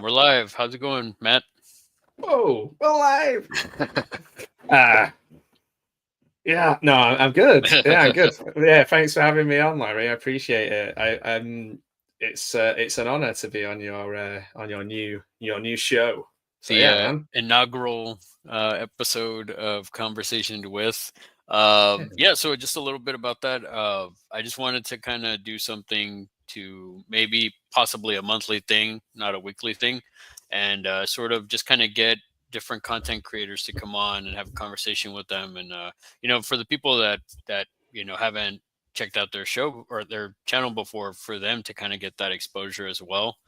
We're live. How's it going, Matt? Whoa, we're live. Uh, yeah, no, I'm good. Yeah, I'm good. Yeah, thanks for having me on, Larry. I appreciate it. It's an honor to be on your new show. So The yeah, man. inaugural episode of Conversation with. Yeah, so just a little bit about that. I just wanted to kind of do something to maybe possibly a monthly thing, not a weekly thing, and sort of just kind of get different content creators to come on and have a conversation with them. And for the people that haven't checked out their show or their channel before, for them to kind of get that exposure as well.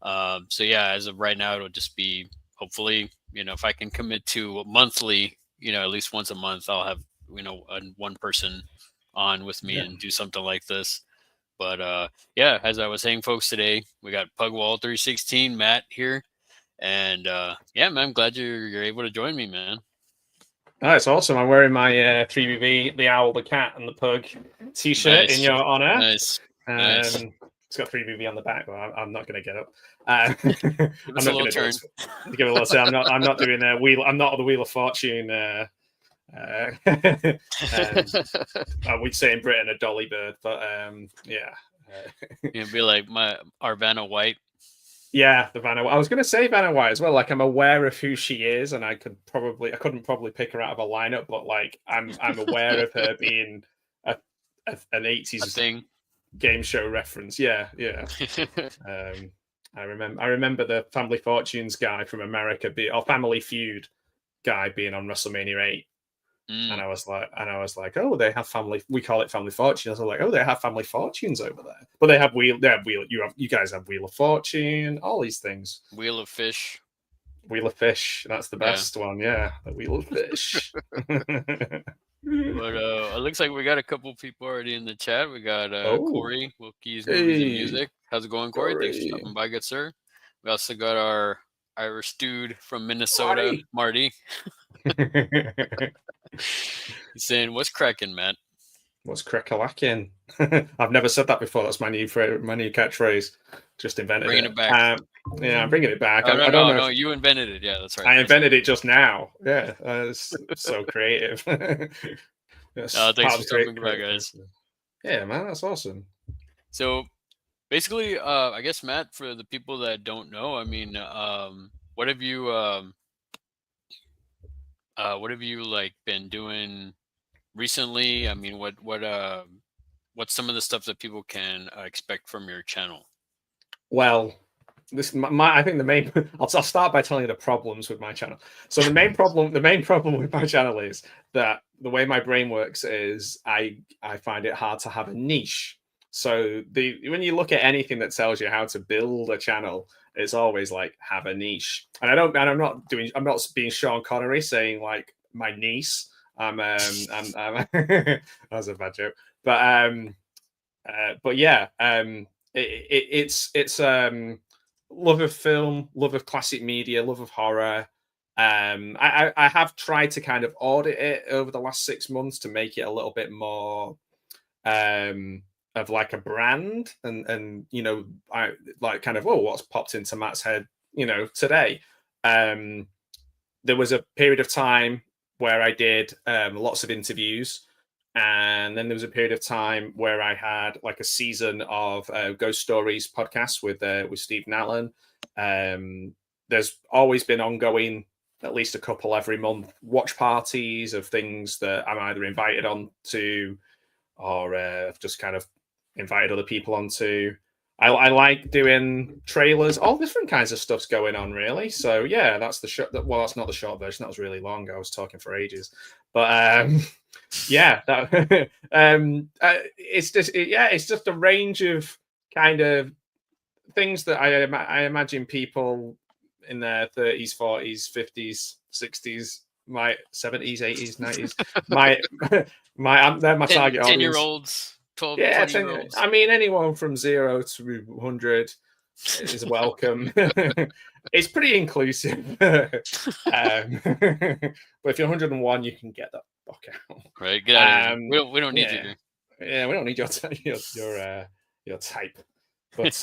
So yeah, as of right now, it'll just be hopefully, if I can commit to monthly, at least once a month, I'll have, one person on with me Yeah. and do something like this. But yeah, as I was saying, folks, today we got Pugwall 316 Matt here, and yeah, man, I'm glad you're able to join me, man. Oh, it's awesome. I'm wearing my 3BB, the owl, the cat, and the pug t-shirt in Nice, your honor. nice, nice. It's got 3BB on the back, but I'm not going to get up. Give I'm us a not little going to do turn. it. Give it a little. I'm not doing a wheel. I'm not the Wheel of Fortune. We'd say in Britain a dolly bird, but yeah. It'd be like our Vanna White. Yeah, the Vanna. I was going to say Vanna White as well. Like, I'm aware of who she is, and I couldn't probably pick her out of a lineup, but like, I'm aware of her being an A 80s thing. game show reference. Yeah, yeah. I remember the Family Fortunes guy from America, or Family Feud guy, being on WrestleMania 8. And I was like, oh, they have family. We call it Family Fortunes. I was like, oh, they have Family Fortunes over there. But they have wheel. You guys have Wheel of Fortune. All these things. Wheel of Fish. Wheel of Fish. That's the Yeah. best one. Yeah, the Wheel of Fish. But it looks like we got a couple people already in the chat. We got Oh, Corey, Wilkie's Movies and hey, Music. How's it going, Corey? Thanks for Corey. stopping by, good sir. We also got our Irish dude from Minnesota, Marty. Marty. He's saying, "What's cracking, Matt?" What's crack-a-lacking? I've never said that before. That's my new catchprise. Just invented Bringing it back. Yeah, I'm bringing it back. Oh, I don't know. no, you invented it. Yeah, that's right. I invented it just now. Yeah, it's so creative. Thanks for stopping by, guys. Yeah, man, that's awesome. So, basically, I guess, Matt, for the people that don't know, I mean, what have you like been doing recently? I mean, what's some of the stuff that people can expect from your channel? Well, I think the main. I'll start by telling you the problems with my channel. So the main problem with my channel is that the way my brain works is I find it hard to have a niche. So when you look at anything that tells you how to build a channel, it's always like, have a niche. And I'm not being Sean Connery saying like my niece. That was a bad joke. But yeah, it's love of film, love of classic media, love of horror. I have tried to kind of audit it over the last 6 months to make it a little bit more of like a brand, and I like kind of, what's popped into Matt's head today. There was a period of time where I did lots of interviews, and then there was a period of time where I had like a season of Ghost Stories podcast with Steve Allen. There's always been ongoing, at least a couple every month, watch parties of things that I'm either invited on to, or just kind of invited other people onto. I like doing trailers, all different kinds of stuff's going on, really. So yeah, that's the short. Well, that's not the short version. That was really long. I was talking for ages, but yeah, it's just a range of kind of things that I imagine people in their 30s, 40s, 50s, 60s, my 70s, 80s, 90s, they're my target audience. 10-year-olds, 12, yeah, 20-year-olds. I mean, anyone from 0 to 100 is welcome. It's pretty inclusive. But if you're 101, you can get that fuck out. Right, get out of here. We don't need you here. Yeah, we don't need your type. But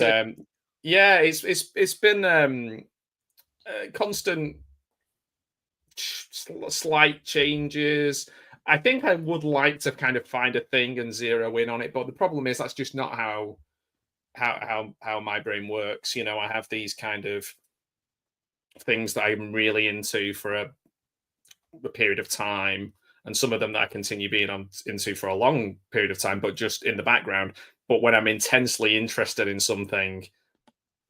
yeah, it's been constant slight changes. I think I would like to kind of find a thing and zero in on it, but the problem is that's just not how my brain works. You know, I have these kind of things that I'm really into for a period of time, and some of them that I continue being on into for a long period of time, but just in the background. But when I'm intensely interested in something,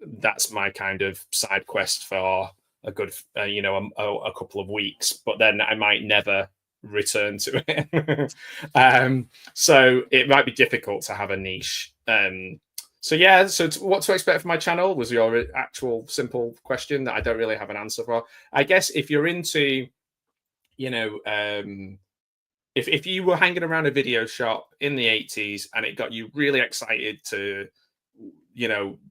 that's my kind of side quest for a good, a couple of weeks. But then I might never return to it. So it might be difficult to have a niche. So yeah, so what to expect from my channel was your actual simple question that I don't really have an answer for. I guess if you're into, you know, if you were hanging around a video shop in the 80s and it got you really excited to,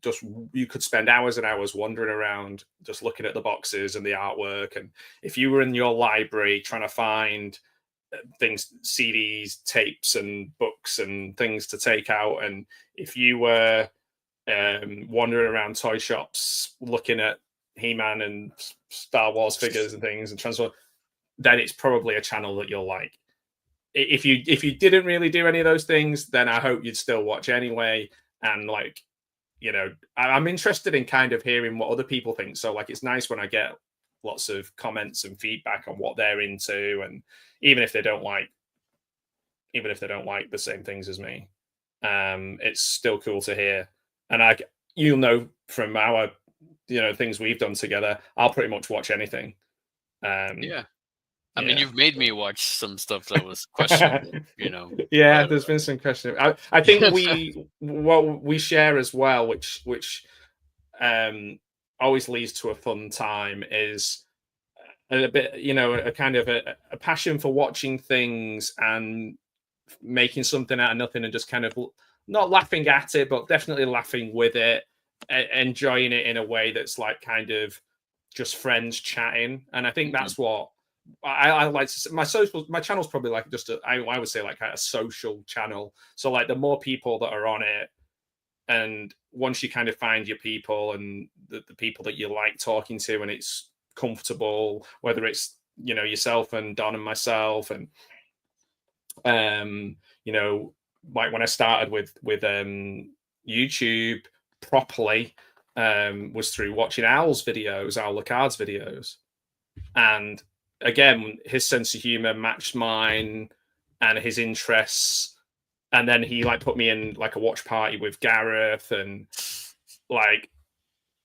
just you could spend hours and hours wandering around just looking at the boxes and the artwork. And if you were in your library trying to find things, CDs, tapes, and books and things to take out, and if you were wandering around toy shops looking at He-Man and Star Wars figures and things and Transform, then it's probably a channel that you'll like. If you didn't really do any of those things, then I hope you'd still watch anyway. And like, I'm interested in kind of hearing what other people think. So like, it's nice when I get lots of comments and feedback on what they're into, and even if they don't like the same things as me, it's still cool to hear. And you'll know from our things we've done together, I'll pretty much watch anything. Yeah. I mean, you've made me watch some stuff that was questionable, Yeah, but, there's been some questions. I think what we share as well, which always leads to a fun time, is a bit, a kind of a passion for watching things and making something out of nothing, and just kind of not laughing at it, but definitely laughing with it, enjoying it in a way that's like kind of just friends chatting. And I think that's what I like to say. My channel's probably like just I would say like a social channel. So like the more people that are on it, and once you kind of find your people and the people that you like talking to, and it's comfortable, whether it's yourself and Don and myself, and like when I started with YouTube properly, was through watching Owl Lacard's videos. And again, his sense of humor matched mine and his interests. And then he like put me in like a watch party with Gareth, and like,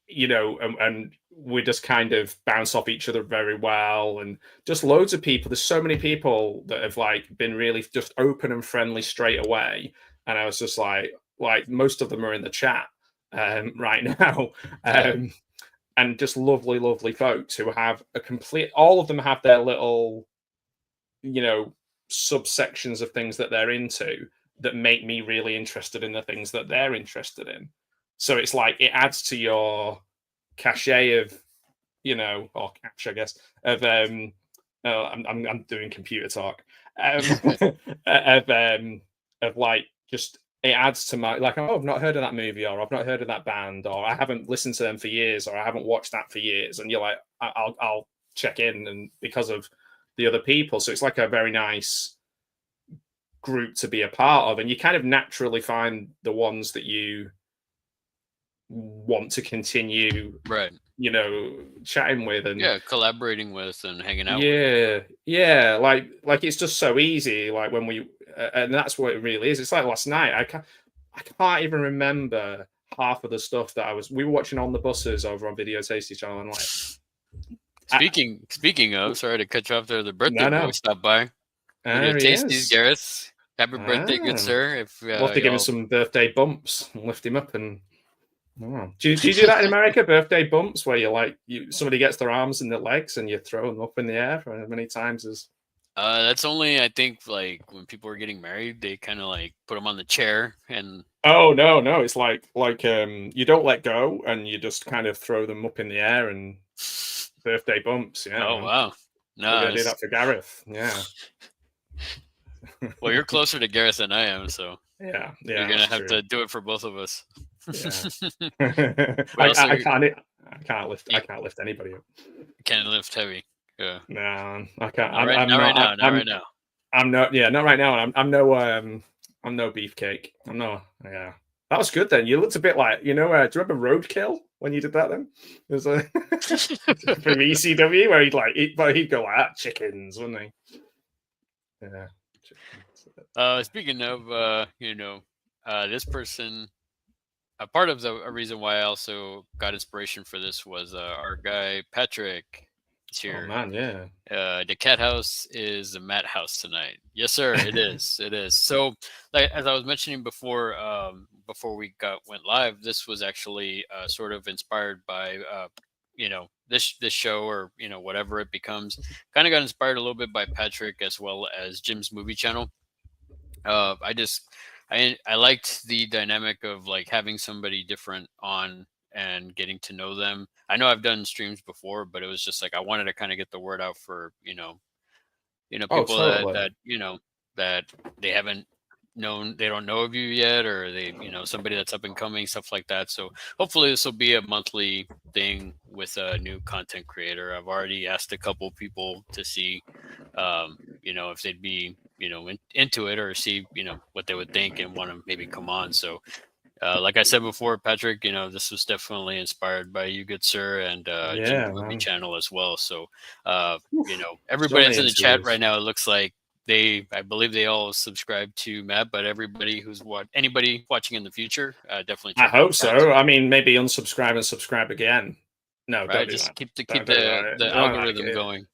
and we just kind of bounce off each other very well. And just loads of people. There's so many people that have like been really just open and friendly straight away. And I was just like most of them are in the chat right now. And just lovely, lovely folks who have all of them have their little, subsections of things that they're into that make me really interested in the things that they're interested in. So it's like, it adds to your cachet of, or cache, I guess, of, I'm doing computer talk, of like, just, it adds to my, like, oh, I've not heard of that movie, or I've not heard of that band, or I haven't listened to them for years, or I haven't watched that for years. And you're like, I'll check in, and because of the other people. So it's like a very nice group to be a part of. And you kind of naturally find the ones that you want to continue, right, chatting with, and collaborating with and hanging out with. Yeah, like it's just so easy, like when we and that's what it really is. It's like last night, I can't even remember half of the stuff that we were watching on the buses over on Video Tasty channel. And like, speaking of, sorry to cut you off there, the birthday boy stopped by. Video Tasties, Gareth. Happy birthday, good sir. If we'll have to give him some birthday bumps and lift him up. And do you do that in America? Birthday bumps, where somebody gets their arms and their legs and you throw them up in the air for as many times as. That's only, I think, like when people are getting married, they kind of like put them on the chair and. Oh no, it's like you don't let go and you just kind of throw them up in the air and birthday bumps. Yeah. Oh wow. No, we're gonna do that for Gareth. Yeah. Well, you're closer to Gareth than I am, so yeah, you're gonna have to do it for both of us. Yeah. I I You can't lift anybody up. can't lift heavy. Yeah. No, I can't. Not right now. Not right now. I'm no, yeah, not right now. I'm no beefcake. I'm no, yeah. That was good then. You looked a bit like, do you remember Roadkill when you did that then? It was from ECW where he'd go like that, chickens, wouldn't he? Yeah. Speaking of, this person, a part of the a reason why I also got inspiration for this was our guy Patrick is Oh here. man, yeah. The cat house is the Matt house tonight. Yes, sir. It is. It is. So, like as I was mentioning before, before we went live, this was actually sort of inspired by this show, or whatever it becomes. Kind of got inspired a little bit by Patrick as well as Jim's movie channel. I just I liked the dynamic of like having somebody different on and getting to know them. I know I've done streams before, but it was just like I wanted to kind of get the word out for Oh, people that totally. that they haven't known, they don't know of you yet, or they somebody that's up and coming, stuff like that. So hopefully this will be a monthly thing with a new content creator. I've already asked a couple people to see if they'd be into it, or see what they would think and want to maybe come on. So like I said before, Patrick, this was definitely inspired by you, good sir, and Jim's Yeah, movie man. channel as well. So, Oof, so everybody many that's in the chat interviews. right now, it looks like I believe they all subscribe to Matt, but everybody anybody watching in the future, definitely I check out hope Pat's. so. I mean, maybe unsubscribe and subscribe again. No, don't Right, do just that. keep Don't do the that. Don't like algorithm it. going.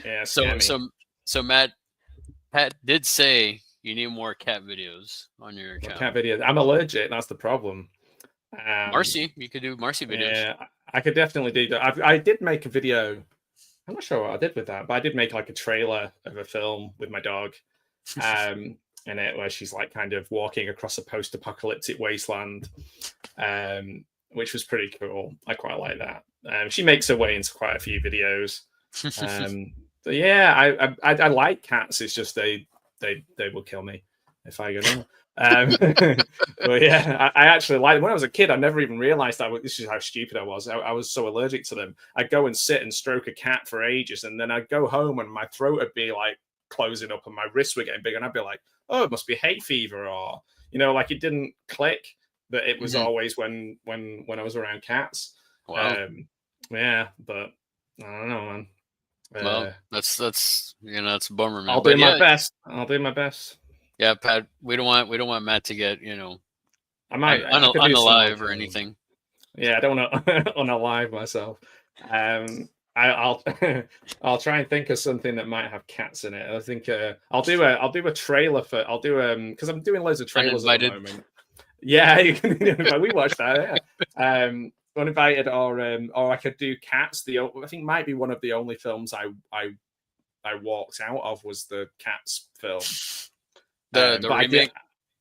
Yeah, scare So, me. Pat did say you need more cat videos on your Well, cat channel. videos. I'm allergic. That's the problem. Um, Marcy, you could do Marcy videos. yeah, I could definitely do that. I did make a video. I'm not sure what I did with that, but I did make like a trailer of a film with my dog, in it where she's like kind of walking across a post-apocalyptic wasteland, which was pretty cool. I quite like that. She makes her way into quite a few videos. So yeah, I like cats. It's just they will kill me if I go no. But yeah, I actually like them. When I was a kid, I never even realized this is how stupid I was. I was so allergic to them. I'd go and sit and stroke a cat for ages, and then I'd go home and my throat would be like closing up and my wrists were getting big, and I'd be like, oh, it must be hay fever, or like it didn't click that it was Mhm. always when I was around cats. Wow. Um, yeah, but I don't know, man. Well, Uh, that's a bummer, I'll man. do But my yeah, best. I'll do my best. yeah, Pat, we don't want Matt to get I could do some like unalive or anything. yeah, I don't want to unalive myself. I'll I'll try and think of something that might have cats in it. I think I'll do a trailer for I'll do because I'm doing loads of trailers at the Uninvited. moment. Yeah, you can we watched that. Yeah, uninvited or I could do Cats. I think might be one of the only films I walked out of was the Cats film. The But I did, remake,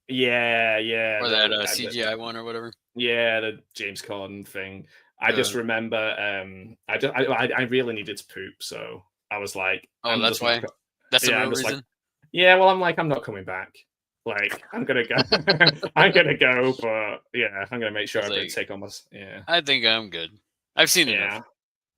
yeah, or that CGI one or whatever. yeah, the James Corden thing. I just Uh, remember, I really needed to poop, so I was like, oh, that's why. That's the yeah, real I'm just like, reason. yeah, well, I'm like, I'm not coming back. Like, I'm gonna go, I'm gonna go, but yeah, I'm gonna make I sure was I don't like, take on my, yeah, I think I'm good. I've seen enough.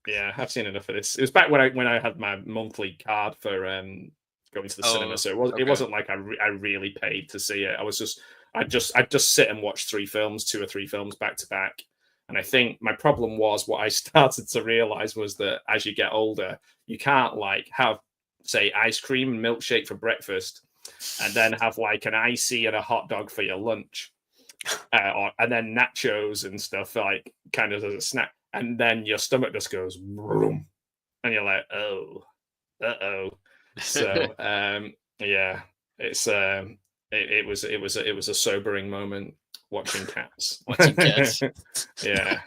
yeah, yeah. I've seen enough of this. It was back when I had my monthly card for going to the cinema, Oh, so it okay. wasn't like I really paid to see it. I was just I'd just sit and watch two or three films back to back. And I think my problem was what I started to realize was that as you get older, you can't like have say ice cream and milkshake for breakfast and then have like an icy and a hot dog for your lunch, and then nachos and stuff like kind of as a snack, and then your stomach just goes vroom, and you're like, oh, oh. So yeah, it's it was a sobering moment watching Cats. Watching Cats. Yeah.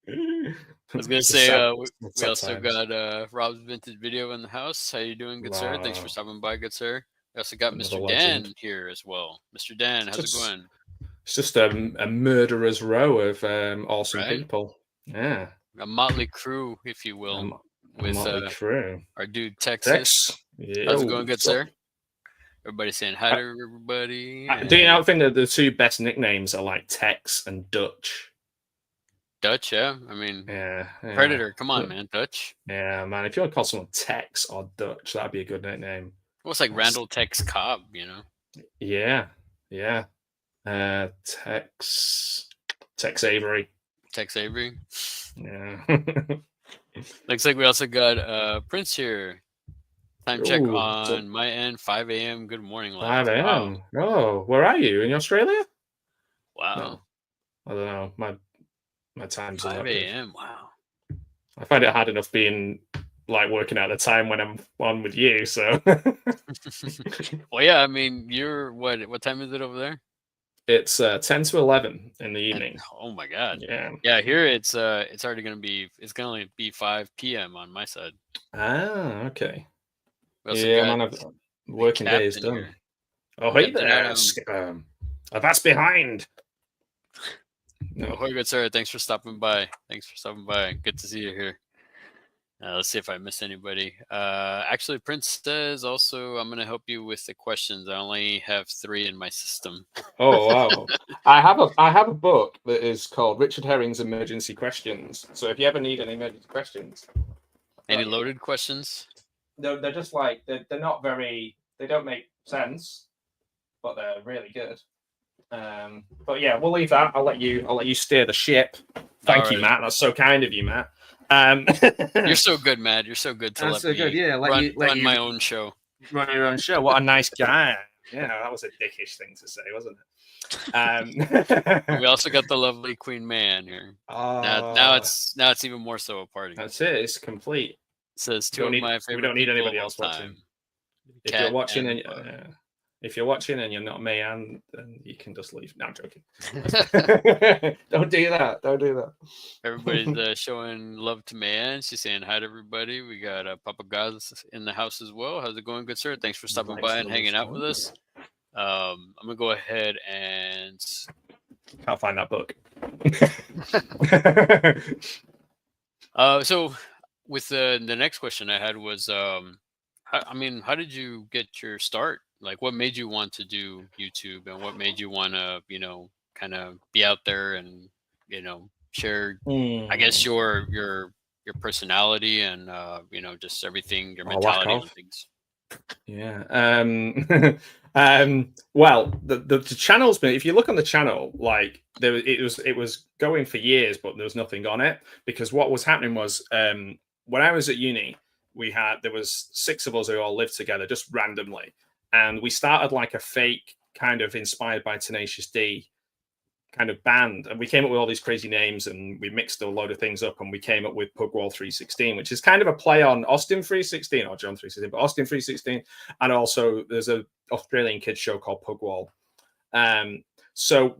I was gonna Just say, sad, we sad also times. got Rob's vintage video in the house. How you doing, good sir? Thanks for Wow, stopping by, good sir. We also got another Mr. legend. Dan here as well. Mr. Dan, It's how's it just going? it's just a murderer's row of awesome Right, people. Yeah, a motley crew, if you will, a with motley crew. our dude Texas. Tex, How's it yo, going, good what's up? sir? Everybody saying hi to everybody. Do you And know, think that the two best nicknames are like Tex and Dutch? Dutch, yeah. I mean, Yeah, Predator. Come on, man, Dutch. yeah, man. If you want to call someone Tex or Dutch, that'd be a good nickname. Well, it's like That's, Randall Tex Cobb, you know. yeah, yeah. Tex Avery. Tex Avery. Yeah. Looks like we also got Prince here. Time check Oh, on my end, 5 a.m. Good morning, 5 lads. Wow. a.m. Oh, where are you? In Australia? Wow. No, I don't know. My times are 5 not good. a.m. Wow. I find it hard enough being like working out the time when I'm on with you. So Well, yeah, I mean, you're what time is it over there? it's 10 to 11 in the And evening. oh my god. Yeah. Yeah, here it's already it's gonna only be 5 p.m. on my side. Ah, okay. We also Yeah, got man. Working day is Captain done. here. Oh, hey Captain there, Adam. Skipper. That's behind. No. Ahoy, good sir. Thanks for stopping by. Thanks for stopping by. Good to see you here. Let's see if I missed anybody. Actually, Prince says also I'm going to help you with the questions. I only have 3 in my system. Oh wow. I have a book that is called Richard Herring's Emergency Questions. So if you ever need any emergency questions, Any loaded questions? they're just like they're not very, they don't make sense, but they're really good. But yeah, we'll leave that. I'll let you steer the ship. Thank All you, right. Matt. That's so kind of you, Matt. You're so good, Matt. You're so good to That's let so good. me Yeah, run my own show. run your own show. What a nice guy. Yeah, that was a dickish thing to say, wasn't it? We also got the lovely Queen Man here. Now Oh, it's even more so a party. that's it. It's complete. It says We 2 don't of need my we favorite don't need people anybody of all else watching. time. If Cat you're watching and if you're watching and you're not Mayan, then you can just leave. No, I'm joking. Don't do that. Don't do that. Everybody's showing love to Man. She's saying hi to everybody. We got Papa Gaz in the house as well. How's it going, good sir? Thanks for stopping by and hanging out with us. I'm gonna go ahead and Can't find that book. So with the next question I had was how did you get your start? Like, what made you want to do YouTube, and what made you want to, kind of be out there and, share, I guess, Hmm. your personality and, just everything, your Or lack mentality on of. things. Yeah. Well, the channel's been. If you look on the channel, like it was going for years, but there was nothing on it because what was happening was when I was at uni, there was 6 of us who all lived together just randomly, and we started like a fake kind of inspired by Tenacious D kind of band, and we came up with all these crazy names, and we mixed a load of things up, and we came up with Pugwall 316, which is kind of a play on Austin 316 or John 316, but Austin 316, and also there's a Australian kids show called Pugwall. So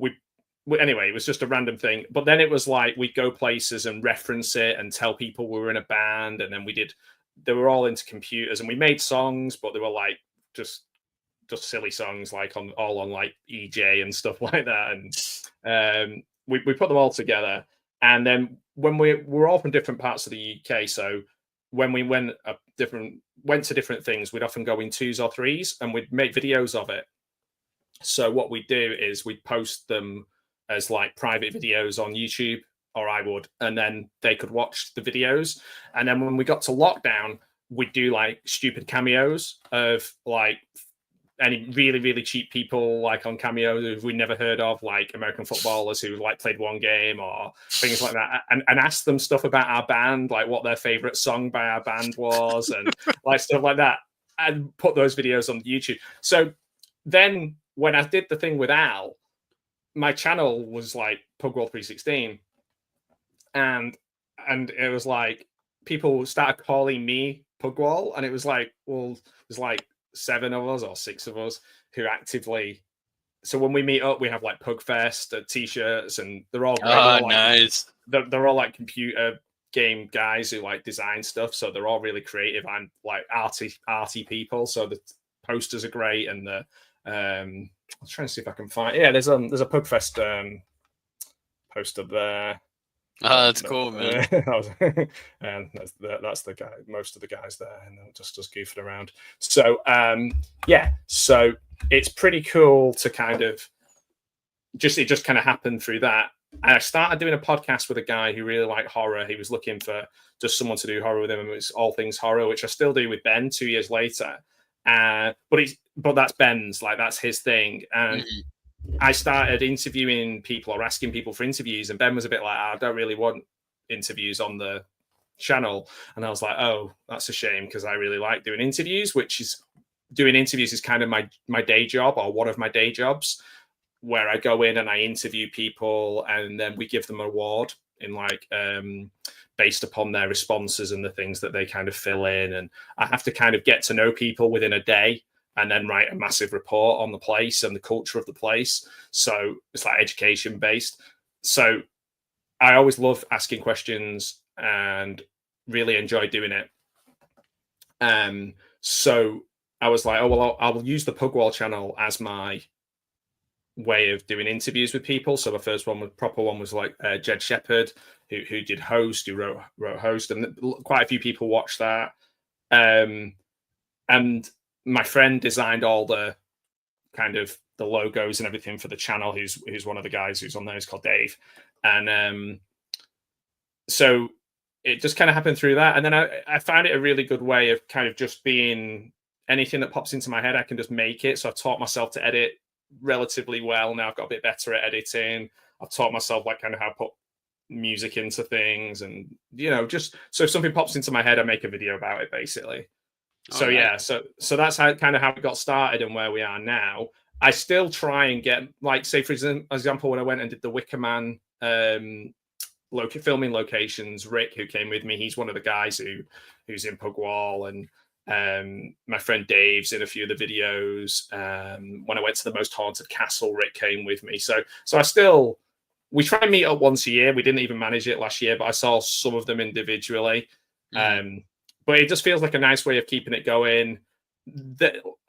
anyway, it was just a random thing, but then it was like we'd go places and reference it and tell people we were in a band, and then they were all into computers, and we made songs, but they were like just silly songs, like on like EJ and stuff like that, and we put them all together. And then when we're all from different parts of the UK, so when we went to different things, we'd often go in 2s or 3s, and we'd make videos of it. So what we do is we post them as like private videos on YouTube, or I would, and then they could watch the videos. And then when we got to lockdown, we'd do like stupid cameos of like any really really cheap people like on Cameo who we never heard of, like American footballers who like played one game or things like that, and ask them stuff about our band, like what their favorite song by our band was, and like stuff like that, and put those videos on YouTube. So then when I did the thing with Al, my channel was like Pugwall 316, and it was like people started calling me Pugwall, and it was like, well, there's like 7 of us or 6 of us who actively. So when we meet up, we have like Pugfest t-shirts, and they're all great. Ah, nice. They're all like computer game guys who like design stuff, so they're all really creative and like arty people. So the posters are great, and the I'm trying to see if I can find. Yeah, there's a Pugfest poster there. Oh, that's cool, man. And that's the guy. Most of the guys there, and just goofing around. So yeah, so it's pretty cool to kind of it just kind of happened through that. I started doing a podcast with a guy who really liked horror. He was looking for just someone to do horror with him, and it was all things horror, which I still do with Ben 2 years later. But that's Ben's, like that's his thing. And Mhm. I started interviewing people or asking people for interviews, and Ben was a bit like, I don't really want interviews on the channel. And I was like, oh, that's a shame because I really like doing interviews, which is doing interviews is kind of my day job or one of my day jobs, where I go in and I interview people and then we give them an award in like based upon their responses and the things that they kind of fill in. And I have to kind of get to know people within a day and then write a massive report on the place and the culture of the place. So it's like education based. So I always love asking questions and really enjoy doing it. So I was like, oh well, I'll use the Pugwall channel as my way of doing interviews with people. So the first one, was proper one, was like Jed Shepherd, who did host, who wrote host, and quite a few people watched that. And my friend designed all the kind of the logos and everything for the channel. Who's one of the guys who's on there. He's called Dave, and so it just kind of happened through that. And then I found it a really good way of kind of just being anything that pops into my head, I can just make it. So I've taught myself to edit relatively well. Now I've got a bit better at editing. I've taught myself like kind of how to put music into things, and just so if something pops into my head, I make a video about it basically. Oh, So nice. yeah, so that's how it got started and where we are now. I still try and get, like, say for example, when I went and did the Wicker Man filming locations, Rick, who came with me, he's one of the guys who's in Pugwall, and my friend Dave's in a few of the videos. When I went to the Most Haunted Castle, Rick came with me. So we try and meet up once a year. We didn't even manage it last year, but I saw some of them individually. Mhm. But it just feels like a nice way of keeping it going.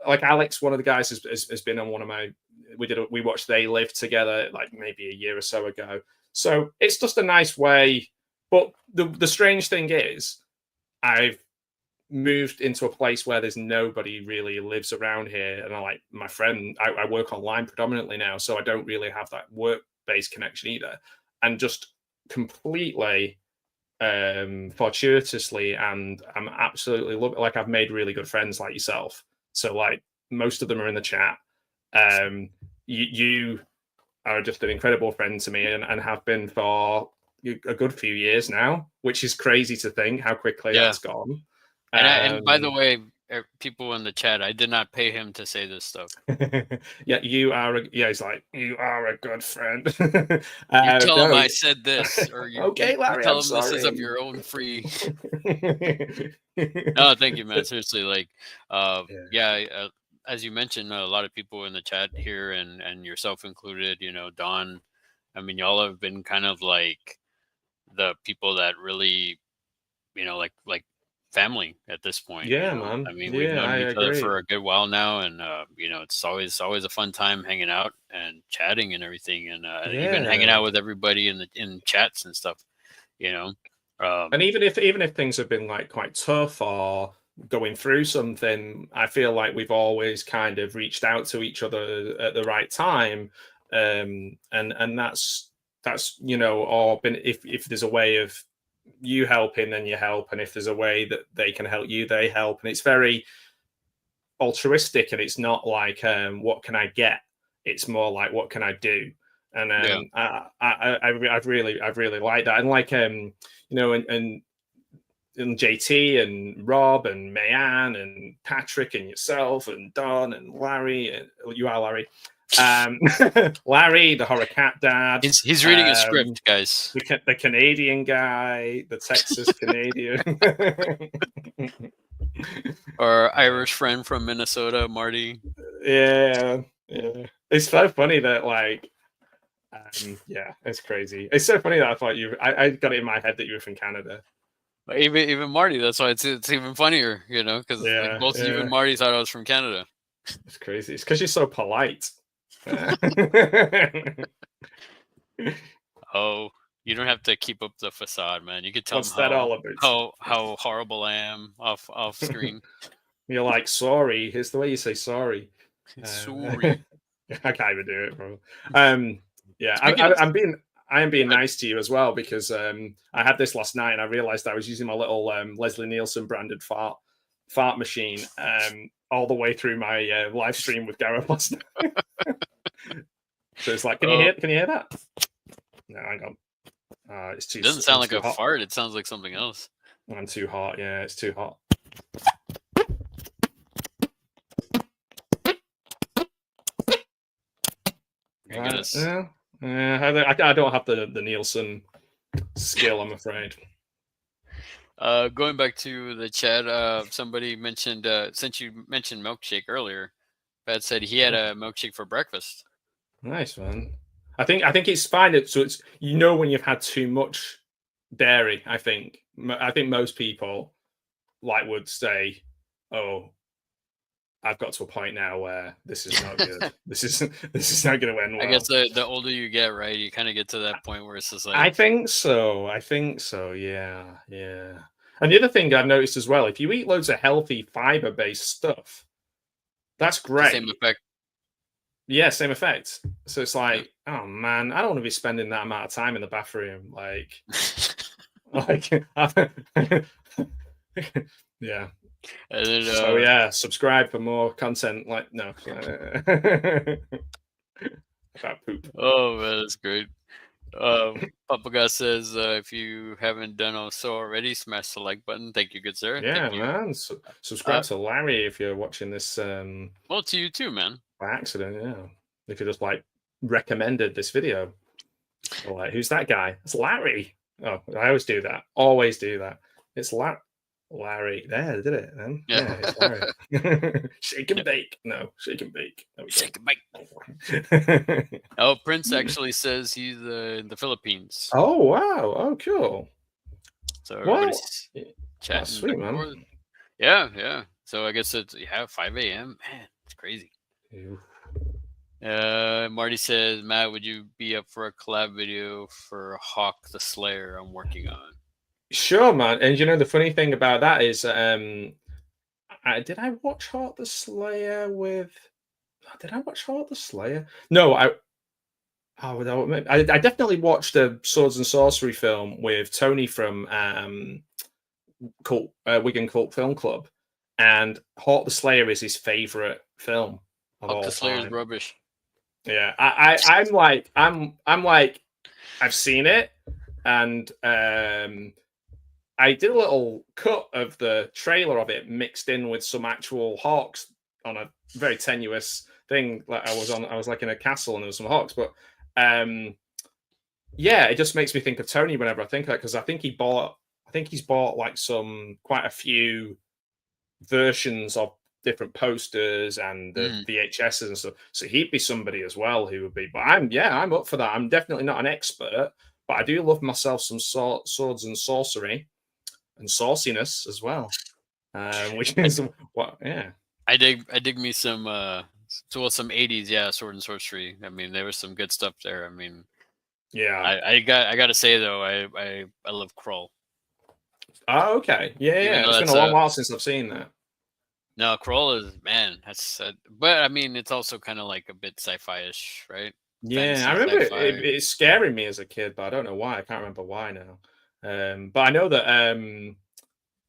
Like Alex, one of the guys, has been on one of my. We watched They Live together like maybe a year or so ago. So it's just a nice way. But the strange thing is, I've moved into a place where there's nobody really lives around here, and my friend, I work online predominantly now, so I don't really have that work-based connection either, and just completely fortuitously, and I'm absolutely like I've made really good friends like yourself. So like most of them are in the chat. You are just an incredible friend to me, and have been for a good few years now, which is crazy to think how quickly Yeah. that's gone. And by the Um, way, people in the chat, I did not pay him to say this stuff. yeah, he's like, you are a good friend. You tell him No, I said this, or you okay, Larry, tell I'm him this is of sorry. your own free. No, thank you, man. Seriously, like, Yeah. yeah, as you mentioned, a lot of people in the chat here, and yourself included. Don. I mean, y'all have been kind of like the people that really, like family at this point. Yeah, man. I mean, we've Yeah, I known each other for agree. a good while now, and it's always a fun time hanging out and chatting and everything, and even hanging Yeah. out with everybody in chats and stuff. You know, And um, even if things have been like quite tough or going through something, I feel like we've always kind of reached out to each other at the right time. And that's or been, if there's a way of you helping, then you help, and if there's a way that they can help you, they help. And it's very altruistic, and it's not like what can I get, it's more like what can I do. And yeah, I've really liked that. And like and JT and Rob and Mayanne and Patrick and yourself and Don and Larry, and you are Larry, um, Larry, the horror cat dad, he's reading a um, script, guys. the Canadian guy, the Texas Canadian. Our Irish friend from Minnesota, Marty. Yeah, yeah. It's so funny that like, yeah, it's crazy. It's so funny that I thought I got it in my head that you were from Canada. Even Marty. That's why it's even funnier, because like Yeah, both you and yeah. Marty thought I was from Canada. It's crazy. It's because you're so polite. Oh, you don't have to keep up the facade, man. You could tell them What's that all about? how horrible I am off screen. You're like, sorry. Here's the way you say sorry. Sorry. I can't even do it, bro. Um, yeah, Speaking of I'm being. I am being nice to you as well, because I had this last night and I realized I was using my little Leslie Nielsen branded fart machine all the way through my live stream with Gareth last night. So it's like, can you hear that? No, hang on. It's too. It doesn't sound like too a hot. fart. It sounds like something else. I'm too hot. Yeah, it's too hot. Yeah, I don't have the Nielsen skill, I'm afraid. Going back to the chat, somebody mentioned, since you mentioned milkshake earlier, Pat said he had a milkshake for breakfast. Nice, man. I think it's fine. So it's, when you've had too much dairy. I think most people would say, "Oh, I've got to a point now where this is not good. this is not going to end well." I guess the older you get, right, you kind of get to that point where it's just like. I think so. Yeah. And the other thing I've noticed as well, if you eat loads of healthy fiber-based stuff, that's great. Same effect. Yeah, same effect. So it's like, oh man, I don't want to be spending that amount of time in the bathroom. Yeah. Then, so yeah, subscribe for more content. No. About poop. Oh man, that's great. Papaga says, if you haven't done so already, smash the like button. Thank you, good sir. Yeah, Thank you. man. Subscribe to Larry if you're watching this. Well, to you too, man. By accident, yeah. If you just recommended this video, or who's that guy? It's Larry. Oh, I always do that. Always do that. It's Larry. There, did it then? Yeah, it's Larry. Shake and bake. No, shake and bake. Shake and bake. Oh, Prince actually says he's in the Philippines. Oh wow! Oh cool. So everybody's chatting. Sweet, man. Yeah. So I guess it's 5 a.m. Man, it's crazy. Ew. Marty says, Matt, would you be up for a collab video for Hawk the Slayer I'm working on? Sure, man. And the funny thing about that is, did I watch Hawk the Slayer with? Did I watch Hawk the Slayer? No, I definitely watched the Swords and Sorcery film with Tony from Wigan Cult Film Club, and Hawk the Slayer is his favorite film of all time. Hawk the Slayer is rubbish. Yeah, I'm like I've seen it, and I did a little cut of the trailer of it mixed in with some actual hawks on a very tenuous thing. Like I was like in a castle and there was some hawks, but yeah, it just makes me think of Tony whenever I think of that, because I think he's bought quite a few versions of different posters and the VHSs and stuff. So he'd be somebody as well who would be. But I'm up for that. I'm definitely not an expert, but I do love myself some swords and sorcery and sauciness as well, which is what. Yeah, I dig me some 80s sword and sorcery. I mean, there was some good stuff there. I mean, yeah. I got to say though, I love Krull. Oh, okay. Yeah. It's been a long while since I've seen that. No, Krull is, man, that's but I mean, it's also kind of like a bit sci-fi-ish, right? Yeah, fantasy, I remember it's scaring me as a kid, but I don't know why. I can't remember why now. But I know that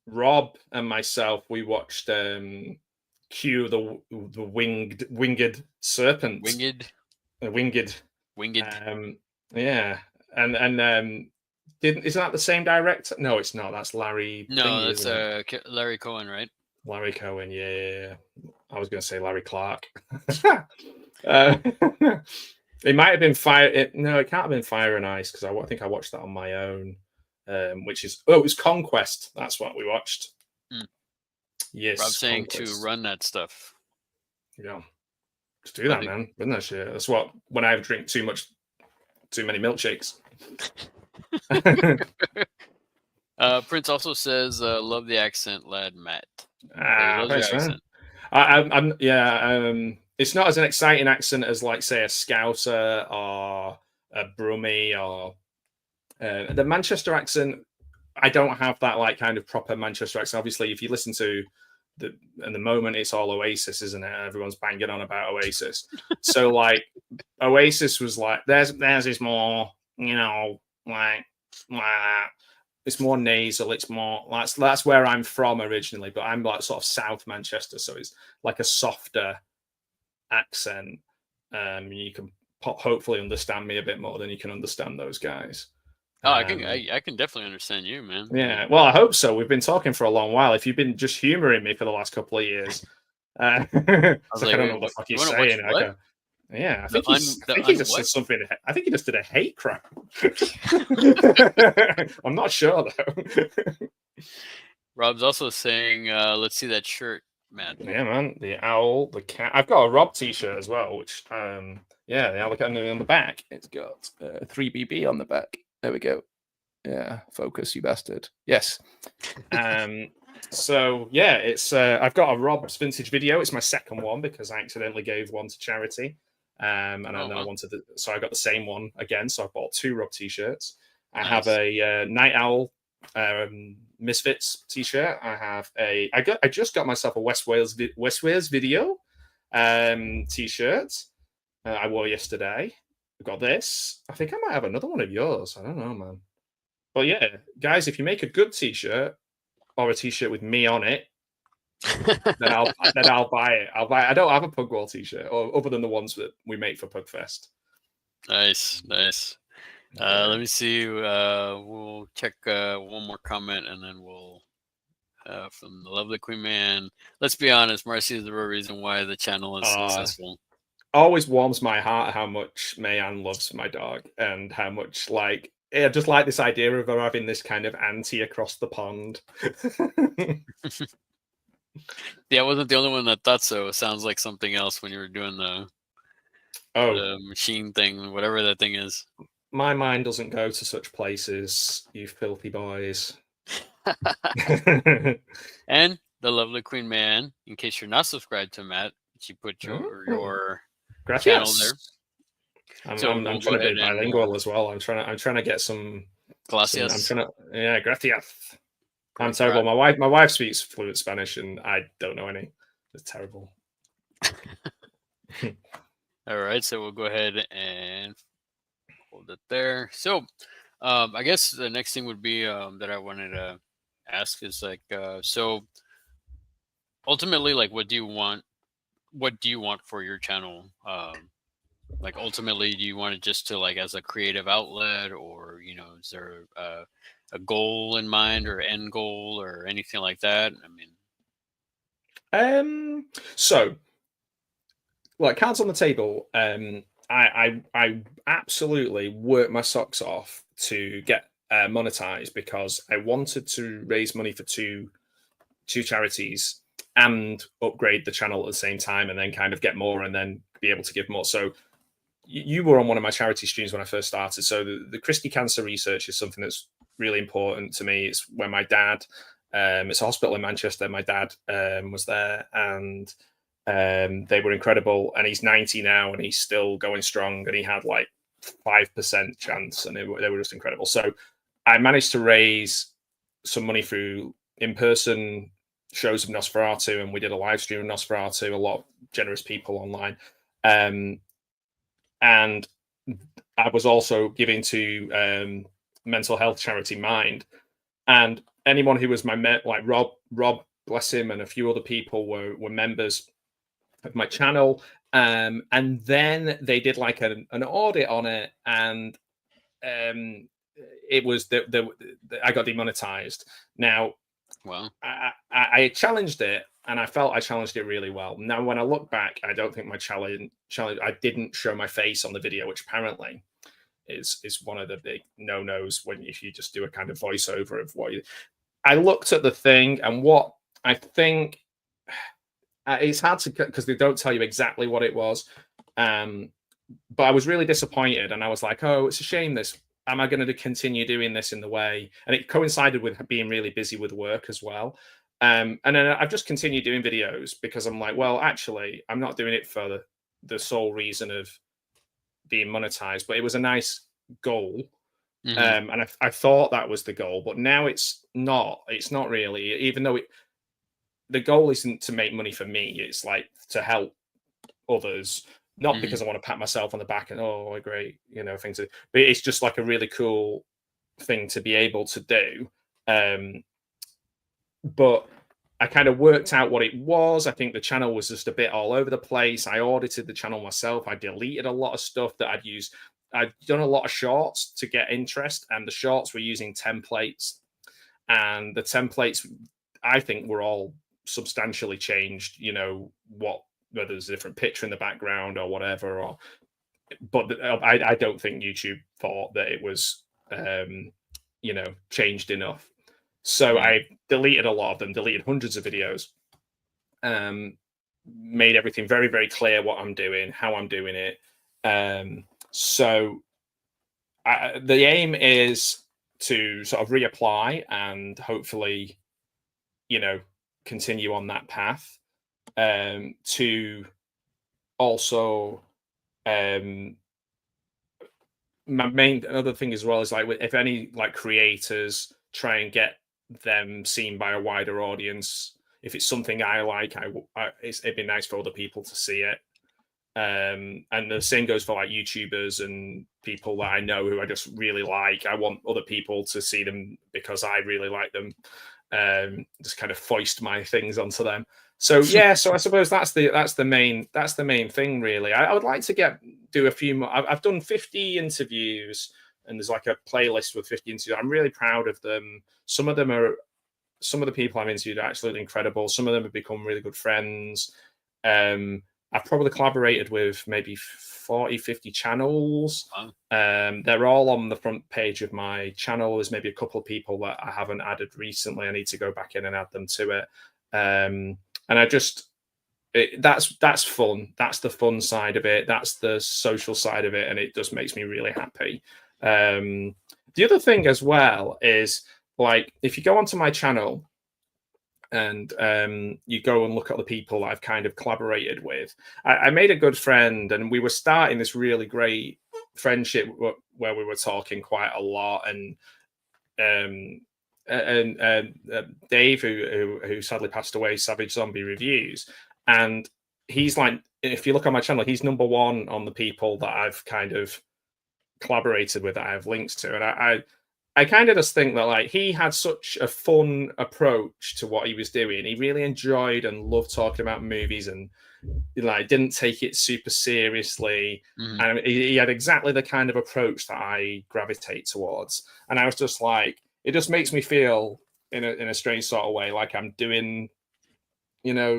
Rob and myself, we watched Q, the winged serpent. Winged. Yeah, and isn't that the same director? No, it's not. That's Larry. No, that's Larry Cohen, right? Larry Cohen, yeah. I was going to say Larry Clark. It might have been Fire. No, it can't have been Fire and Ice, because I think I watched that on my own. Which is it was Conquest. That's what we watched. Yes, Rob's saying to run that stuff. Yeah, just do that, man. Run that shit. That's what when I drink too many milkshakes. Prince also says, "Love the accent, lad, Matt." Thanks, man. It's not as an exciting accent as, like, say, a Scouser or a Brummie or the Manchester accent. I don't have that kind of proper Manchester accent. Obviously, if you listen to at the moment, it's all Oasis, isn't it? Everyone's banging on about Oasis. So Oasis was like, there's is more you know, like that. It's more nasal. It's more that's where I'm from originally, but I'm like sort of South Manchester, so it's like a softer accent. You can hopefully understand me a bit more than you can understand those guys. Oh, I can Um, I can definitely understand you, man. yeah, well, I hope so. We've been talking for a long while. If you've been just humoring me for the last couple of years, I it's was like I like, don't wait, know what the what? fuck You he's want to watch saying. what? Yeah, The un I the think he un just said what? something. I think he just did a hate crime. I'm not sure though. Rob's also saying, let's see that shirt, Matt. Yeah, man, the owl, the cat. I've got a Rob T-shirt as well, which yeah, the owl, the cat, and on the back, it's got 3BB on the back. There we go. Yeah, focus, you bastard. Yes. Um, so yeah, it's I've got a Rob's vintage video. It's my second one because I accidentally gave one to charity, and then Oh I wow, wanted so I got the same one again. So I bought two Rob t-shirts. I have nice. a Night Owl Misfits t-shirt. I just got myself a West Wales video t-shirt. I wore yesterday. I've got this. I think I might have another one of yours. I don't know, man. But yeah, guys, if you make a good t-shirt or a t-shirt with me on it, then I'll buy it. I'll buy it. I don't have a Pugwall t-shirt or other than the ones that we make for Pugfest. Nice, nice. Yeah. Let me see. We'll check one more comment, and then we'll from the lovely Queen Man. Let's be honest, Marcy is the real reason why the channel is Uh successful. always warms my heart how much Mayan loves my dog and how much like I just like this idea of her having this kind of auntie across the pond. Yeah, I wasn't the only one that thought so. It sounds like something else when you were doing Oh, the machine thing, whatever that thing is. my mind doesn't go to such places, you filthy boys. And the lovely Queen Man, in case you're not subscribed to Matt, she put Oh, your channel gracias. there. So I'm we'll trying go to be ahead and bilingual as well. I'm trying to get some. I'm gracias. trying to yeah, gracias. I'm Gra- terrible. My wife speaks fluent Spanish and I don't know any. It's terrible. All right, so we'll go ahead and hold it there. So, I guess the next thing would be that I wanted to ask is like, so ultimately, like, what do you want? What do you want for your channel? Like, ultimately, do you want it just to like as a creative outlet, or is there a goal in mind or end goal or anything like that? I mean, So like cards on the table. I absolutely worked my socks off to get monetized because I wanted to raise money for two charities and upgrade the channel at the same time, and then kind of get more, and then be able to give more. So you were on one of my charity streams when I first started. So the Christie Cancer Research is something that's really important to me. It's where my dad, it's a hospital in Manchester. My dad was there, and they were incredible. And he's 90 now, and he's still going strong. And he had like 5% chance, and they were just incredible. So I managed to raise some money through in-person shows of Nosferatu, and we did a live stream of Nosferatu. A lot of generous people online. And I was also giving to mental health charity Mind, and anyone who was like Rob, bless him, and a few other people were members of my channel. And then they did like an audit on it, and um, it was I got demonetized. Now well, I challenged it, and I felt I challenged it really well. Now, when I look back, I don't think my challenge I didn't show my face on the video, which apparently is one of the big no nos when if you just do a kind of voiceover of what you. I looked at the thing, and what I think it's hard to because they don't tell you exactly what it was. But I was really disappointed, and I was like, "Oh, it's a shame. This am I going to continue doing this in the way?" And it coincided with being really busy with work as well. And then I've just continued doing videos because I'm like, well, actually, I'm not doing it for the sole reason of being monetized, but it was a nice goal. hmm And I thought that was the goal, but now it's not. It's not really, even though the goal isn't to make money for me. It's like to help others. not Mhm. because I want to pat myself on the back and oh, what a great, thing to do, but it's just like a really cool thing to be able to do. But I kind of worked out what it was. I think the channel was just a bit all over the place. I audited the channel myself. I deleted a lot of stuff that I'd used. I'd done a lot of shorts to get interest, and the shorts were using templates. And the templates, I think, were all substantially changed. Whether there's a different picture in the background or whatever. But I don't think YouTube thought that it was, changed enough. So Mhm. I deleted a lot of them, deleted hundreds of videos, made everything very, very clear what I'm doing, how I'm doing it. So the aim is to sort of reapply and hopefully, you know, continue on that path. To also, um, my main other thing as well is like if any like creators try and get them seen by a wider audience. If it's something I like, it'd be nice for other people to see it. And the same goes for like YouTubers and people that I know who I just really like. I want other people to see them because I really like them. Just kind of foist my things onto them. So yeah, so I suppose that's the main thing really. I would like to do a few more. I've done 50 interviews, and there's like a playlist with 50 interviews. I'm really proud of them. Some of the people I've interviewed are absolutely incredible. Some of them have become really good friends. I've probably collaborated with maybe 40, 50 channels. Wow. They're all on the front page of my channel. There's maybe a couple of people that I haven't added recently. I need to go back in and add them to it. And that's fun. That's the fun side of it. That's the social side of it. And it just makes me really happy. The other thing as well is like, if you go onto my channel, and you go and look at the people I've kind of collaborated with. I made a good friend, and we were starting this really great friendship where we were talking quite a lot. Um, and Dave, who sadly passed away, Savage Zombie Reviews, and he's like, if you look on my channel, he's number one on the people that I've kind of collaborated with, that I have links to, and I kind of just think that like he had such a fun approach to what he was doing. He really enjoyed and loved talking about movies, and like didn't take it super seriously. Mhm. And he had exactly the kind of approach that I gravitate towards. And I was just like, it just makes me feel in a strange sort of way like I'm doing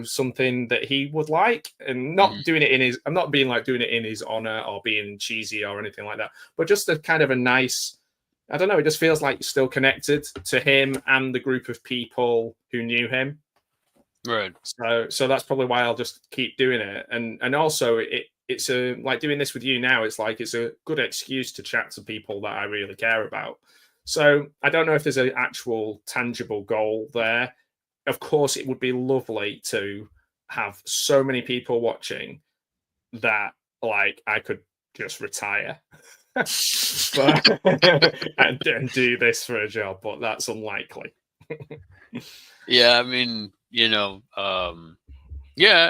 something that he would like, and Mhm. not doing it in his I'm not being like doing it in his honor or being cheesy or anything like that, but just a kind of a nice, I don't know, it just feels like still connected to him and the group of people who knew him. Right. So that's probably why I'll just keep doing it. And also it's a like doing this with you now, it's like it's a good excuse to chat to people that I really care about. So I don't know if there's an actual tangible goal there. Of course, it would be lovely to have so many people watching that like I could just retire but and do this for a job, but that's unlikely. Yeah, I mean, yeah,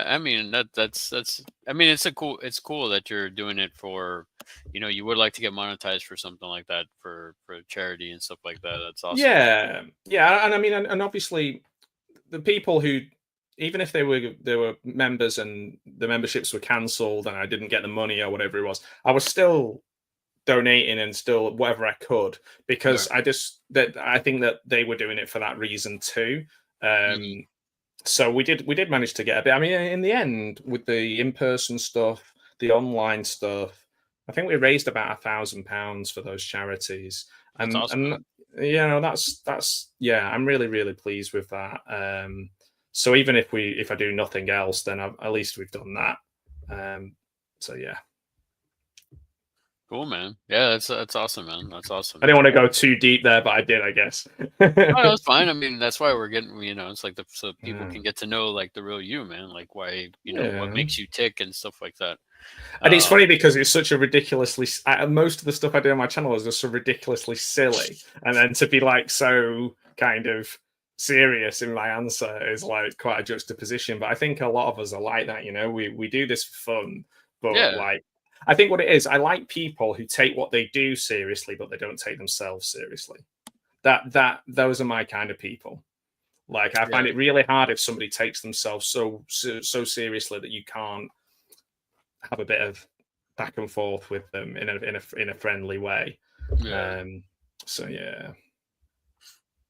I mean that's I mean it's cool that you're doing it for, you would like to get monetized for something like that for charity and stuff like that. That's awesome. Yeah, yeah, and I mean, and obviously, the people who, even if they were members and the memberships were cancelled and I didn't get the money or whatever it was, I was still donating and still whatever I could, because Right. I think that they were doing it for that reason too. Mhm. Um, so we did manage to get a bit. I mean, in the end, with the in-person stuff, the online stuff, I think we raised about £1,000 for those charities, That's awesome, and man. that's yeah, I'm really really pleased with that. So even if I do nothing else, then at least we've done that. So yeah, Cool, man. Yeah, that's awesome, man. That's I awesome. didn't want to go too deep there, but I did, I guess. Oh, that's fine. I mean, that's why we're getting, it's like so people Yeah. can get to know like the real you, man. Like why, what Yeah. makes you tick and stuff like that. And it's Uh, funny because it's such a ridiculously most of the stuff I do on my channel is just so ridiculously silly, and then to be like so kind of serious in my answer is like quite a juxtaposition. But I think a lot of us are like that, we do this for fun, But Yeah, like, I think what it is, I like people who take what they do seriously, but they don't take themselves seriously. Those are my kind of people. Like, I yeah, find it really hard if somebody takes themselves so seriously that you can't have a bit of back and forth with them in a friendly way. yeah. Um, so yeah,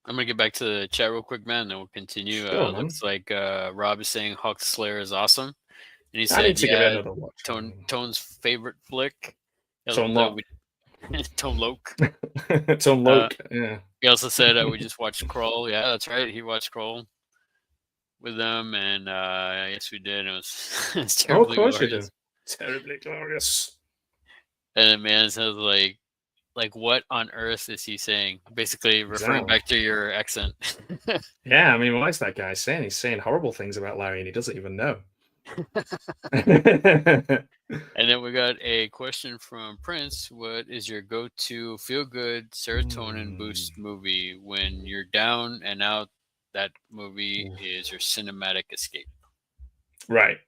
I'm gonna get back to the chat real quick, man, and then we'll continue. sure, man. Looks like Rob is saying Hawk Slayer is awesome, and he I need said, to give it "Yeah, another watch. Tone's favorite flick." To unlock, We Tone Loke. to Uh, unlock. Yeah. he also said we just watched Crawl. Yeah, that's right. He watched Crawl with them, and yes, we did. It was it's Oh, of terribly course you do. glorious. Terribly glorious. And the man says like what on earth is he saying? Basically referring Exactly. back to your accent. Yeah, I mean, what is that guy saying? He's saying horrible things about Larry, and he doesn't even know. And then we got a question from Prince. What is your go-to feel-good serotonin Hmm. boost movie when you're down and out? That movie Oof. is your cinematic escape. Right.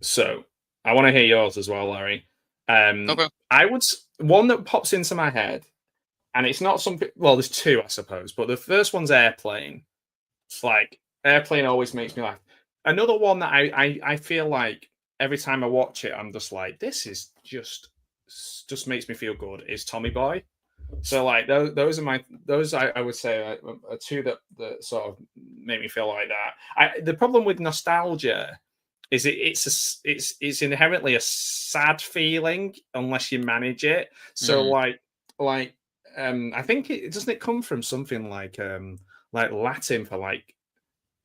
So I want to hear yours as well, Larry. Okay. I would one that pops into my head, and it's not something. Well, there's two, I suppose, but the first one's Airplane. Like Airplane always makes me laugh. Another one that I feel like every time I watch it, I'm just like, this is just makes me feel good. Is Tommy Boy. So like those are those I would say are two that sort of make me feel like that. The problem with nostalgia is it's inherently a sad feeling unless you manage it. So Mm, like I think it doesn't it come from something like Latin for like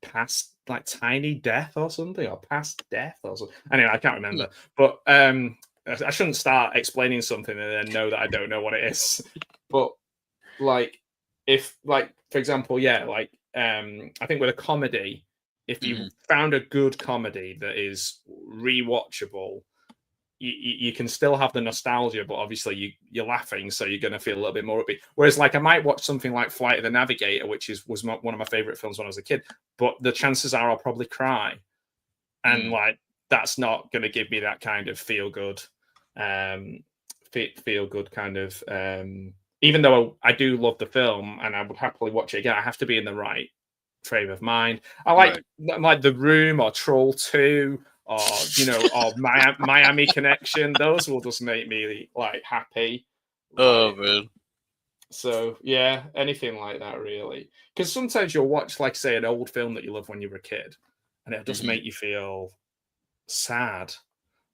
past like tiny death or something or past death or something. Anyway, I can't remember. But I shouldn't start explaining something and then know that I don't know what it is. But like if like for example, yeah, like I think with a comedy, if you mm, found a good comedy that is rewatchable, you can still have the nostalgia, but obviously you're laughing, so you're going to feel a little bit more upbeat. Whereas, like, I might watch something like Flight of the Navigator, which was one of my favorite films when I was a kid, but the chances are I'll probably cry, and mm. like that's not going to give me that kind of um, feel good kind of. Even though I do love the film and I would happily watch it again, I have to be in the right frame of mind. I Right. like The Room or Troll 2 or or Miami Connection. Those will just make me like happy. Oh Like man. so yeah, anything like that really. Because sometimes you'll watch like say an old film that you loved when you were a kid and it'll just Hmm. make you feel sad.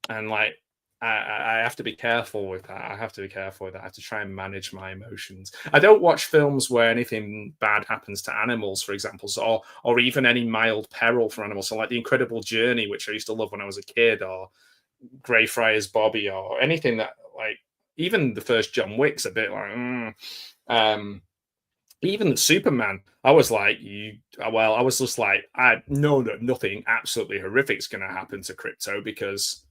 And like I have to be careful with that. I have to be careful with that. I have to try and manage my emotions. I don't watch films where anything bad happens to animals, for example, or even any mild peril for animals. So like The Incredible Journey, which I used to love when I was a kid, or Greyfriars Bobby, or anything that like even the first John Wick's a bit like. Um, Even Superman, I was like, I was just like, I know that nothing absolutely horrific is going to happen to Crypto because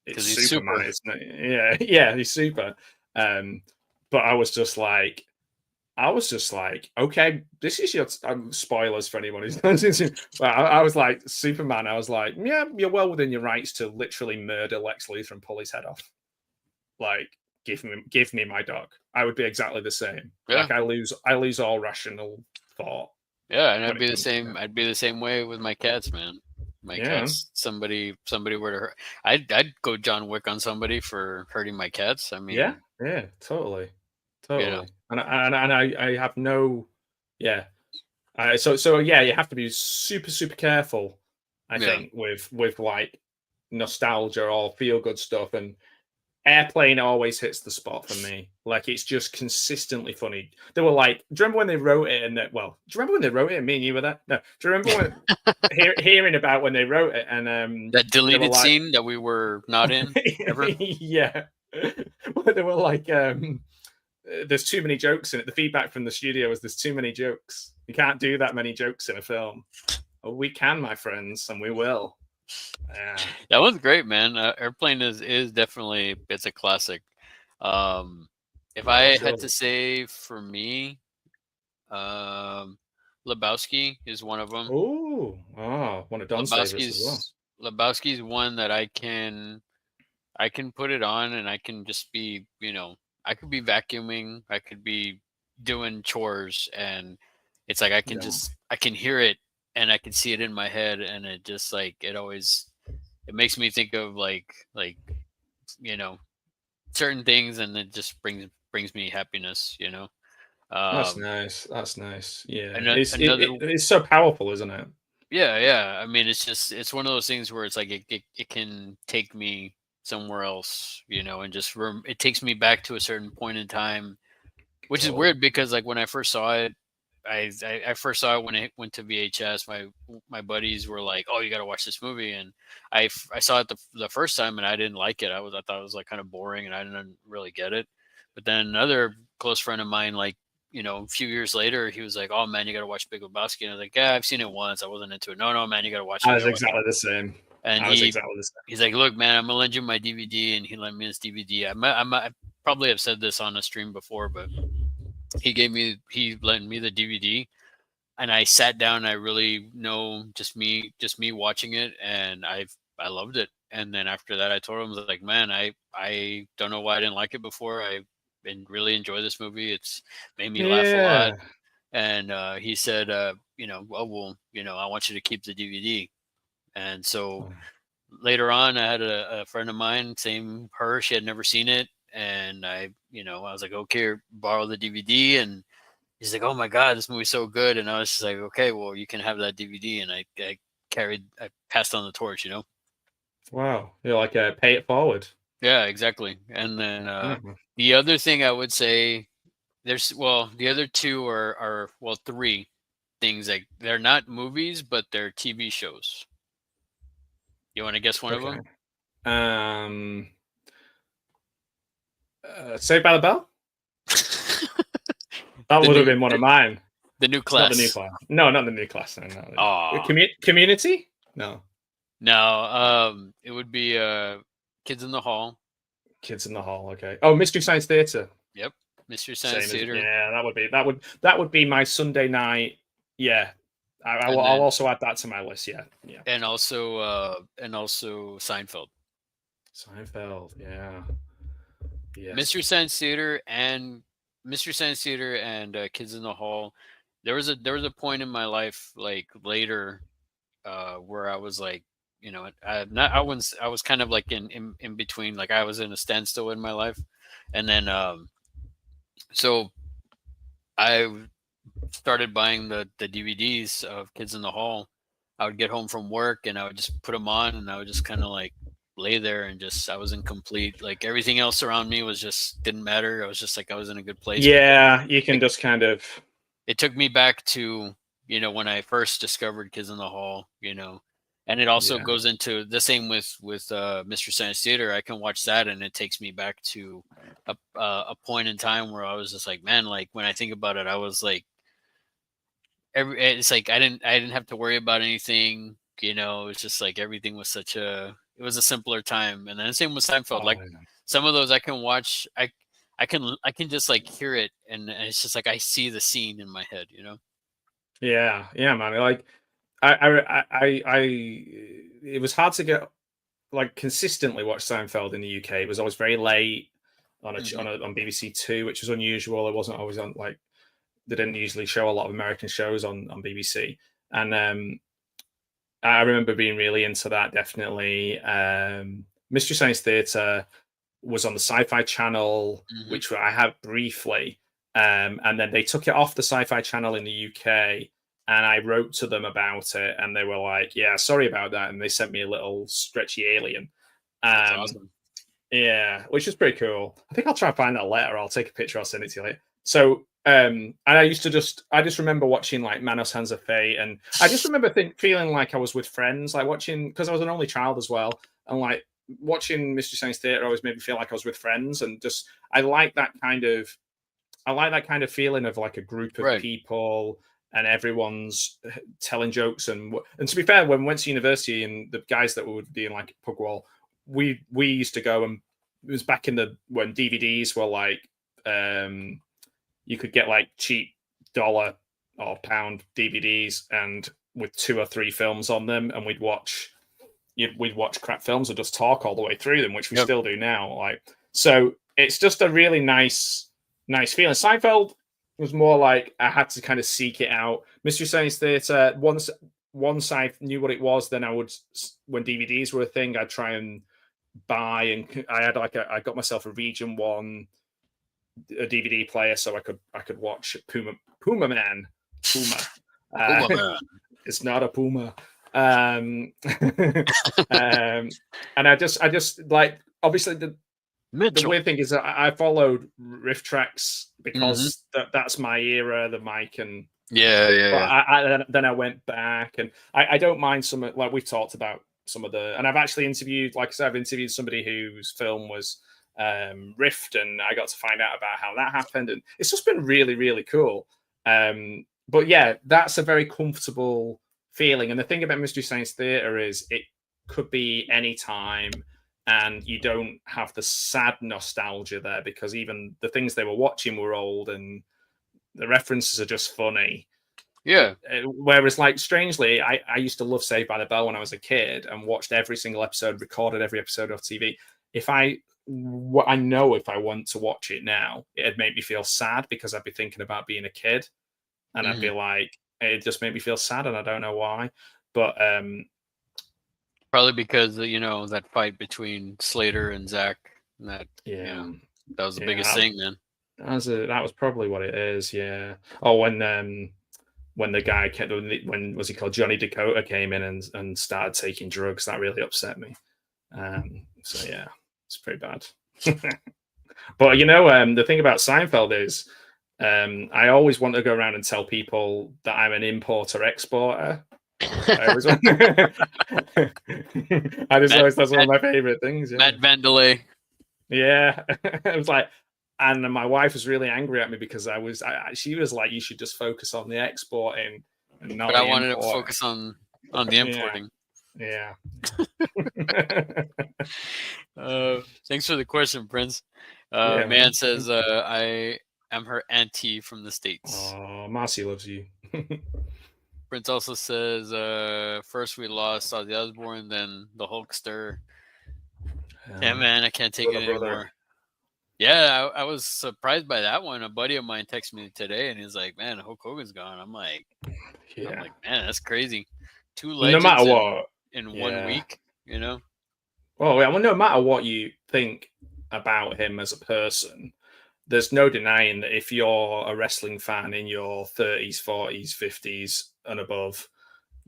it's Because he's Superman. super. It's not, yeah, yeah, he's super. Um, but I was just like, okay, this is your spoilers for anyone who's not seen. Well, I was like Superman. I was like, yeah, you're well within your rights to literally murder Lex Luthor and pull his head off. Like, give me my dog. I would be exactly the same. Yeah. Like, I lose all rational thought Yeah, and when I'd it be the comes to same. that. I'd be the same way with my cats, man. My Yeah, cats. Somebody were to hurt. I'd go John Wick on somebody for hurting my cats. I yeah, mean, yeah, totally, you know. totally. And I have no, yeah. So yeah, you have to be super careful. I Yeah. think with like nostalgia or feel good stuff, and Airplane always hits the spot for me. Like it's just consistently funny. They were like, do you remember when they wrote it? And well, do you remember when they wrote it? And me and you were there. No, do you remember when hearing about when they wrote it? And That they were deleted like, scene that we were not in ever. yeah, they were like, there's too many jokes in it. The feedback from the studio was there's too many jokes. You can't do that many jokes in a film. Oh, we can, my friends, and we will. Yeah, That was great, man. Airplane is definitely it's a classic. Um, if I what's had yours? to say for me, um, Lebowski is one of them. Oh, one of Don's favorites as well. Lebowski's one that I can I can put it on and I can just be, I could be vacuuming, I could be doing chores, and it's like Yeah. I can hear it and I can see it in my head, and it just like it makes me think of you know certain things, and it just brings me happiness. That's Um nice. That's nice. Yeah, Another, it's so powerful, isn't it? yeah. I mean, it's one of those things where it's like it can take me somewhere else, and just it takes me back to a certain point in time, which is Totally. weird because like when I first saw it, I first saw it when it went to VHS. My buddies were like, "Oh, you got to watch this movie," and I saw it the first time and I didn't like it. I thought it was like kind of boring and I didn't really get it. But then another close friend of mine, like a few years later, he was like, "Oh man, you got to watch Big Lebowski," and I was like, "Yeah, I've seen it once. I wasn't into it." No, no, man, you got to watch it. I You was got to watch it. exactly the same. And I was exactly the same. he's like, "Look, man, I'm gonna lend you my DVD," and he lent me his DVD. I probably have said this on a stream before, but he lent me the DVD, and I sat down. And I really know just me watching it, and I loved it. And then after that, I told him, I was like, man, I don't know why I didn't like it before. I been really enjoy this movie. It's made me laugh a lot. Yeah. And he said, well, I want you to keep the DVD. And so later on, I had a friend of mine, same her, she had never seen it, and I was like, okay, borrow the DVD, and he's like, "Oh my god, this movie's so good," and I was just like, "Okay, well, you can have that DVD," and I passed on the torch. Wow. You're like pay it forward. Yeah, exactly. And then Mhm. the other thing I would say, the other two are well, three things, like they're not movies, but they're TV shows. You want to guess one of Okay. them? Um. Saved by the Bell. That the would have new been one the, of mine. the new It's not the new class. class. No, not the new class. No, no. Oh Community? No. no, it would be Kids in the Hall. Kids in the Hall. Okay. Oh, Mystery Science Theater. Yep, Mystery Science Same as Theater, yeah. That would be my Sunday night. Yeah. and I'll then also add that to my list. Yeah. Yeah. and also Seinfeld. Seinfeld. Yeah. Mystery Yes. Science Theater and Mystery Science Theater and Kids in the Hall. There was a point in my life like later where I was like, I was kind of like in between, like I was in a standstill in my life, and then so I started buying the DVDs of Kids in the Hall. I would get home from work and I would just put them on and I would just kind of like lay there and just I was incomplete. Like everything else around me was just didn't matter. I was just like I was in a good place, but Yeah. You can it, just kind of. it took me back to when I first discovered Kids in the Hall. And it also Yeah. goes into the same with Mr. Science Theater. I can watch that and it takes me back to a point in time where I was just like, man, like when I think about it, I was like it's like I didn't have to worry about anything. It's just like everything was it was a simpler time. And then same with Seinfeld. Oh, Like yeah. some of those I can watch. I can just like hear it, and it's just like I see the scene in my head. Yeah. Yeah, man. Like I it was hard to get like consistently watch Seinfeld in the UK. It was always very late Hmm. on BBC Two, which was unusual. It wasn't always on like they didn't usually show a lot of American shows on BBC. And I remember being really into that. Definitely, Mystery Science Theater was on the Sci-Fi Channel, Hmm. which I had briefly, and then they took it off the Sci-Fi Channel in the UK. And I wrote to them about it, and they were like, "Yeah, sorry about that," and they sent me a little stretchy alien. That's Um, awesome. yeah, which is pretty cool. I think I'll try and find that letter. I'll take a picture. I'll send it to you later. So, and I just remember watching like Manos Hands of Fate, and I just remember feeling like I was with friends, like watching because I was an only child as well, and like watching Mystery Science Theater always made me feel like I was with friends, and just I like that kind of feeling of like a group of Right. people and everyone's telling jokes and to be fair, when we went to university and the guys that would be in like Pugwall, we used to go and it was back in the when DVDs were like um you could get like cheap dollar or pound DVDs and with two or three films on them and we'd watch we'd watch crap films and just talk all the way through them, which we Yep. still do now. Like, so it's just a really nice feeling. Seinfeld was more like I had to kind of seek it out. Mystery Science Theater, once I knew what it was, then I would, when DVDs were a thing, I'd try and buy, and I had like I got myself a Region 1 a DVD player so I could watch Puma Man. Puma. Puma Man. It's not a puma. And I just like, obviously the Mitchell. weird thing is that I followed riff tracks Mm-hmm. because that's my era, the mic, and Yeah. then I went back, and I don't mind some, like we've talked about some of the, and I've actually interviewed, like I said, I've interviewed somebody whose film was riffed, and I got to find out about how that happened, and it's just been really, really cool. But yeah, that's a very comfortable feeling. And the thing about Mystery Science Theater is it could be any time, and you don't have the sad nostalgia there, because even the things they were watching were old, and the references are just funny. Yeah. Whereas, like, strangely, I used to love Saved by the Bell when I was a kid and watched every single episode, recorded every episode of TV. If I know if I want to watch it now, it'd make me feel sad because I'd be thinking about being a kid, and I'd be like, it just made me feel sad, and I don't know why. But probably because that fight between Slater and Zach, and that that was the biggest thing, man. That was probably what it is. Yeah. Oh, when the guy when was he called, Johnny Dakota, came in and started taking drugs, that really upset me. So yeah, it's pretty bad. But the thing about Seinfeld is, I always want to go around and tell people that I'm an importer exporter. That's one of my favorite things. Yeah. Matt Vandelay. Yeah. It was like, and my wife was really angry at me because she was like, you should just focus on the exporting and not. But I wanted to focus on the importing. Yeah. Thanks for the question, Prince. Man says, I am her auntie from the States. Oh, Marcy loves you. Prince also says, first we lost Ozzy Osbourne, then the Hulkster. Yeah, man, I can't take it anymore. Yeah, I was surprised by that one. A buddy of mine texted me today, and he's like, "Man, Hulk Hogan's gone." I'm like, man, that's crazy. Two legends, no matter what, in 1 week, Well, no matter what you think about him as a person, there's no denying that if you're a wrestling fan in your 30s, 40s, 50s, and above,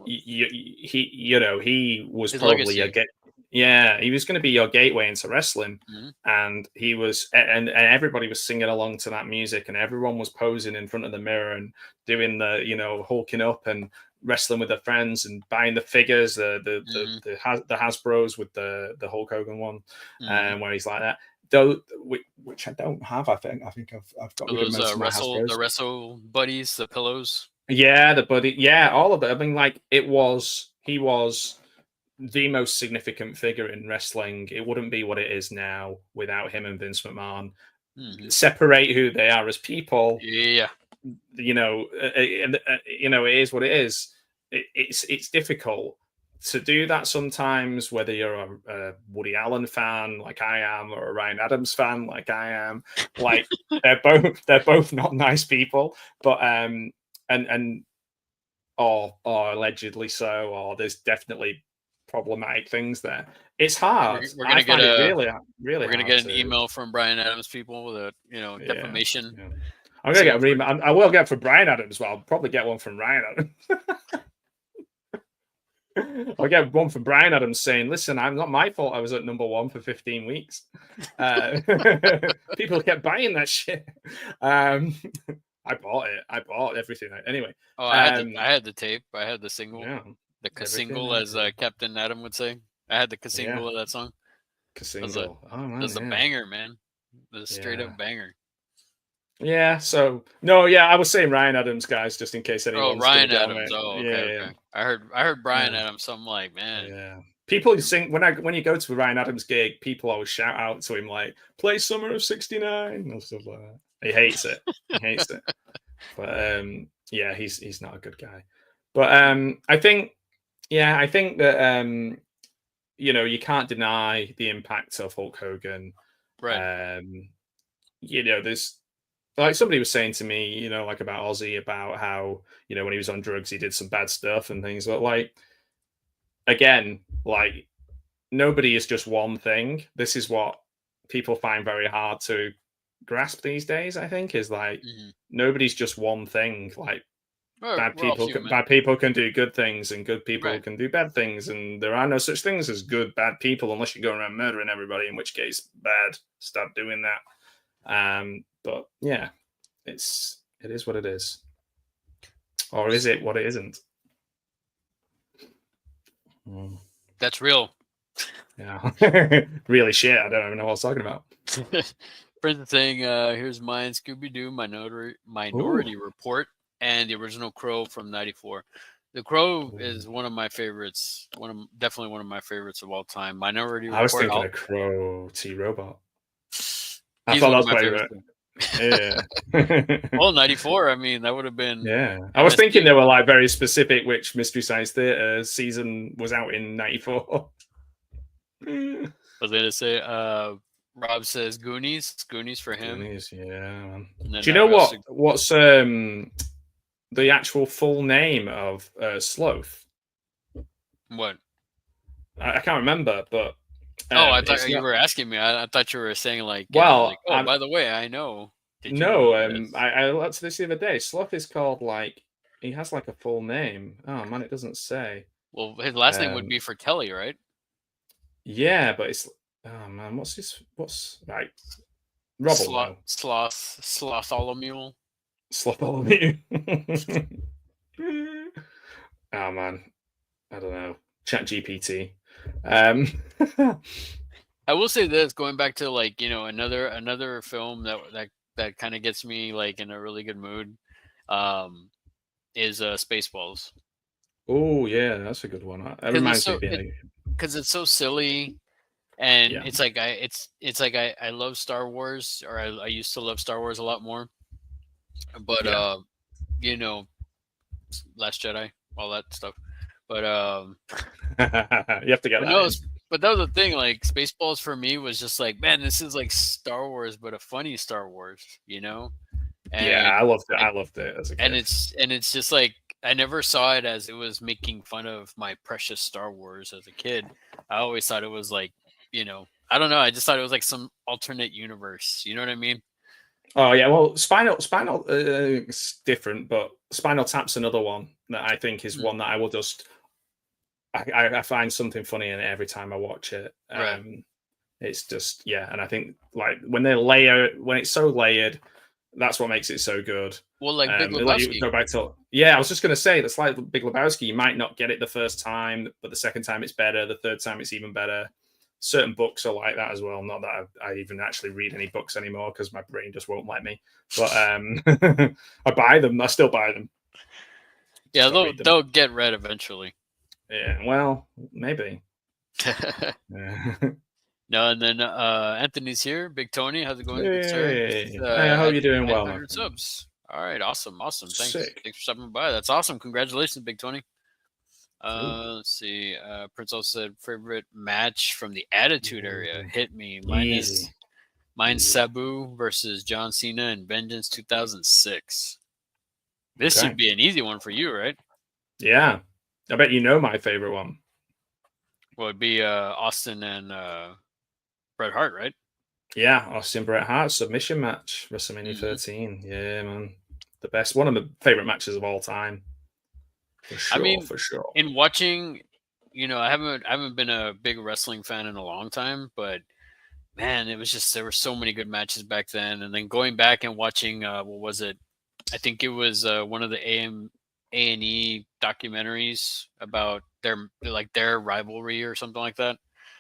he was his probably legacy. he was going to be your gateway into wrestling. And he was, and everybody was singing along to that music, and everyone was posing in front of the mirror and doing the hulking up and wrestling with their friends and buying the figures, the Hasbros with the Hulk Hogan one, where he's like that. Though, which I don't have. I think I've got those the wrestle buddies, the pillows. Yeah, the buddy. Yeah, all of it. I mean, like, he was the most significant figure in wrestling. It wouldn't be what it is now without him and Vince McMahon. Separate who they are as people. Yeah. It is what it is. It's difficult to do that sometimes, whether you're a Woody Allen fan like I am, or a Ryan Adams fan like I am. Like, they're both not nice people, but or allegedly so, or there's definitely problematic things there. It's hard. We're gonna get really. We're gonna get an email from Brian Adams people with a defamation. Yeah. I'm gonna get an I will get from Brian Adams. Well, I'll probably get one from Ryan Adams. I'll get one from Brian Adams saying, "Listen, I'm not my fault. I was at number 1 for 15 weeks. People kept buying that shit." I bought it. I bought everything. Anyway. Oh, I had the tape. I had the single. Yeah, the single, as Captain Adam would say. I had the single of that song. Single. That's a banger, man. The straight up banger. Yeah. So I was saying Ryan Adams, guys, just in case anyone. Oh, Ryan Adams. Oh, okay. I heard Brian Adams. So I'm like, man. Yeah. People sing when you go to a Ryan Adams gig, people always shout out to him like, "Play Summer of '69" and stuff like that. He hates it. But he's not a good guy. But I think that you can't deny the impact of Hulk Hogan. Right. Um, there's like somebody was saying to me, like about Ozzy, about how, when he was on drugs, he did some bad stuff and things. But like, again, like nobody is just one thing. This is what people find very hard to grasp these days, I think, is like Mhm. nobody's just one thing. Like We're all human. bad people can do good things and good people Right. can do bad things, and there are no such things as good bad people unless you're going around murdering everybody, in which case bad, stop doing that. But yeah, it is what it is. Or is it what it isn't? Mm, That's real. yeah. Really shit, I don't even know what I was talking about. Prince saying, here's mine, Scooby Doo, Ooh. Minority Report, and the original Crow from '94. The Crow Ooh. is one of my favorites. Definitely one of my favorites of all time. Minority I was Report. thinking of Crow T Robot. I He's thought one that of was my my favorites favorite. too. Yeah. Well, '94. I mean, that would have been Yeah. I was thinking MST. they were like very specific which Mystery Science Theater season was out in 94. Was going to say, Rob says Goonies for him. Goonies, yeah, man. And then Do you know Russ, what's the actual full name of Sloth? what? I can't remember, but Oh, I it's thought you not. were asking me. I thought you were saying like, Well, oh, by the way, I know. Did you no, know this? I looked at this the other day. Sloth is called like he has like a full name. Oh man, it doesn't say. Well, his last name would Um, be for Kelly, right? yeah, but it's oh man, what's right? Rob will know. Slotholomew. Slotholomew. Oh man, I don't know. Chat GPT. Um, I will say this, going back to like another film that kind of gets me like in a really good mood, um, is Spaceballs, oh yeah, that's a good one. That because reminds me of being it's so silly, and yeah, it's like I love Star Wars, or I used to love Star Wars a lot more, but yeah. you know Last Jedi, all that stuff, but You have to get but that no, in. but that was the thing. Like Spaceballs for me was just like, man, this is like Star Wars, but a funny Star Wars, Yeah, and I loved it. and I loved it as a and kid. it's just like I never saw it as it was making fun of my precious Star Wars as a kid. I always thought it was like, I don't know. I just thought it was like some alternate universe. You know what I mean? Oh yeah, well, Spinal it's different, but Spinal Tap's another one that I think is Mm, one that I will just I find something funny in it every time I watch it. right. It's just yeah, and I think like when it's so layered, that's what makes it so good. Well, like Big Like you Lebowski. go back to yeah, I was just gonna say that's like Big Lebowski. You might not get it the first time, but the second time it's better. The third time it's even better. Certain books are like that as well. Not that I even actually read any books anymore because my brain just won't let me. But I buy them. I still buy them. Yeah, Just don't read them. they'll get read eventually. Yeah, well, maybe. Yeah. No, and then Anthony's here. Big Tony, how's it going, good sir? Hey, I hope you're doing well, my 900 friend. subs. All right, awesome. Sick. Thanks for stopping by. That's awesome. Congratulations, Big Tony. Ooh, Let's see. Prince also said favorite match from the Attitude Era. ooh, Hit me. easy. Mine's Ooh, Sabu versus John Cena and Vengeance 2006. This should okay. be an easy one for you, right? Yeah, I bet you know my favorite one. Well, it'd be Austin and Bret Hart, right? Yeah, Austin Bret Hart submission match, WrestleMania Hmm. 13. Yeah, man, the best, one of the favorite matches of all time, for I sure, mean, for sure. in watching, I haven't been a big wrestling fan in a long time, but man, it was just there were so many good matches back then. And then going back and watching, what was it? I think it was one of the A&E documentaries about their rivalry or something like that,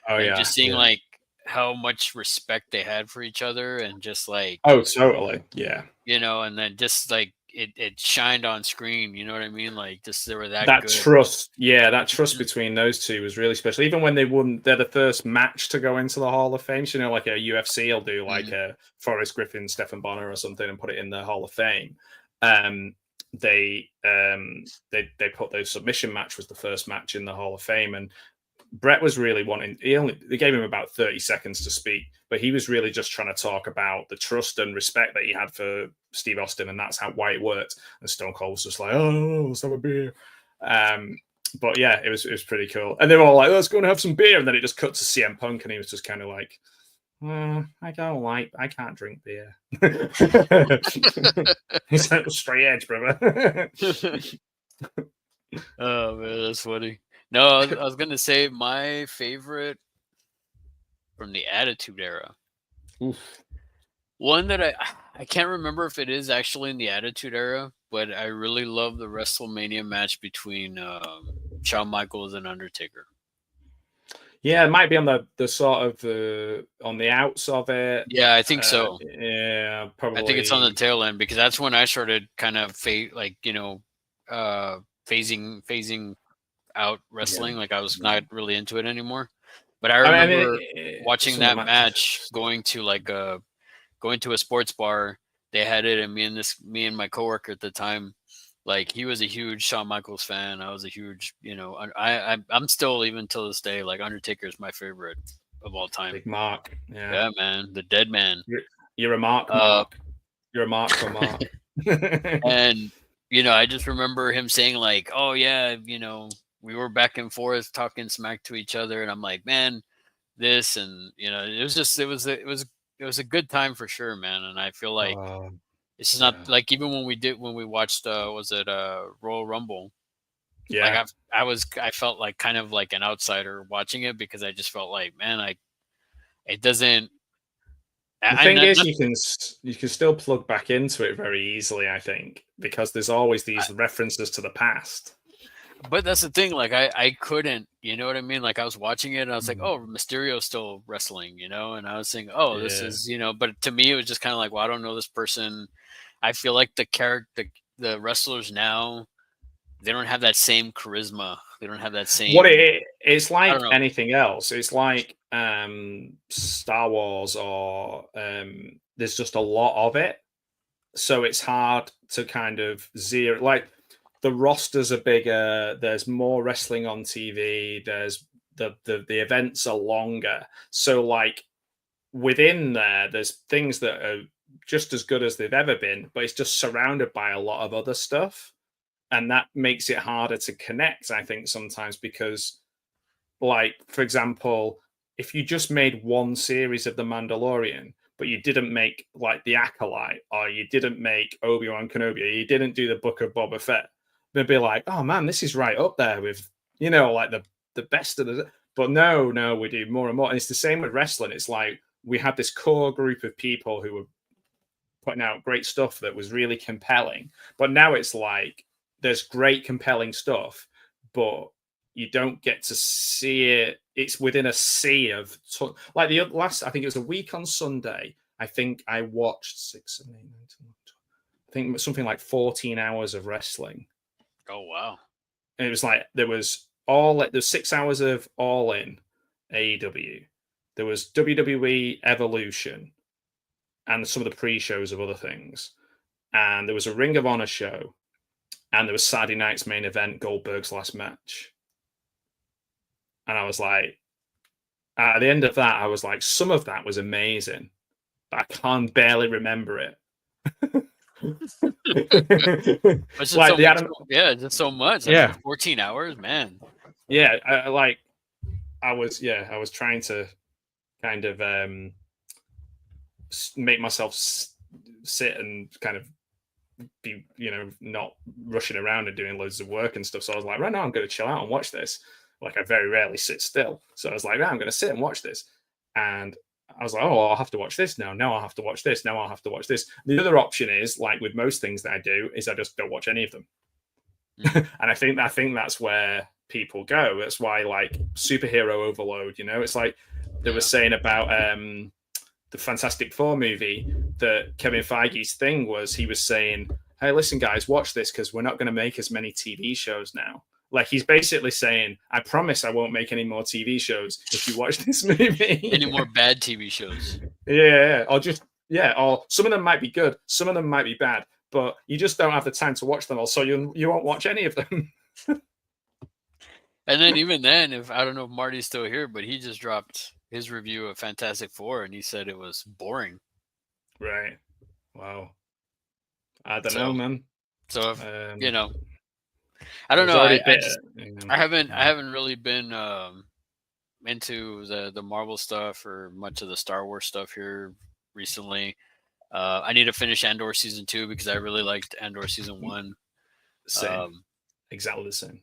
Oh and yeah, just seeing yeah. like how much respect they had for each other, and just like Oh, totally. Yeah, and then just like it shined on screen. You know what I mean? Like just they were that that good. trust. Yeah, that trust Mhm. between those two was really special. Even when they won, they're the first match to go into the Hall of Fame. So, like a UFC will do like Mhm. a Forrest Griffin, Stephen Bonner, or something, and put it in the Hall of Fame. Um, they put those submission match was the first match in the Hall of Fame, and Brett was really wanting. They gave him about 30 seconds to speak, but he was really just trying to talk about the trust and respect that he had for Steve Austin, and that's why it worked. And Stone Cold was just like, "Oh, let's have a beer." But yeah, it was pretty cool. And they were all like, "Let's go and have some beer." And then it just cut to CM Punk, and he was just kind of like, I can't drink beer. He's like straight edge, brother. Oh man, that's funny. No, I was gonna say my favorite from the Attitude Era. Oof. One that I can't remember if it is actually in the Attitude Era, but I really love the WrestleMania match between Shawn Michaels and Undertaker. Yeah, it might be on the sort of on the outs of it. Yeah, I think so. Yeah, probably. I think it's on the tail end because that's when I started kind of phasing out wrestling. Yeah. Like I was not really into it anymore. But I remember watching that match, going to a sports bar. They had it, and me and my coworker at the time, like he was a huge Shawn Michaels fan. I was a huge, I'm still, even till this day, like Undertaker is my favorite of all time. Big Mark. Yeah, man, the dead man. You're a Mark. Mark. You're a Mark for Mark. And I just remember him saying like, "Oh yeah, we were back and forth talking smack to each other," and I'm like, "Man, this," and it was a good time for sure, man. And I feel like it's just not like, even when we watched was it Royal Rumble. Yeah, like I felt like kind of like an outsider watching it, because I just felt like, man, it doesn't. The thing is, you can still plug back into it very easily, I think, because there's always these references to the past. But that's the thing, like I couldn't, you know what I mean? Like I was watching it and I was like, oh, Mysterio's still wrestling, and I was thinking, oh, this is, but to me it was just kind of like, well, I don't know this person. I feel like the wrestlers now, they don't have that same charisma. They don't have that same. It's like anything else. It's like Star Wars, or there's just a lot of it, so it's hard to kind of zero. Like the rosters are bigger. There's more wrestling on TV. There's the events are longer. So like within there's things that are just as good as they've ever been, but it's just surrounded by a lot of other stuff. And that makes it harder to connect, I think, sometimes, because, like, for example, if you just made one series of The Mandalorian, but you didn't make, like, The Acolyte, or you didn't make Obi-Wan Kenobi, or you didn't do the Book of Boba Fett, they'd be like, oh, man, this is right up there with, like, the best of the... But no, we do more and more. And it's the same with wrestling. It's like we had this core group of people who were putting out great stuff that was really compelling. But now it's like, there's great compelling stuff, but you don't get to see it. It's within a sea of like the last, I think it was a week on Sunday. I think I watched 6, 7, 8, 9, 10, 12, I think something like 14 hours of wrestling. Oh wow! And it was like there's 6 hours of All In AEW. There was WWE Evolution, and some of the pre-shows of other things, and there was a Ring of Honor show. And there was Saturday night's main event, Goldberg's last match. And I was like, at the end of that, I was like, some of that was amazing, but I can't barely remember it. It's like just so much. Yeah, 14 hours, man. Yeah, I was trying to kind of make myself sit and kind of be, not rushing around and doing loads of work and stuff. So I was like, right now I'm going to chill out and watch this. Like I very rarely sit still. So I was like, right, I'm going to sit and watch this. And I was like, oh, I'll have to watch this now. Now I'll have to watch this. Now I'll have to watch this. The other option is, like with most things that I do, is I just don't watch any of them. And I think that's where people go. That's why, like, superhero overload, it's like they were saying about the Fantastic Four movie, that Kevin Feige's thing was, he was saying, hey, listen, guys, watch this, because we're not going to make as many TV shows now. Like, he's basically saying, I promise I won't make any more TV shows if you watch this movie. Any more bad TV shows. Yeah, or some of them might be good, some of them might be bad, but you just don't have the time to watch them all, so you won't watch any of them. And then even then, if I don't know if Marty's still here, but he just dropped his review of Fantastic Four, and he said it was boring. Right. Wow. I don't know, So, man. so if, you Um, know, I I don't was know. already I bit. just Yeah. I haven't really been into the Marvel stuff or much of the Star Wars stuff here recently. I need to finish Andor season 2 because I really liked Andor season 1. Same. Um, Exactly the same.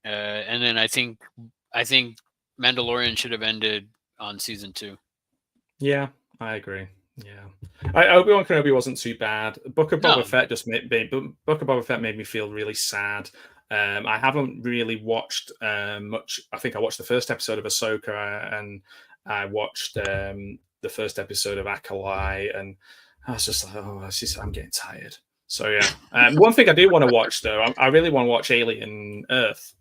and then I think Mandalorian should have ended on season 2. Yeah, I agree. Yeah, Obi-Wan Kenobi wasn't too bad. Book of Boba No. Fett just Book of Boba Fett made me feel really sad. I haven't really watched much. I think I watched the first episode of Ahsoka and I watched the first episode of Acolyte, and I was just like, oh, I'm getting tired. So yeah, one thing I do want to watch though, I really want to watch Alien Earth.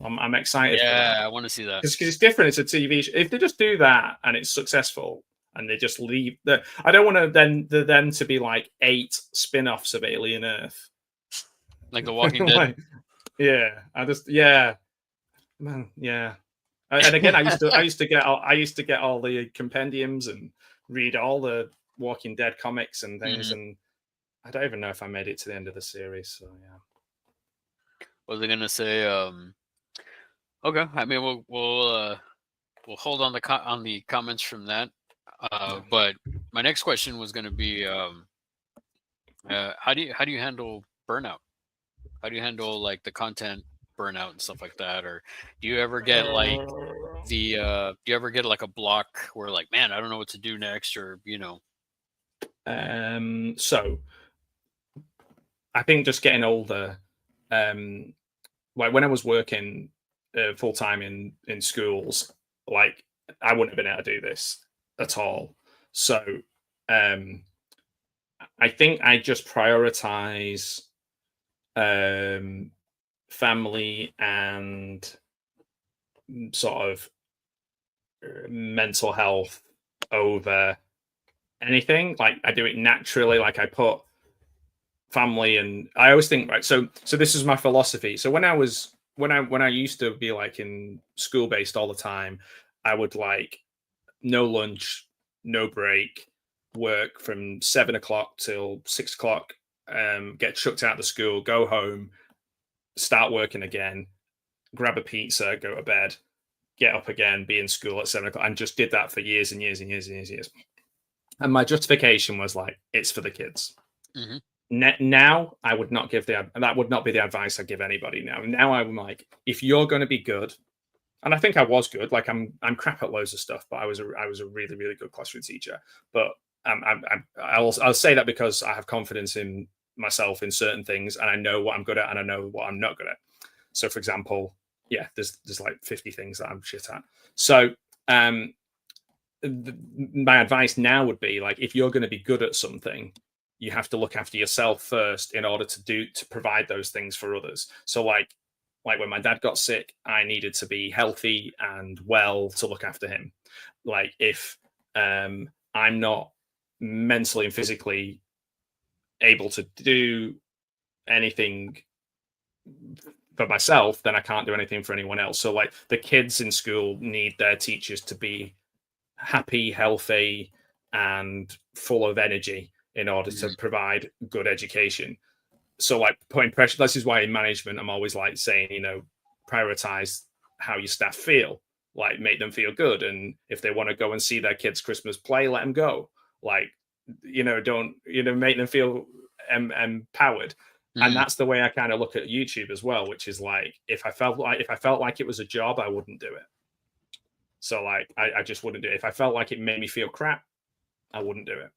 I'm excited for that Yeah, I want to see that. because it's different. It's a TV show. If they just do that and it's successful and they just leave the, I don't want to then to be like 8 spin-offs of Alien Earth. Like The Walking Dead. Like, yeah, yeah, man, yeah. And again, I used to get all the compendiums and read all the Walking Dead comics and things, Hmm. and I don't even know if I made it to the end of the series. So yeah. What was I gonna say? Okay, I mean we'll hold on on the comments from that. Yeah. But my next question was gonna be how do you handle burnout? How do you handle like the content burnout and stuff like that? Or do you ever get like do you ever get like a block where like, man, I don't know what to do next, or you know? So I think just getting older, um, like when I was working full time in schools, like I wouldn't have been able to do this at all. So um, I think I just prioritize um, family and sort of mental health over anything. Like I do it naturally. Like I put family and I always think right. So this is my philosophy. So when I used to be like in school based all the time, I would like no lunch, no break, work from 7 o'clock till 6 o'clock, get chucked out of the school, go home, start working again, grab a pizza, go to bed, get up again, be in school at 7 o'clock, and just did that for years and years and years and years and years. And my justification was like, it's for the kids. Hmm. Now I would not give that would not be the advice I give anybody now I'm like, if you're going to be good, and I think I was good. Like I'm crap at loads of stuff, but I was a really really good classroom teacher. But I'll say that because I have confidence in myself in certain things, and I know what I'm good at, and I know what I'm not good at. So, for example, yeah, there's like 50 things that I'm shit at. So, um, my advice now would be like, if you're going to be good at something, you have to look after yourself first in order to provide those things for others. So, like when my dad got sick, I needed to be healthy and well to look after him. Like if I'm not mentally and physically able to do anything for myself, then I can't do anything for anyone else. So like the kids in school need their teachers to be happy, healthy, and full of energy in order to Hmm. provide good education. So like putting pressure, this is why in management I'm always like saying, prioritize how your staff feel, like make them feel good. And if they want to go and see their kids Christmas play, let them go. Like, don't, make them feel empowered. And Hmm. that's the way I kind of look at YouTube as well, which is like, if I felt like it was a job, I wouldn't do it. So like, I just wouldn't do it. If I felt like it made me feel crap, I wouldn't do it.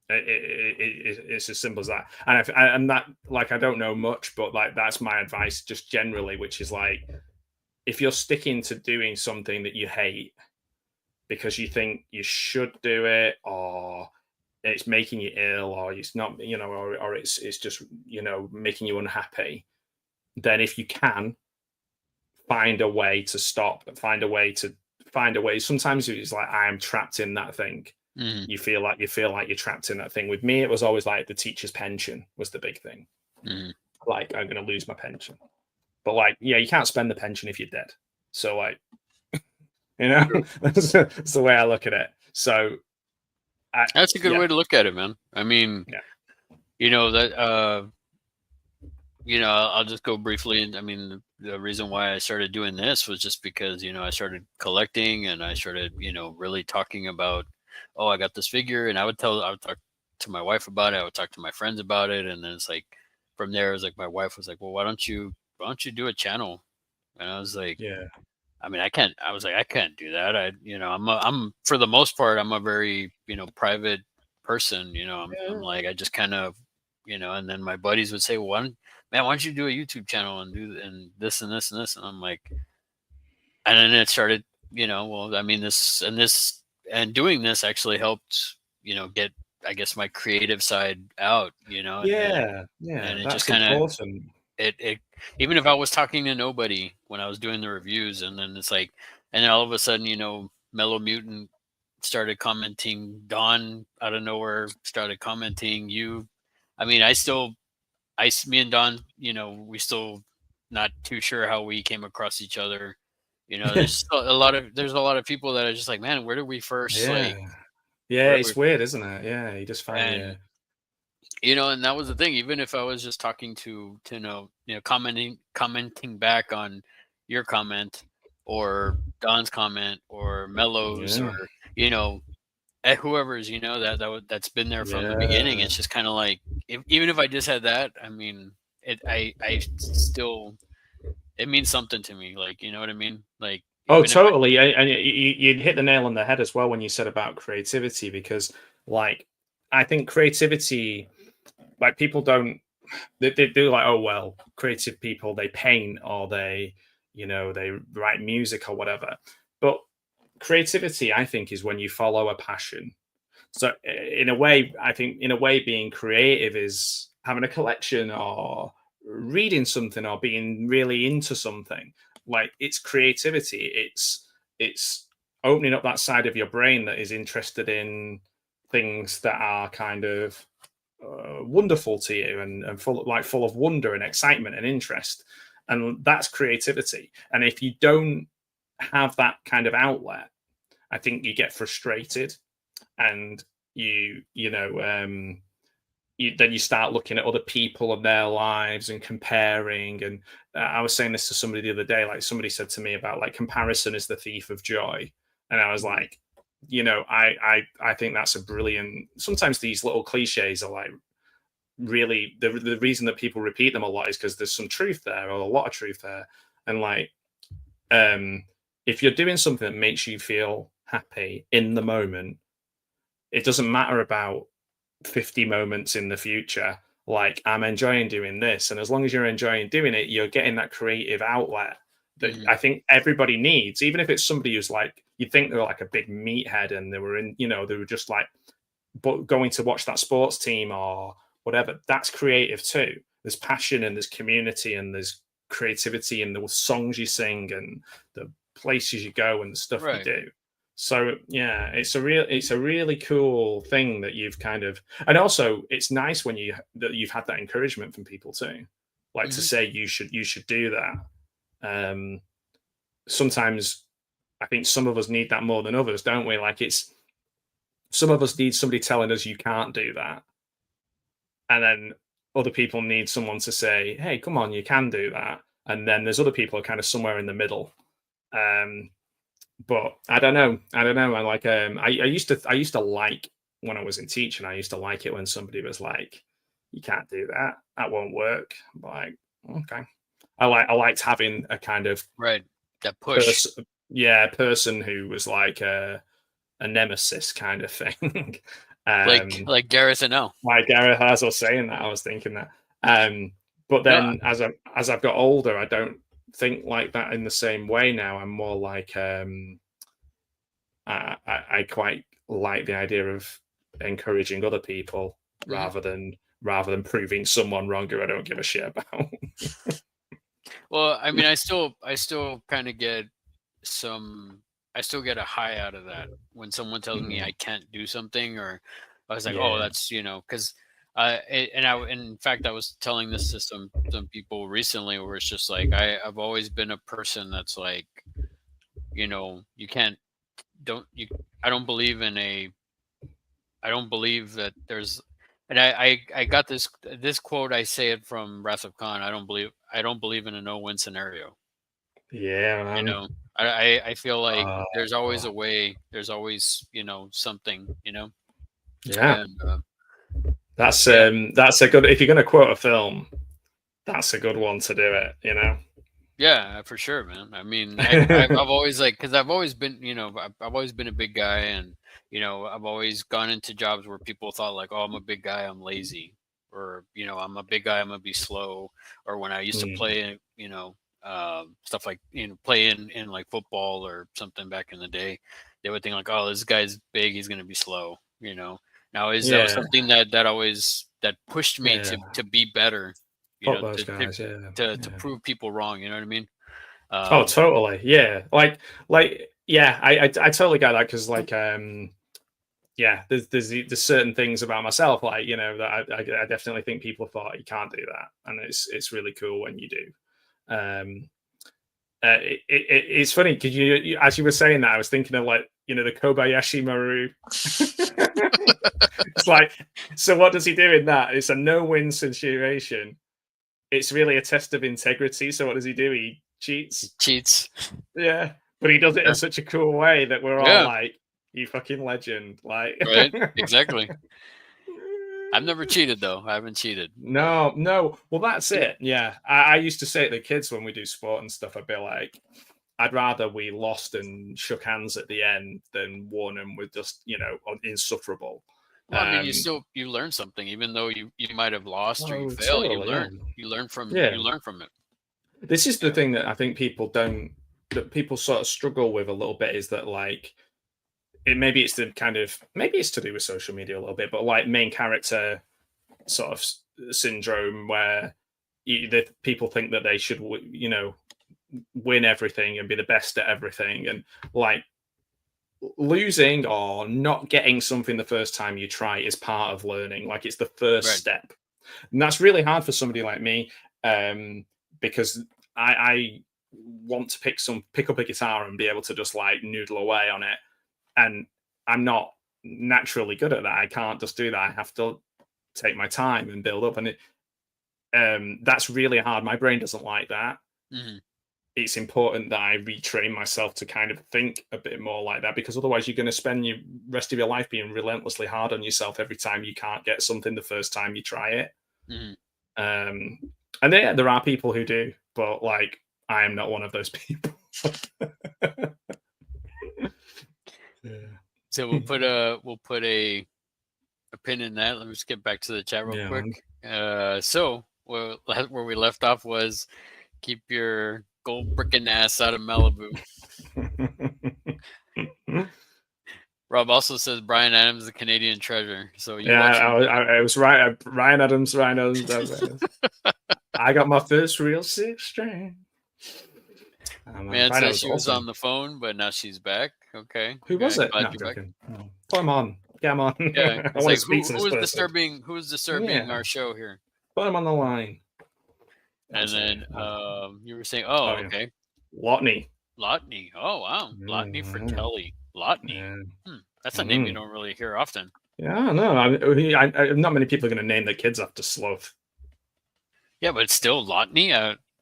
It's as simple as that. And that, like, I don't know much, but like that's my advice, just generally, which is like, if you're sticking to doing something that you hate because you think you should do it, or it's making you ill, or it's not, or it's just making you unhappy, then if you can find a way to stop, find a way. Sometimes it's like I am trapped in that thing. Hmm. You feel like you're trapped in that thing. With me, it was always like the teacher's pension was the big thing. Hmm. Like I'm going to lose my pension, but like, yeah, you can't spend the pension if you're dead. So like, you know, True. that's the way I look at it. So I That's a good yeah way to look at it, man. I mean, yeah you know that I'll just go briefly. And I mean, the reason why I started doing this was just because I started collecting, and I started really talking about, oh, I got this figure, and I would talk to my wife about it. I would talk to my friends about it, and then it's like from there, it was like my wife was like, well, why don't you do a channel? And I was like, yeah I mean, I can't. I was like, I can't do that. I'm for the most part, I'm a very private person. I'm yeah like, I just kind of, and then my buddies would say, well, man, why don't you do a YouTube channel and do and this and this and this, and I'm like, and then it started, well, I mean, this and doing this actually helped, get, I guess, my creative side out, yeah. and it just That's kind of important. it even if I was talking to nobody when I was doing the reviews, and then it's like, and then all of a sudden, Mellow Mutant started commenting, Don out of nowhere started commenting, I mean, me and Don, we still not too sure how we came across each other. There's a lot of people that are just like, man, where did we first Yeah. like, Yeah, where did we, it's weird, isn't it? Yeah, you just find and you. and that was the thing. Even if I was just talking to commenting back on your comment or Don's comment or Mellows or Yeah, you know whoever's that's been there from the beginning. yeah. It's just kind of like, even if I just had that, I mean, I still, it means something to me. Like, you know what I mean? Like, Oh, even if I totally. And you hit the nail on the head as well when you said about creativity, because, like, I think creativity, like, people don't, they do like, oh, well, creative people, they paint or they write music or whatever. But creativity, I think, is when you follow a passion. So in a way, I think in a way being creative is having a collection or reading something or being really into something. Like, it's creativity. It's opening up that side of your brain that is interested in things that are kind of wonderful to you, and full of wonder and excitement and interest. And that's creativity. And if you don't have that kind of outlet, I think you get frustrated, and you know then you start looking at other people and their lives and comparing. And I was saying this to somebody the other day. Like, somebody said to me about, like, comparison is the thief of joy, and I was Mhm. like, I think that's a brilliant. Sometimes these little cliches are like, really, the reason that people repeat them a lot is because there's some truth there, or a lot of truth there. And, like, um if you're doing something that makes you feel happy in the moment, it doesn't matter about 50 moments in the future. Like, I'm enjoying doing this. And as long as you're enjoying doing it, you're getting that creative outlet that Mhm. I think everybody needs. Even if it's somebody who's like, you think they're like a big meathead, and they were just like, but going to watch that sports team or whatever, that's creative too. There's passion, and there's community, and there's creativity in the songs you sing and the places you go and the stuff you Right. do. So yeah, it's a really cool thing that you've kind of. And also it's nice when you've had that encouragement from people too, like, to Mhm. say you should do that. Um Sometimes I think some of us need that more than others, don't we? Like, it's some of us need somebody telling us you can't do that, and then other people need someone to say, hey, come on, you can do that. And then there's other people who are kind of somewhere in the middle. um but I don't know, I used to like, when I was in teaching, I used to like it when somebody was like, you can't do that, that won't work. I'm like, okay. I liked having a kind of Right. That push. person who was like a nemesis kind of thing. Like um Gareth and L. like Gareth, as I was saying that, I was thinking that. But No. then as I've got older, I don't think like that in the same way now. I'm more like, I quite like the idea of encouraging other people, Mhm. rather than proving someone wrong who I don't give a shit about. Well, I mean, I still kind of get some I still get a high out of that when someone tells me I Mm, can't do something, or I was like, oh, yeah. that's, because in fact, I was telling this to some people recently, where it's just like, I've always been a person that's like, you can't don't you I don't believe in a I don't believe that there's and I got this quote. I say it from Wrath of Khan. I don't believe in a no-win scenario. Yeah, You man. know, I feel like Uh, there's always a way. There's always something. yeah, And yeah, that's a good. If you're gonna quote a film, that's a good one to do it. yeah, for sure, man. I mean, I've always like because I've always been I've always been a big guy, and I've always gone into jobs where people thought like, oh, I'm a big guy, I'm lazy, or I'm a big guy, I'm gonna be slow, or when I used to Mm, play, stuff like play in like football or something back in the day, they would think like, oh, this guy's big, he's gonna be slow. Now is that was yeah, something that pushed me yeah. to be better, Fuck to those guys. Yeah, to yeah. prove people wrong. You know what I mean? Oh, Um, totally. Yeah, yeah. I totally get that because yeah, there's certain things about myself that I definitely think people thought you can't do that, and it's really cool when you do. Um, it's funny because as you were saying that, I was thinking of the Kobayashi Maru. It's like, so what does he do in that? It's a no-win situation. It's really a test of integrity. So what does he do? He he cheats. cheats. Yeah, but he does it in Yeah, such a cool way that we're all yeah, like, "You fucking legend!" Like, right. Exactly. I've never cheated though. I haven't cheated, but no, no. Well, that's yeah. it. Yeah, I used to say to the kids when we do sport and stuff, I'd be like, I'd rather we lost and shook hands at the end than won and were just insufferable. Well, I mean, Um, you learn something, even though you might have lost or you oh, fail. You totally. Yeah, learn. You yeah. learn from it. This is the Yeah. thing that I think that people sort of struggle with a little bit is that maybe it's to do with social media a little bit, but like main character sort of syndrome where the people think that they should win everything and be the best at everything, and like losing or not getting something the first time you try is part of learning. Like it's the first Right. step, and that's really hard for somebody like me, um, because I want to pick up a guitar and be able to just like noodle away on it, and I'm not naturally good at that. I can't just do that. I have to take my time and build up, and that's really hard. My brain doesn't like that. Hmm. It's important that I retrain myself to kind of think a bit more like that, because otherwise you're going to spend your rest of your life being relentlessly hard on yourself every time you can't get something the first time you try it. Hmm. Um, and there are people who do, but like I am not one of those people. Yeah. So we'll put a pin in that. Let me just get back to the chat real Yeah, quick. man. So where we left off was keep your gold bricking ass out of Malibu. Rob also says Brian Adams is a Canadian treasure. So you Yeah, watching? I was right. Ryan Adams. Ryan Adams. I got my first real six string. Man Ryan says Adams, she was awesome. on the phone, but now she's back. Okay, Who was it? glad No, I'm you're back. joking. Oh, put him on. Get him on. Yeah, I it's want to like speak to this person. who is disturbing Yeah, our show here? put him on the line. And Honestly. then you were saying, oh, Oh yeah, okay, Lotney. Lotney. Oh wow, Lotney Mm, Fratelli. Lotney. yeah. That's a name you Mm. don't really hear often. Yeah, no, not many people are going to name their kids after Sloth. Yeah, but it's still Lotney.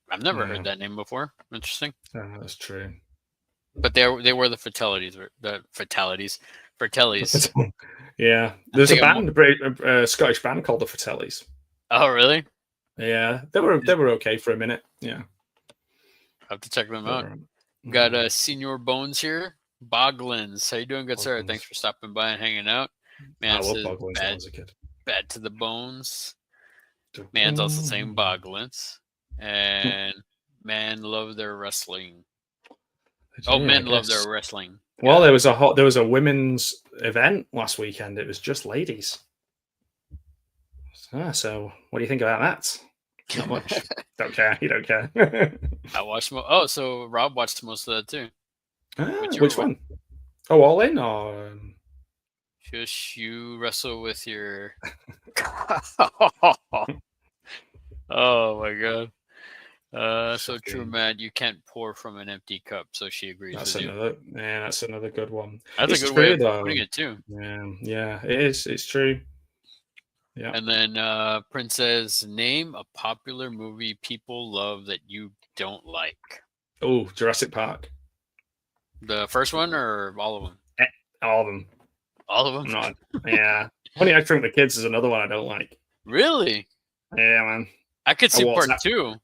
I've never heard Yeah, that name before. Interesting. that's true. But they were the fatalities, the fatalities, Fratellis. Yeah, I there's a think I'm. band, a Scottish band called the Fratellis. Oh really? Yeah, they were okay for a minute. Yeah, I have to check them they out. were. Got Mm, Senior Bones here. Boglins. How you doing, good sir? Thanks Boglins. for stopping by and hanging out. I Man love says Boglins when I bad was a kid. bad to the bones. Man's also saying Dun-dun. Boglins. And man love their wrestling. Oh, Yeah, I men love guess. their wrestling. Well, Got it. there was a women's event last weekend. It was just ladies. So what do you think about that? Not much. Don't care. You don't care. I watched oh, so Rob watched most of that too. What you were Which watching? one? Oh, All In or Just you wrestle with your Oh my god. So true, Shocking. Matt. You can't pour from an empty cup. So she agrees That's with you. another, yeah, that's another good one. That's a It's good way true of though. putting it too. Yeah, yeah, it is. It's true. Yeah. And then Prince says, "Name a popular movie people love that you don't like." Oh, Jurassic Park. The first one or all of them? Eh, all of them. All of I'm them. not. Yeah. Honey, I Shrunk the Kids is another one I don't like. Really? Yeah, man. I could I see walked part out. two.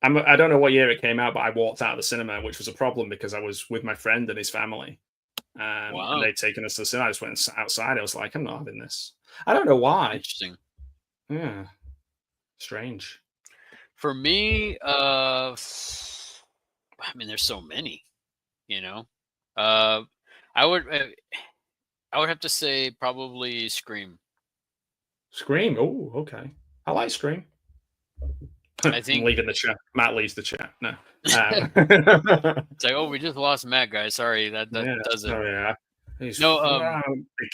I don't know what year it came out, but I walked out of the cinema, which was a problem because I was with my friend and his family, and Wow, they'd taken us to the cinema. I just went outside. I was like, I'm not having this. I don't know why. interesting. Yeah, strange. For me, I mean, there's so many. You know, uh, I would I would have to say probably Scream. Scream. Oh, okay. I like Scream. I I'm think leaving the chat. Matt leaves the chat. No. it's like, oh, we just lost Matt, guys. Sorry, that Yeah. does it. Oh yeah. He's No,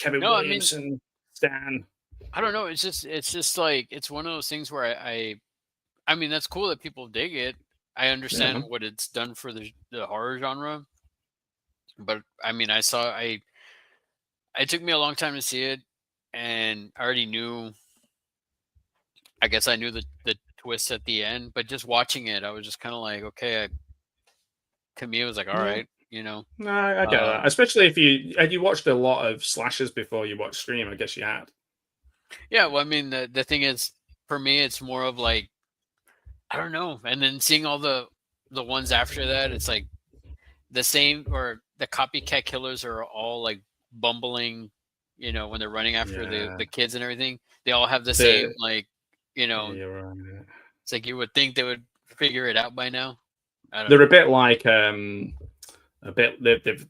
Kevin no, I mean, Williamson. Stan. I don't know. It's just like it's one of those things where I mean, that's cool that people dig it. I Yeah, understand man. what it's done for the horror genre, but I mean, I saw I it took me a long time to see it, and I already knew. I guess I knew the twist at the end, but just watching it, I was just kind of like, okay. To me, it was like, all Yeah. right, you know. No, I get that. Um, Especially if you watched a lot of slashers before you watched Scream. I guess you had. yeah. Well, I mean, the thing is, for me, it's more of like I don't know, and then seeing all the ones after that, it's like the same or the copycat killers are all like bumbling, when they're running after the Yeah. the kids and everything. They all have the same The like, yeah, you're right. it's like you would think they would figure it out by now. I don't They're know. a bit like a bit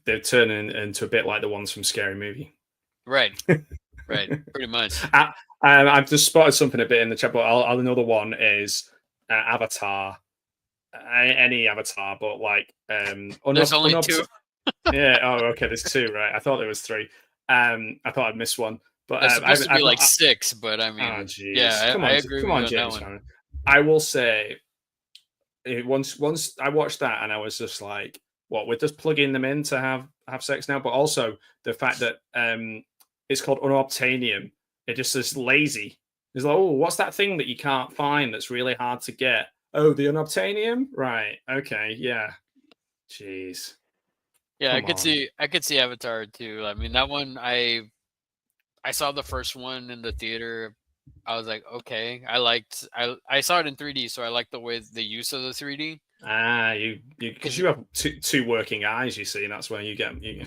they've turned into a bit like the ones from Scary Movie. Right, right, pretty much. I, I've just spotted something a bit in the chat, but another one is Avatar. Any Avatar, but like There's only two. yeah. Oh, okay. There's two, right? I thought there was three. I thought I'd missed one, but There's supposed to be I've like not. six, but I Oh, mean, jeez. yeah, I agree Come with you on, on that James one. Cameron. I will say, once I watched that, and I was just like, "What? We're just plugging them in to have sex now?" But also the fact that it's called unobtainium. It just is lazy. It's like, oh, what's that thing that you can't find that's really hard to get? Oh, the unobtainium. Right. Okay. Yeah. Jeez. Yeah, I Come could on. see I could see Avatar too. I mean, that one I saw the first one in the theater. I was like, okay, I saw it in 3D, so I like the way the use of the 3D. Ah, you because Because you have two working eyes. You see, and that's where you get you.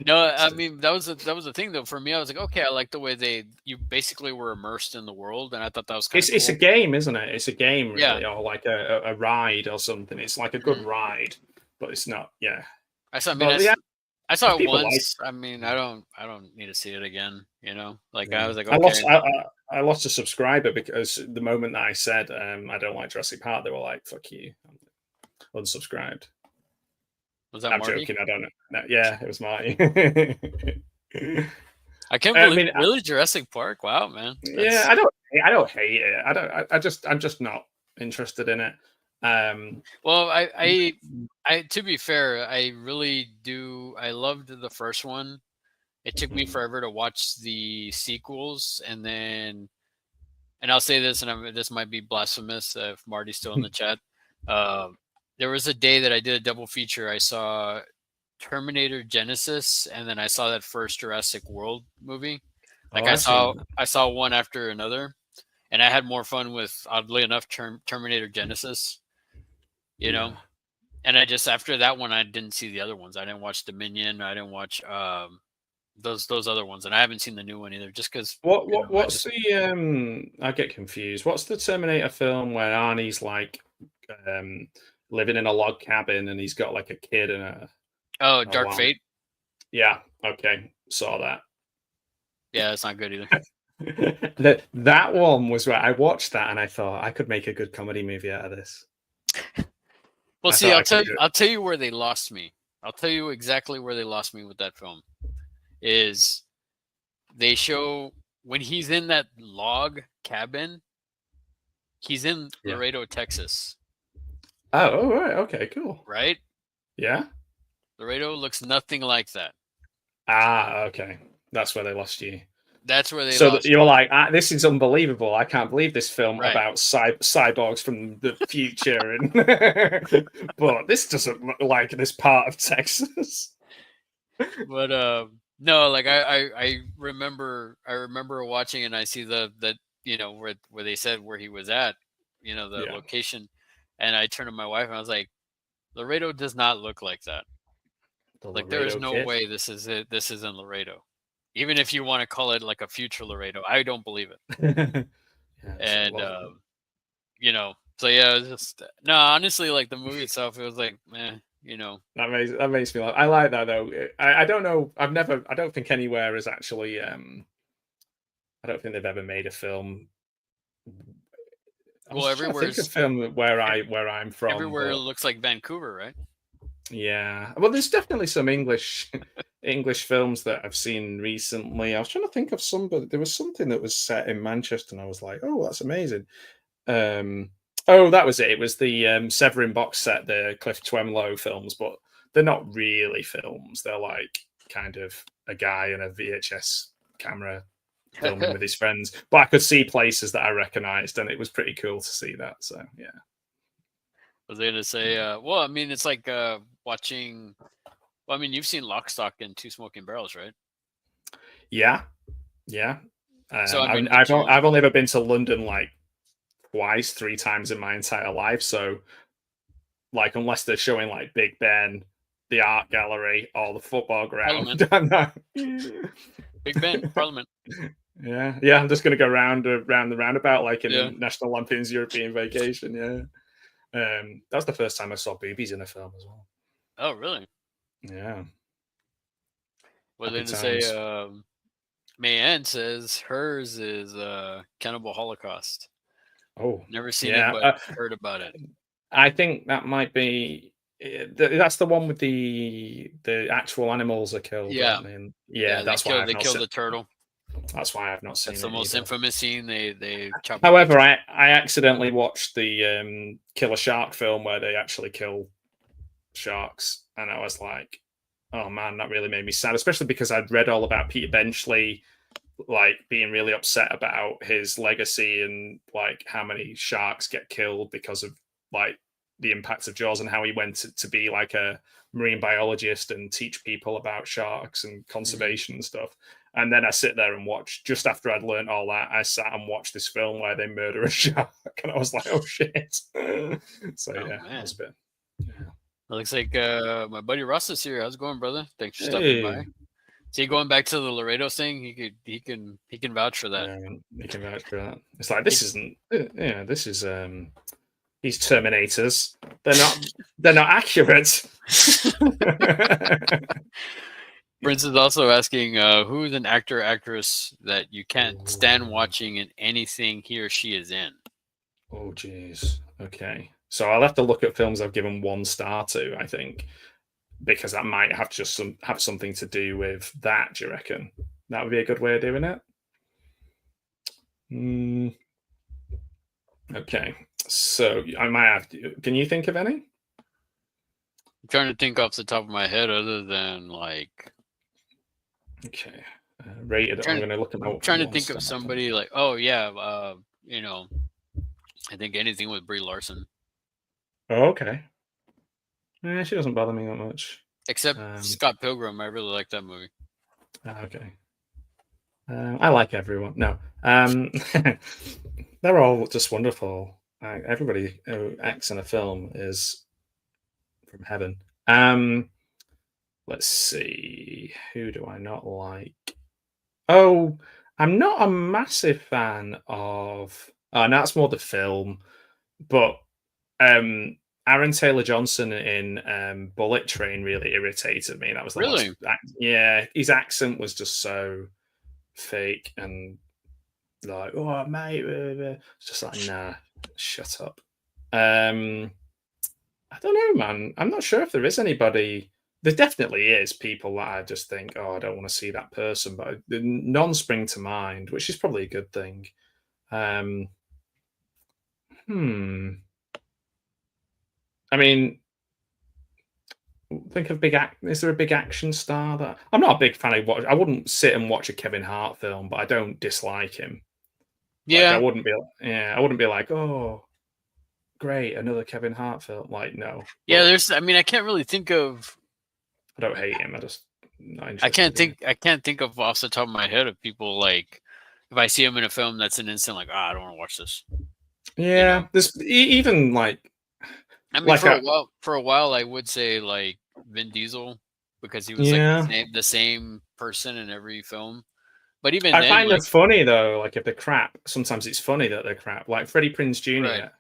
no, I mean that was the thing though. For me, I was like, okay, I like the way you basically were immersed in the world, and I thought that was kind of It's a cool. game, isn't it? It's a game, Yeah, really, or like a ride or something. It's like a good hmm ride, but it's not. Yeah, I mean, but yeah, I saw if it people like. once. I mean, I don't need to see it again. Like I Yeah. was like, I lost okay, I lost a subscriber because the moment that I said I don't like Jurassic Park, they were like, "Fuck you," unsubscribed. was that I'm Marty? joking. I don't know. No, yeah, it was Marty. I can't I believe mean, really Jurassic Park. Wow, man, yeah, that's I don't hate it. I'm just not interested in it. Um, well. I to be fair, I really do. I loved the first one. It took me mhm. forever to watch the sequels, and I'll say this, and this might be blasphemous if Marty's still in the chat. Uh, there was a day that I did a double feature. I saw Terminator Genesis, and then I saw that first Jurassic World movie. Like Oh, I've seen that. I saw one after another, and I had more fun with, oddly enough, Terminator Genesis. You know, Yeah. and I just after that one, I didn't see the other ones. I didn't watch Dominion. I didn't watch those other ones, and I haven't seen the new one either. Just because I What's just the I get confused. What's the Terminator film where Arnie's like um living in a log cabin and he's got like a kid and oh, a Dark wife? Fate. Yeah, okay, saw that. Yeah, it's not good either. That one was where I watched that and I thought I could make a good comedy movie out of this. Well, I see, thought I could do it. I'll tell you where they lost me. I'll tell you exactly where they lost me with that film. Is they show when he's in that log cabin, He's in Yeah. Laredo, Texas, Oh, right. Okay, cool. right? Yeah. Laredo looks nothing like that. Ah, okay. That's where they lost you. That's where they So that lost you're me. like, this is unbelievable. I can't believe this film Right. about cyborgs from the future, and but this doesn't look like this part of Texas. But no, like I remember watching and I see the where they said where he was at, the Yeah, location, and I turned to my wife and I was like, Laredo does not look like that. the Like there is Laredo no Kid. way this is it. This isn't Laredo. Even if you want to call it like a future Laredo, I don't believe it. Yeah, it's a And lot. so yeah, it was just no. Honestly, like the movie itself, it was like, That makes me laugh. I like that though. I don't know. I don't think anywhere has actually. I don't think they've ever made a film. I well, was trying to think of film where I'm from, everywhere but looks like Vancouver, right? yeah. Well, there's definitely some English English films that I've seen recently. I was trying to think of some, but there was something that was set in Manchester, and I was like, "Oh, that's amazing." Um, oh, that was it. It was the Severin box set, the Cliff Twemlow films, but they're not really films. They're like kind of a guy and a VHS camera filming with his friends. But I could see places that I recognised, and it was pretty cool to see that. So yeah, Was they to say, well, I mean, it's like watching. Well, I mean, you've seen Lock, Stock, and Two Smoking Barrels, right? yeah, yeah. So, I mean, I've only ever been to London like twice, three times in my entire life. So like unless they're showing like Big Ben, the art gallery, or the football Parliament, ground, I'm not. Big Ben, Parliament, Yeah, yeah. I'm just gonna go round the roundabout like in yeah. a National Lampoon's European Vacation. Yeah. That's the first time I saw boobies in a film as well. Oh, really? Yeah, Was happy they to say, times. Mayanne says hers is Cannibal Holocaust. Oh, Never seen it, yeah. but heard about it. I think that might be. That's the one with the actual animals are killed, Yeah, aren't they? And yeah, yeah. that's why I've They not killed seen. the turtle. That's why I've not That's seen the it most either. infamous scene. They chop up the However, turtle. I accidentally watched the Killer Shark film where they actually kill sharks, and I was like, oh man, that really made me sad, especially because I'd read all about Peter Benchley like being really upset about his legacy and like how many sharks get killed because of like the impacts of Jaws and how he went to be like a marine biologist and teach people about sharks and Hmm. conservation and stuff. And then I sit there and watch. Just after I'd learned all that, I sat and watched this film where they murder a shark, and I was like, "Oh shit!" So Oh yeah, that was man, a bit. Yeah. it looks like my buddy Ross is here. How's it going, brother? Thanks for stopping by. Hey, See, going back to the Laredo thing, he can vouch for that. you can vouch for that. It's like He, this isn't. Yeah, this is these Terminators. They're not. They're not accurate. Prince is also asking who's an actor or actress that you can't stand Ooh. watching in anything he or she is in. Oh, geez. Okay. So I'll have to look at films I've given 1 star to, I think, because that might have have something to do with that. Do you reckon that would be a good way of doing it? Mm, okay. So I might have. Can you think of any? I'm trying to think off the top of my head, other than like Okay. Rated. I'm trying to, going to look at my I'm trying to one think of star film. somebody like, oh yeah, you know, I think anything with Brie Larson, Oh, okay. She doesn't bother me that much. except Um, Scott Pilgrim. I really like that movie. okay. I like everyone. No, they're all just wonderful. Everybody who acts in a film is from heaven. Let's see. Who do I not like? Oh, I'm not a massive fan of. Oh, no, that's more the film. But um, Aaron Taylor Johnson in Bullet Train really irritated me. That was the last. Really? Yeah, his accent was just so fake and like, oh mate, it's just like, nah, shut up. Um, I don't know, man. I'm not sure if there is anybody. There definitely is people that I just think, oh, I don't want to see that person, but none spring to mind, which is probably a good thing. Um, Hmm. I mean, think of big act. Is there a big action star that I'm not a big fan of? I wouldn't sit and watch a Kevin Hart film, but I don't dislike him. Like I Yeah, wouldn't be. Yeah, I wouldn't be like, oh, great, another Kevin Hart film. Like no, yeah. but There's. I mean, I can't really think of. I don't hate him. I just not interested in it. I can't think of off the top of my head of people like if I see him in a film that's an instant like I don't want to watch this. You know. Yeah, this even I mean, like a for a while, I would say like Vin Diesel because he was like yeah. the same person in every film. But even I then, find them like funny though. Like if they're crap, sometimes it's funny that they're crap. Like Freddie Prinze right,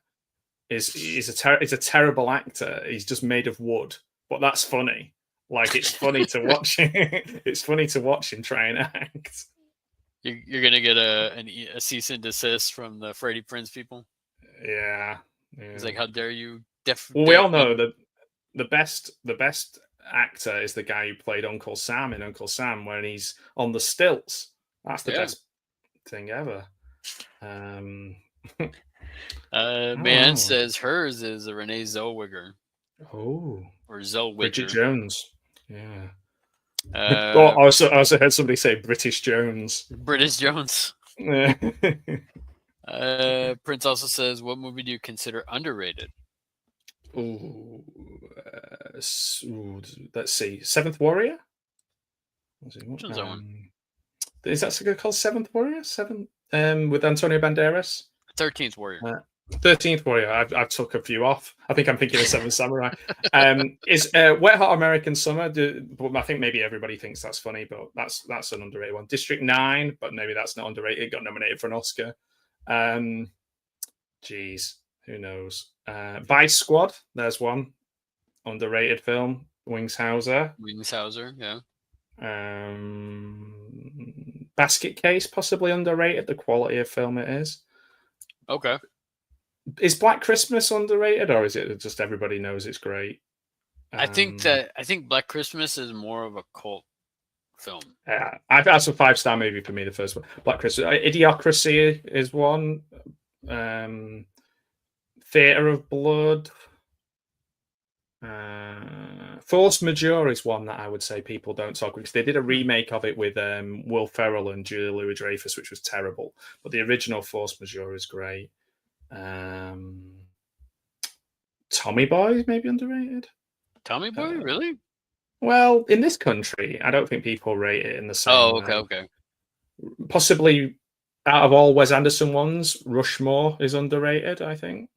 Jr. is a terrible actor. He's just made of wood, but that's funny. Like it's funny to watch. It's funny to watch him try and act. you're gonna get a cease and desist from the Freddie Prince people. Yeah, He's yeah. like, how dare you Well, we all know that the best actor is the guy who played Uncle Sam in Uncle Sam when he's on the stilts. That's the yeah. best thing ever. Um, I don't Man know. says hers is a Renee Zellweger Oh, or Bridget Zellweger. Jones. Yeah. Oh, Uh, I also heard somebody say British Jones. British Jones. Yeah. Prince also says, what movie do you consider underrated? Ooh, let's see. Seventh Warrior. Which one's that one? Is that called Seventh Warrior? Seven. With Antonio Banderas. 13th Warrior. 13th Warrior. I've took a few off. I think I'm thinking of Seven Samurai. Is Wet Hot American Summer? But I think maybe everybody thinks that's funny, but that's an underrated one. District 9, but maybe that's not underrated. It got nominated for an Oscar. Geez, who knows? Vice Squad. There's one underrated film. Wings Hauser. Wings Hauser, yeah. Basket Case, possibly underrated. The quality of film it is. Okay. Is Black Christmas underrated, or is it just everybody knows it's great? I think Black Christmas is more of a cult film. Yeah, that's a 5-star movie for me. The first one, Black Christmas. Idiocracy is one. Theater of Blood. Force Majeure is one that I would say people don't talk because they did a remake of it with Will Ferrell and Julia Louis-Dreyfus, which was terrible. But the original Force Majeure is great. Tommy Boy maybe underrated. Tommy Boy, really? Well, in this country, I don't think people rate it in the same Oh, okay, way. okay. Possibly out of all Wes Anderson ones, Rushmore is underrated, I think.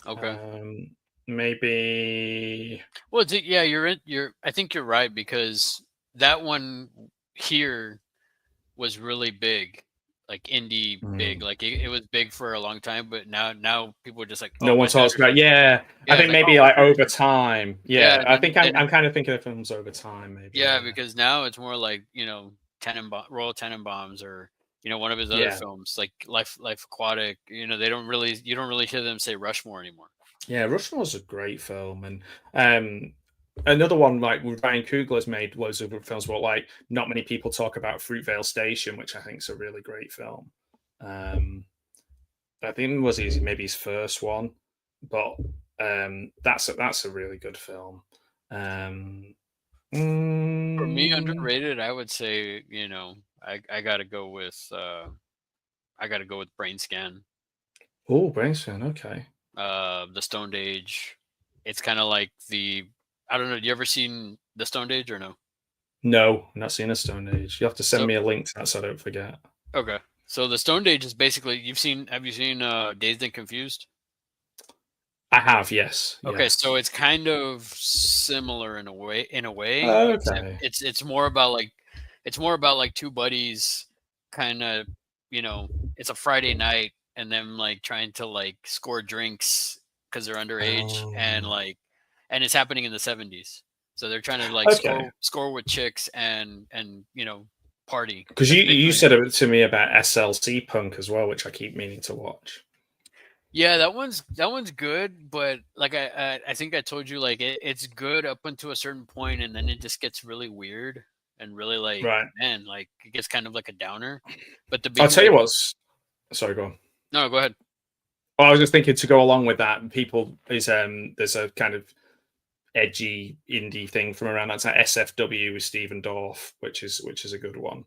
Okay. Maybe. Well, yeah, you're. I think you're right because that one here was really big, like indie big. Like it was big for a long time, but now people are just like, No oh, one Wes talks about. Anderson. Yeah, I Yeah, it's think like, oh, maybe Wes like over Anderson. time. Yeah, Yeah, and I think I'm then kind of thinking of films over time. Maybe. yeah, Yeah. because now it's more like Royal Tenenbaums or one of his other Yeah. films like Life Aquatic. You don't really hear them say Rushmore anymore. Yeah. Rushmore's a great film, and another one like Ryan Coogler's made loads of good films, but like not many people talk about Fruitvale Station, which I think is a really great film. I think it was maybe his first one, but that's a really good film. For me, Mm, underrated, I would say I gotta go with Brain Scan. oh, Brainstorm. Okay. The Stoned Age. It's kind of like I don't know. You ever seen the Stoned Age or no? No, not seen a Stone Age. You have to send So me a link to that so I don't forget. okay. So the Stoned Age is basically have you seen Dazed and Confused? I have, yes, Okay, yes. so it's kind of similar in a way, except Okay. it's more about like two buddies kind of, it's a Friday night and them like trying to like score drinks because they're underage and it's happening in the 70s. So they're trying to like Okay. score with chicks and party. Because That's you basically said it to me about SLC Punk as well, which I keep meaning to watch. Yeah, that one's good, but like I think I told you like it's good up until a certain point, and then it just gets really weird and really like Right. man, like it gets kind of like a downer. But I'll tell you what's. Sorry, go on. no, go ahead. Well, I was just thinking to go along with that. People is there's a kind of edgy indie thing from around that's like SFW with Stephen Dorff, which is a good one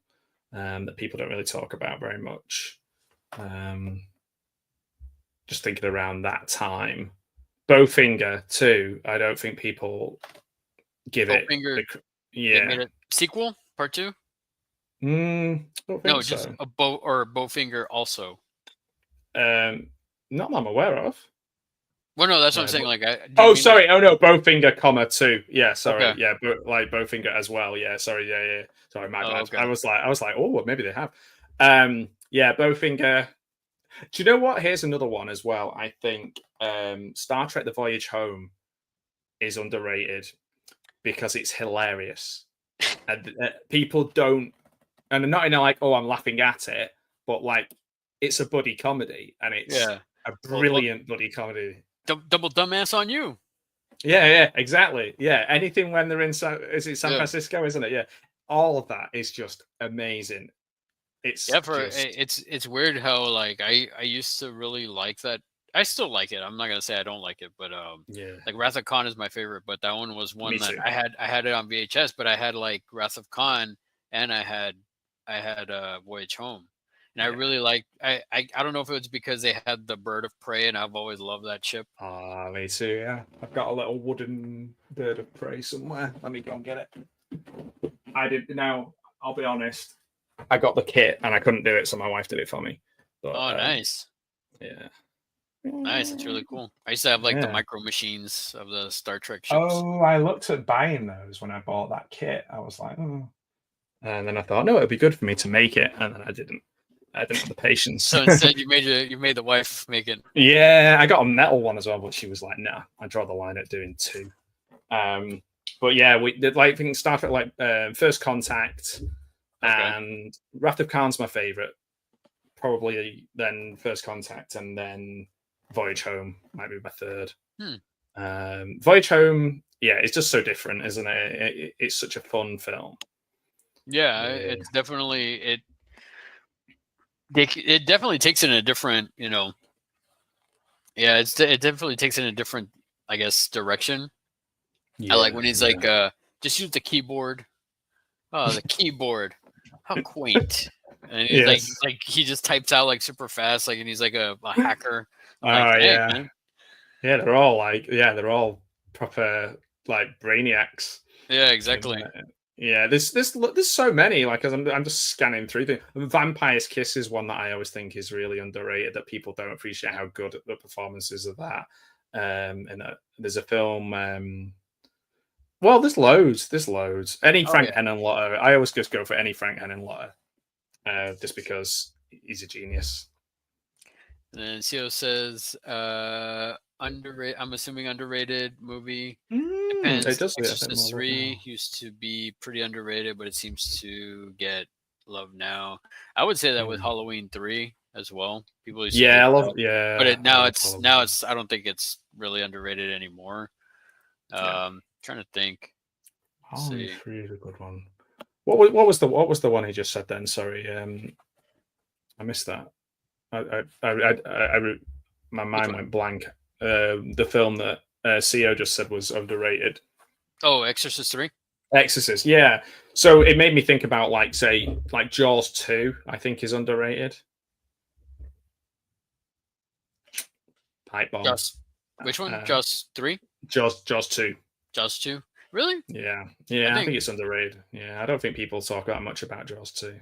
that people don't really talk about very much. Just thinking around that time, Bowfinger too. I don't think people give it. Bowfinger, they Yeah, made a sequel, part two. don't No, think just so. a bow or a Bowfinger also. Um, Not that I'm aware of. Well, no, that's what I'm Uh, saying. but, Like, do you oh, mean like sorry. Oh no, Bowfinger, comma two. Yeah, sorry. okay? Yeah, but like Bowfinger as well. Yeah, sorry. Yeah, yeah. Sorry, my Oh, bad. okay. I was like, oh, well, maybe they have. Yeah, Bowfinger. Do you know what? Here's another one as well. I think Star Trek: The Voyage Home is underrated because it's hilarious, and people don't, and not in a like, oh, I'm laughing at it, but like, it's a buddy comedy, and it's Yeah. a Well, brilliant buddy comedy. double dumbass on you. Yeah, yeah, exactly. Yeah, anything when they're in is it San Yeah. Francisco, isn't it? Yeah, all of that is just amazing. It's Yeah, just it's weird how like I used to really like that. I still like it. I'm not gonna say I don't like it, but yeah, like Wrath of Khan is my favorite. But that one was one me that too. I had it on VHS, but I had like Wrath of Khan and I had Voyage Home, and I Yeah. really like I don't know if it was because they had the Bird of Prey, and I've always loved that ship. Ah, me too. Yeah, I've got a little wooden bird of prey somewhere. Let me go and get it. I did. Now, I'll be honest. I got the kit and I couldn't do it, so my wife did it for me. But Oh, nice. yeah, Nice, that's really cool. I used to have like the yeah. micro machines of the Star Trek ships. Oh, I looked at buying those when I bought that kit. I was like, oh. And then I thought, no, it'd be good for me to make it, and then I didn't. I didn't have the patience. So instead, you made the wife make it. Yeah, I got a metal one as well, but she was like, "Nah, I draw the line at doing two." But yeah, we did like things Star Trek, like First Contact Okay. and Wrath of Khan's my favorite. Probably then First Contact, and then Voyage Home might be my third. Hmm. Voyage Home, yeah, it's just so different, isn't it? It's such a fun film. Yeah, Yeah, it's definitely it definitely takes it in a different, yeah, it definitely takes it in a different, I guess, direction. I like yeah, when he's like, yeah. just use the keyboard. Oh, the keyboard, how quaint. And he's Yes. like he just types out like super fast, like, and he's like a hacker. I'm like, Oh dang, yeah, man. yeah. They're all like, yeah, they're all proper like brainiacs. Yeah, exactly. Yeah, there's so many. Like, as I'm just scanning through the Vampire's Kiss is one that I always think is really underrated. That people don't appreciate how good the performances of that. And there's a film. Well, there's loads. There's loads. Any Oh Frank yeah. Henenlotter. I always just go for any Frank Henenlotter, just because he's a genius. And then CO says, underrated. I'm assuming underrated movie. It Depends. does say a bit Exorcist more right 3 now. used to be pretty underrated, but it seems to get love now. I would say that with Mm. Halloween 3 as well. People used to rip Yeah, I it love. up. But Yeah, I love Halloween. now it's I don't think it's really underrated anymore. Yeah, Trying to think. Let's Halloween see. 3 is a good one. What was the one he just said then? Sorry, I missed that. My Which mind one? went blank. The film that Co just said was underrated. Oh, Exorcist 3? Exorcist, yeah. So it made me think about like say like Jaws 2. I think is underrated. Pipe bombs. Just which one? Uh, Just 3? Jaws 2. Just 2? Really? Yeah, I yeah. I think think it's underrated. Yeah, I don't think people talk that much about Jaws 2.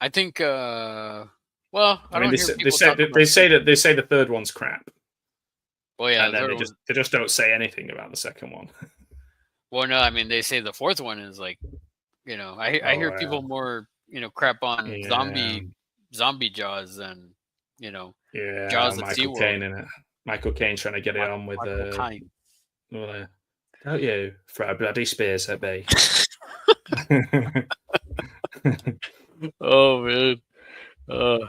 I think well, I I mean, don't hear people talk about they say the third one's crap, well, yeah, and the then third they one. just don't say anything about the second one. Well, no, I mean they say the fourth one is like, I Oh hear people more, crap on yeah, zombie Jaws than, you know, yeah. Jaws at Michael SeaWorld. Caine in it. Michael Caine trying to get it on with Michael Kine. don't you throw a bloody spears at me. Oh man. Uh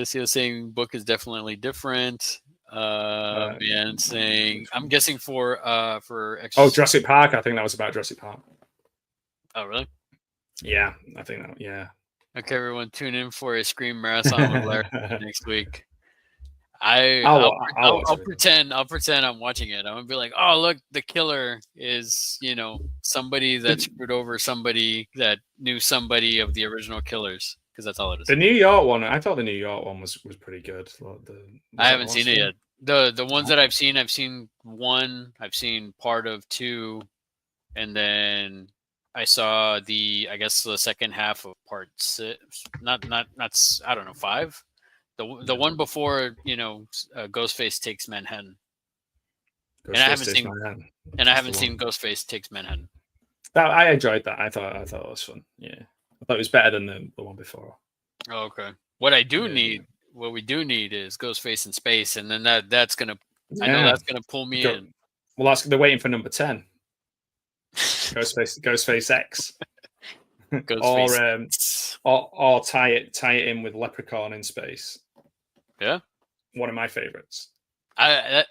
so saying book is definitely different. Man saying Which I'm one? guessing for Oh, Exorcist. Jurassic Park. I think that was about Jurassic Park. Oh really? Yeah, I think that. Yeah, Okay, everyone, tune in for a Scream marathon with Larry next week. I I'll I'll wa- pre- I'll watch I'll everything. pretend I'll pretend I'm watching it. I'm gonna be like, oh look, the killer is somebody that The, screwed over somebody that knew somebody of the original killers, because that's all it the is. New York one, I thought the New York one was pretty good. I Was that the haven't seen last it one? yet. The ones that I've seen one, I've seen part of two, and then I saw I guess the second half of part six. I don't know, five. The Yeah. one before Ghostface takes Manhattan, and I Ghostface haven't Takes seen Manhattan. and I That's the haven't one. seen Ghostface takes Manhattan. I enjoyed that. I thought it was fun. Yeah, I thought it was better than the one before. Oh, okay. What I do Yeah, need, what we do need, is Ghostface in space, and then that's gonna. I know yeah. that's gonna pull me Go, in. well, they're waiting for number 10. Ghostface X, Ghostface. or or tie it in with Leprechaun in space. Yeah, One of my favorites. I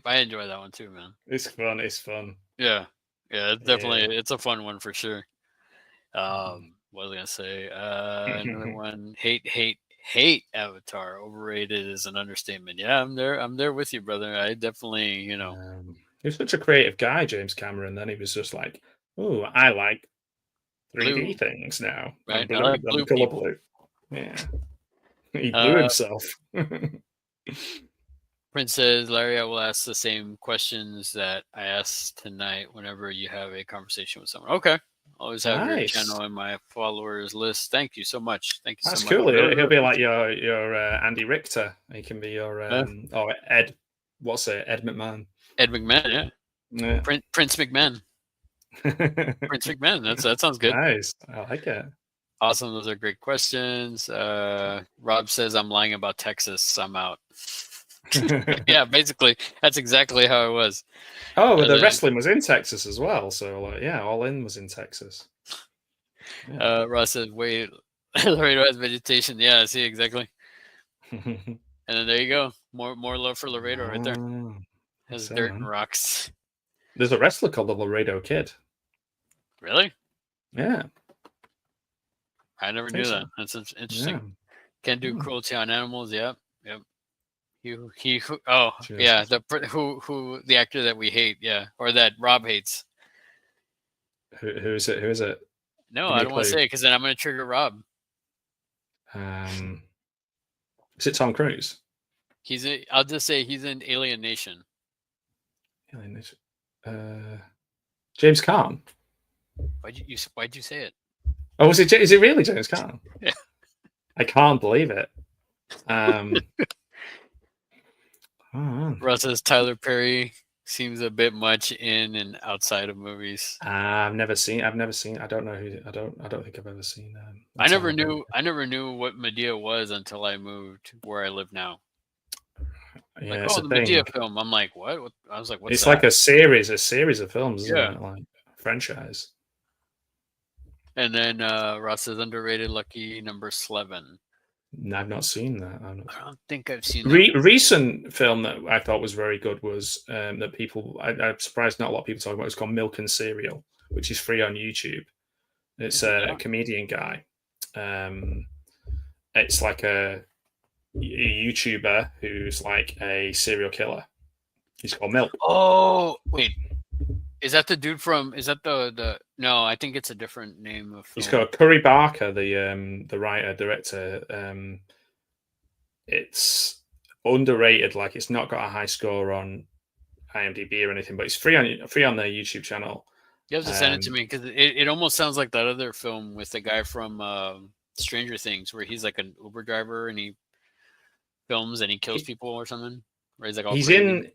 enjoy that one too, man. It's fun. It's fun. Yeah, yeah, it's Yeah. definitely it's a fun one for sure. What was I gonna say? Another one. Hate Avatar. Overrated is an understatement. Yeah, I'm there. I'm there with you, brother. I definitely, He was such a creative guy, James Cameron. Then he was just like, "Oh, I like 3D blue, things now, and right? I blue, like and the blue color people. blue." Yeah, he blew Uh, himself. Prince says, Larry, I will ask the same questions that I asked tonight whenever you have a conversation with someone. Okay. Always have your Nice. channel in my followers list. Thank you so much. Thank you so That's much. cool. Really, He'll really be like appreciate your Andy Richter. He can be your it. or Ed. What's it? Ed McMahon. Ed McMahon, yeah. Yeah. Prince McMahon. Prince McMahon. That sounds good. Nice. I like it. Awesome. Those are great questions. Rob says I'm lying about Texas. I'm out. Yeah, basically, that's exactly how it was. Oh, And the then wrestling was in Texas as well. So like, yeah, All In was in Texas. Yeah. Ross says, wait, Laredo has vegetation. Yeah, see, exactly. And then there you go. More love for Laredo right there. Oh, Has that's it, dirt and man. rocks. There's a wrestler called the Laredo Kid. Really? Yeah, I never I think knew so. that. That's Yeah. interesting. Can't do Hmm. cruelty on animals. Yep. Yep. Oh yeah, Just who the actor that we hate, yeah, or that Rob hates. who is it? Who is it? No, Give me I a don't want to clue. say it because then I'm going to trigger Rob. Um, is it Tom Cruise? I'll just say he's in Alien Nation. Uh, James Caan. Why'd you say it? Oh, is it really James Caan? Yeah. I can't believe it. Um, oh, Russ says Tyler Perry seems a bit much in and outside of movies. I've never seen. I've never seen. I don't know who. I don't think I've ever seen a I never Tyler Perry. knew I never knew what Medea was until I moved where I live now. Like, Yeah, it's oh, a the Medea thing. film. I'm like, what? I was like, what's It's that? like a series of films, isn't Yeah. it? Like franchise. And then Ross says underrated Lucky Number 11. I've not seen that. I don't think I've seen that one. Recent film that I thought was very good was that I'm surprised not a lot of people talk about. It's called Milk and Cereal, which is free on YouTube. It's Is it a now? comedian guy. Um, it's like a YouTuber who's like a serial killer. He's called Milk. Oh, wait. Is that the dude from? Is that the? No, I think it's a different name of He's film. called Curry Barker, the writer director. It's underrated. Like it's not got a high score on IMDb or anything, but it's free on their YouTube channel. You have to send it to Um, me because it almost sounds like that other film with the guy from Stranger Things, where he's like an Uber driver and he films and he kills he, people or something. Where he's like all he's crazy. in.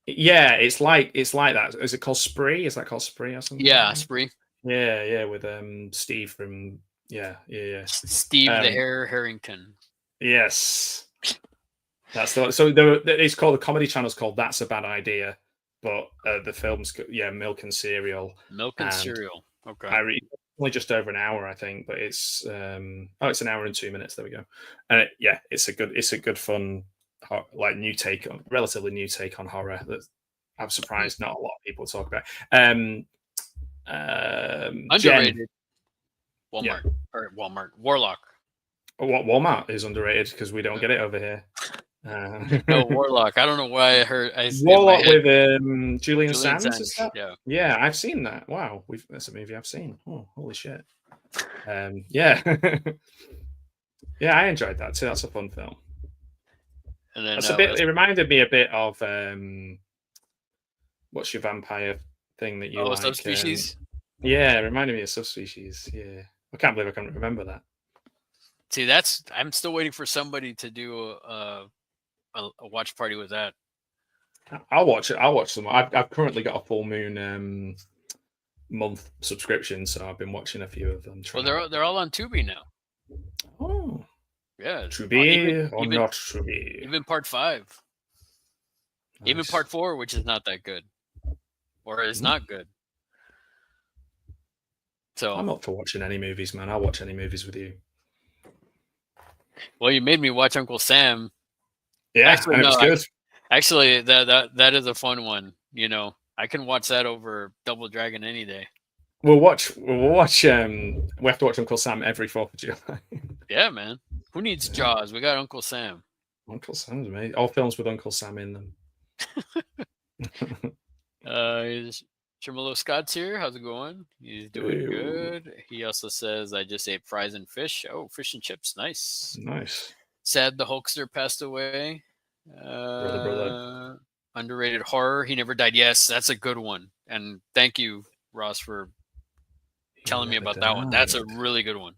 Yeah, it's like that. Is it called Spree? Is that called Spree or Yeah, something? Spree. Yeah, yeah, with Steve from yeah. Steve the Um, Hare Harrington. yes, that's the so it's called the comedy channel's called That's a Bad Idea, but the film's Milk and Cereal, Milk and and cereal. Okay. only just over an hour I think, but it's it's an hour and 2 minutes. There we go, and it's a good fun like relatively new take on horror that I'm Hmm. surprised not a lot of people talk about. Um, Jen, Underrated. yeah, Walmart or Walmart Warlock. What Walmart is underrated because we don't No, get it over here. no, Warlock. I don't know why I heard in my Warlock head with Julian Julian Sands, is Sands. that? Yeah. Yeah, I've seen that. Wow, that's a movie I've seen. Oh, holy shit. Yeah, yeah, I enjoyed that too. That's a fun film. And then That's a bit. was It reminded me a bit of what's your vampire thing that you like? Subspecies. Yeah, it reminded me of Subspecies. Yeah, I can't believe I can't remember that. See, I'm still waiting for somebody to do a watch party with that. I'll watch it. I'll watch them. I've currently got a full moon month subscription, so I've been watching a few of them. Well, Trying to. they're all on Tubi now. Oh, Yeah, to even be or even not to be. even part 5, even Nice. part 4, which is not that good, or is Mm. not good. So, I'm up for watching any movies, man. I'll watch any movies with you. well, you made me watch Uncle Sam. Yeah, Actually, and it was no, good. actually, that is a fun one. You know, I can watch that over Double Dragon any day. We'll watch. We have to watch Uncle Sam every 4th of July. Yeah, man. Who needs Yeah. Jaws? We got Uncle Sam. Uncle Sam's amazing. All films with Uncle Sam in them. Tremolo Scott's here. How's it going? He's doing Ew. good. He also says, I just ate fries and fish. Oh, fish and chips. Nice. Nice. Sad the Hulkster passed away. Brother. Underrated horror. He never died. Yes, that's a good one. And thank you, Ross, for He telling me never about that one. That's a died. really good one.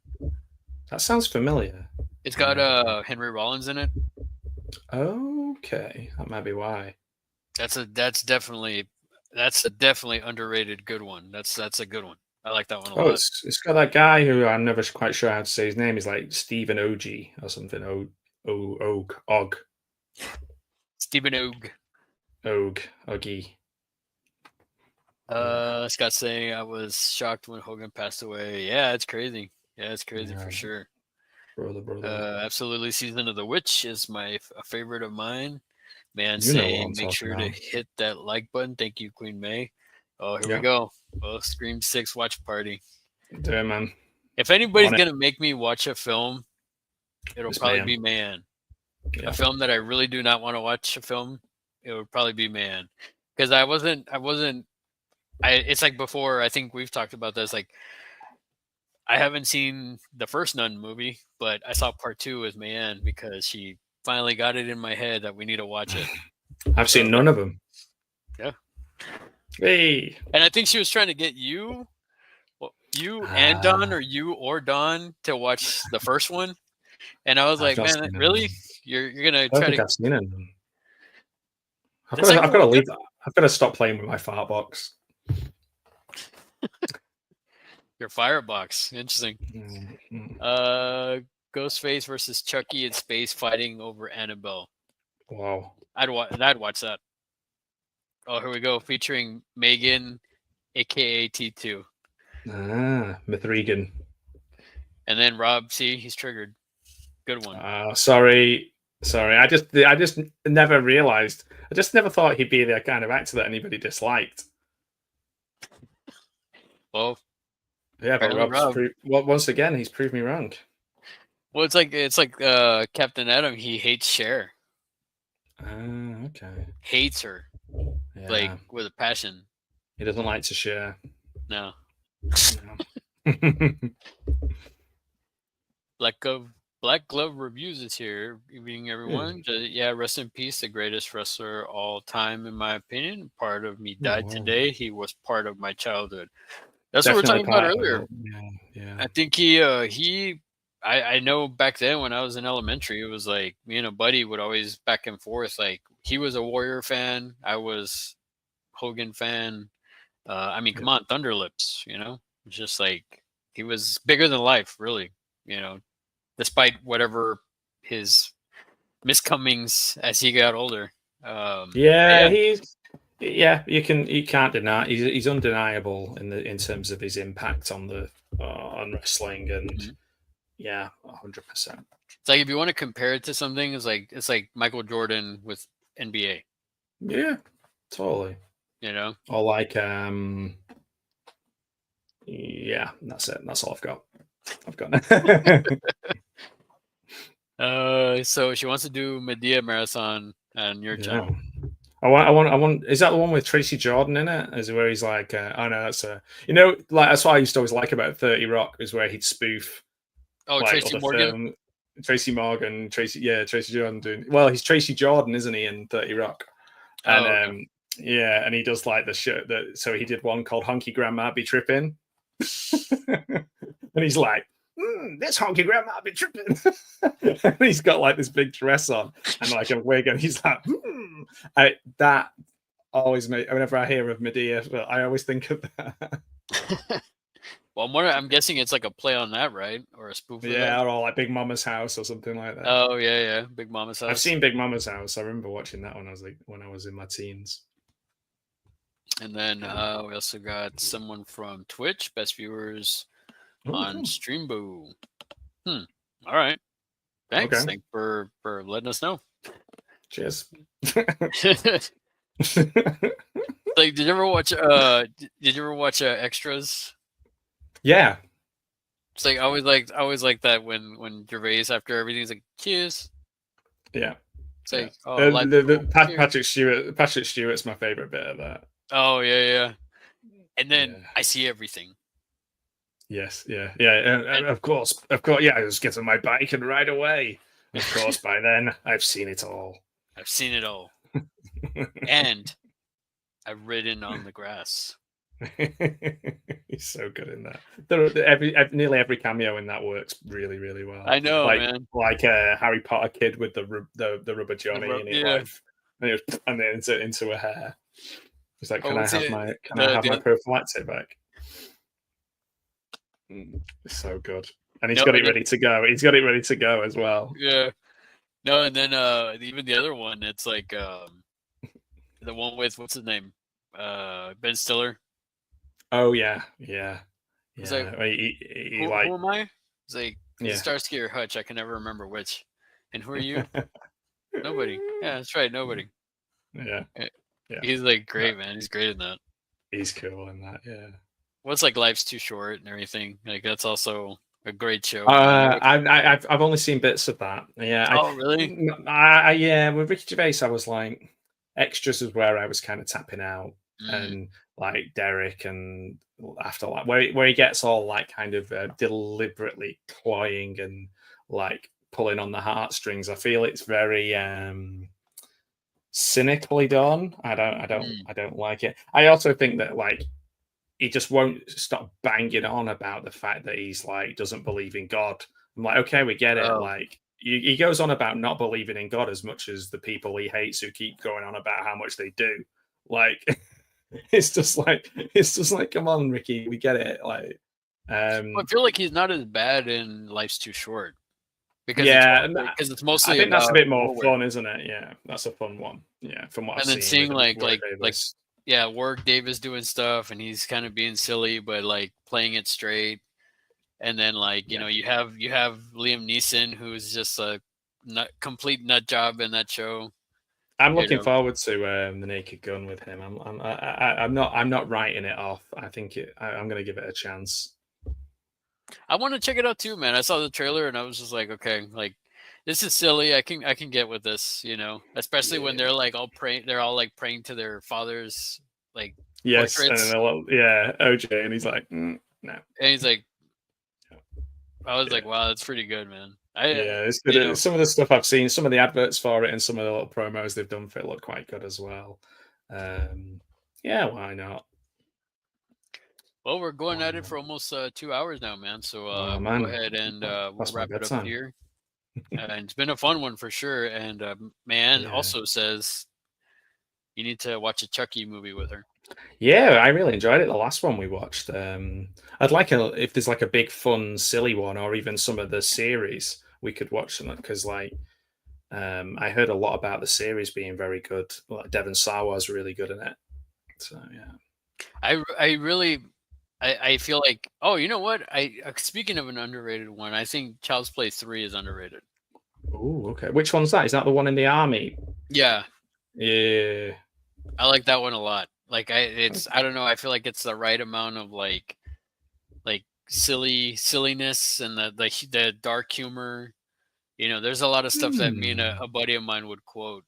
That sounds familiar. It's got Henry Rollins in it. Okay, that might be why. That's a definitely underrated good one. That's a good one. I like that one a Oh, lot. it's got that guy who I'm never quite sure how to say his name. He's like Stephen Og or something. Og. Stephen Oog. Oggy. Yeah. Scott saying I was shocked when Hogan passed away. Yeah, it's crazy. Yeah, it's crazy Yeah. for sure. Brother. Absolutely, Season of the Witch is a favorite of mine. Man, You know what saying I'm make talking sure to about. hit that like button. Thank you, Queen May. Oh, here Yeah. we go. Oh, Scream 6 watch party. Do it, man. If anybody's gonna make me watch a film, it'll probably be Man. Yeah. A film that I really do not want to watch a film, it would probably be Man. Because I wasn't it's like before, I think we've talked about this, like I haven't seen the first Nun movie, but I saw part 2 with Mayanne because she finally got it in my head that we need to watch it. I've seen none of them. Yeah. Hey. And I think she was trying to get you and Don, or you or Don, to watch the first one. And I was like, man, really? You're gonna try to? I've seen it. I've got to leave. I've got to stop playing with my fart box. Your firebox, interesting. Mm-hmm. Ghostface versus Chucky in space fighting over Annabelle. Wow, I'd watch that. Oh, here we go, featuring Megan, aka T2. Mithrigan. And then Rob, see, he's triggered. Good one. Sorry. I just never realized. I just never thought he'd be the kind of actor that anybody disliked. Well, yeah, but once again, he's proved me wrong. Well, it's like Captain Adam. He hates Cher. Okay. Hates her, like with a passion. He doesn't like to share. No. No. Black Glove Reviews is here. Evening, everyone. Yeah, rest in peace, the greatest wrestler all time, in my opinion. Part of me died today. He was part of my childhood. That's definitely what we were talking about earlier. Yeah. I think I know back then when I was in elementary, it was like me and a buddy would always back and forth. Like he was a Warrior fan, I was Hogan fan. I mean, come on, Thunderlips. You know, it's just like he was bigger than life, really. You know, despite whatever his miscomings as he got older. You can't deny he's undeniable in terms of his impact on the on wrestling, and 100%. It's like if you want to compare it to something, it's like Michael Jordan with NBA. Yeah, totally. You know, or like yeah, that's it. That's all I've got. So she wants to do Medea marathon on your Yeah. channel. I want. Is that the one with Tracy Jordan in it? Is it where he's like, oh no, that's a, like that's what I used to always like about 30 Rock is where he'd spoof Oh, like Tracy other Morgan. film, Tracy Morgan, Tracy Jordan doing. Well, he's Tracy Jordan, isn't he, in 30 Rock? And Oh, okay. yeah, and he does like the shirt that. So he did one called Honky Grandma Be Tripping, and he's like, this honky grandma be tripping. And he's got like this big dress on and like a wig, and he's like, that always make. Whenever I hear of Medea, I always think of that. Well, I'm guessing it's like a play on that, right? Or a spoof of that. Yeah, or like Big Mama's House or something like that. Oh yeah, yeah. Big Mama's I've house. seen Big Mama's House. I remember watching that when I was in my teens. And then we also got someone from Twitch, best viewers Oh, on cool. Streambo. Hmm. All right. Thanks. Okay. Thanks for letting us know. Cheers. Like, did you ever watch? Did you ever watch Extras? Yeah. It's like I always like that when Gervais after everything's like cheers. Yeah. It's Yeah. like oh live cool. Cheers. Patrick Stewart's my favorite bit of that. Oh yeah yeah. And then Yeah. I see everything. Yes. Yeah. Yeah. And of course. Yeah. I just get on my bike and ride away. Of course. By then, I've seen it all. I've seen it all, and I've ridden on the grass. He's so good in that. Nearly every cameo in that works really, really well. I know, man. Like Harry Potter kid with the rubber Johnny, and it Yeah. like and then into a hair. He's like, Oh, can I what's have it? my prophylactic back? It's so good, and he's No, got and it then, ready to go. He's got it ready to go as well. yeah. No, and then even the other one, it's like the one with what's his name? Ben Stiller. Oh yeah, yeah, It's like yeah. He who like am I? It's like is it yeah. Starsky or Hutch? I can never remember which. And who are you? Nobody. Yeah, that's right, nobody. Yeah, Eh, yeah. He's like No, great, man. He's great in that. he's cool in that. Yeah. What's like Life's Too Short and everything. Like that's also a great show, man. I've only seen bits of that. Yeah, Oh, really? yeah. With Ricky Gervais, I was like, extras is where I was kind of tapping out, Mm, and like Derek, and after like where he gets all like kind of deliberately cloying and like pulling on the heartstrings. I feel it's very cynically done. mm. I don't like it. I also think that like he just won't stop banging on about the fact that he's like doesn't believe in God. I'm like, okay, we get it. Oh, Like he goes on about not believing in God as much as the people he hates who keep going on about how much they do. Like it's just like, come on, Ricky, we get it. Like I feel like he's not as bad in Life's Too Short yeah, it's I mostly think that's a about bit more Warwick. fun, isn't it? Yeah, that's a fun one. Yeah, from what I've And then seen seeing with Warwick like Davis. yeah, Warwick Davis doing stuff and he's kind of being silly but like playing it straight. And then like Yeah. you have Liam Neeson who's just a complete nut job in that show. I'm You looking know, forward to the Naked Gun with him. I'm not writing it off. I think I'm going to give it a chance. I want to check it out too, man. I saw the trailer and I was just like, okay, like this is silly. I can get with this, especially when Yeah. they're all like praying to their fathers like Yes, and then portraits. yeah, OJ, and he's like, no. And he's like, I was Yeah, like, wow, that's pretty good, man. I yeah. It's you good. know, Some of the stuff I've seen, some of the adverts for it, and some of the little promos they've done for it look quite good as well. Yeah, why not? well, we're going Why at it not? for almost 2 hours now, man. So Oh we'll go man, ahead and we'll past my wrap it up bedtime. here. And it's been a fun one for sure. And man Yeah. also says you need to watch a Chucky movie with her. Yeah, I really enjoyed it. The last one we watched. I'd like if there's like a big, fun, silly one, or even some of the series we could watch them because, like, I heard a lot about the series being very good. Like Devon Sawa's really good in it. So yeah. I really I feel like oh you know what I speaking of an underrated one I think Child's Play 3 is underrated. Oh, okay. Which one's that? Is that the one in the army? Yeah, Yeah. I like that one a lot. Like I don't know I feel like it's the right amount of like silliness and the dark humor There's a lot of stuff that me and Hmm. a buddy of mine would quote,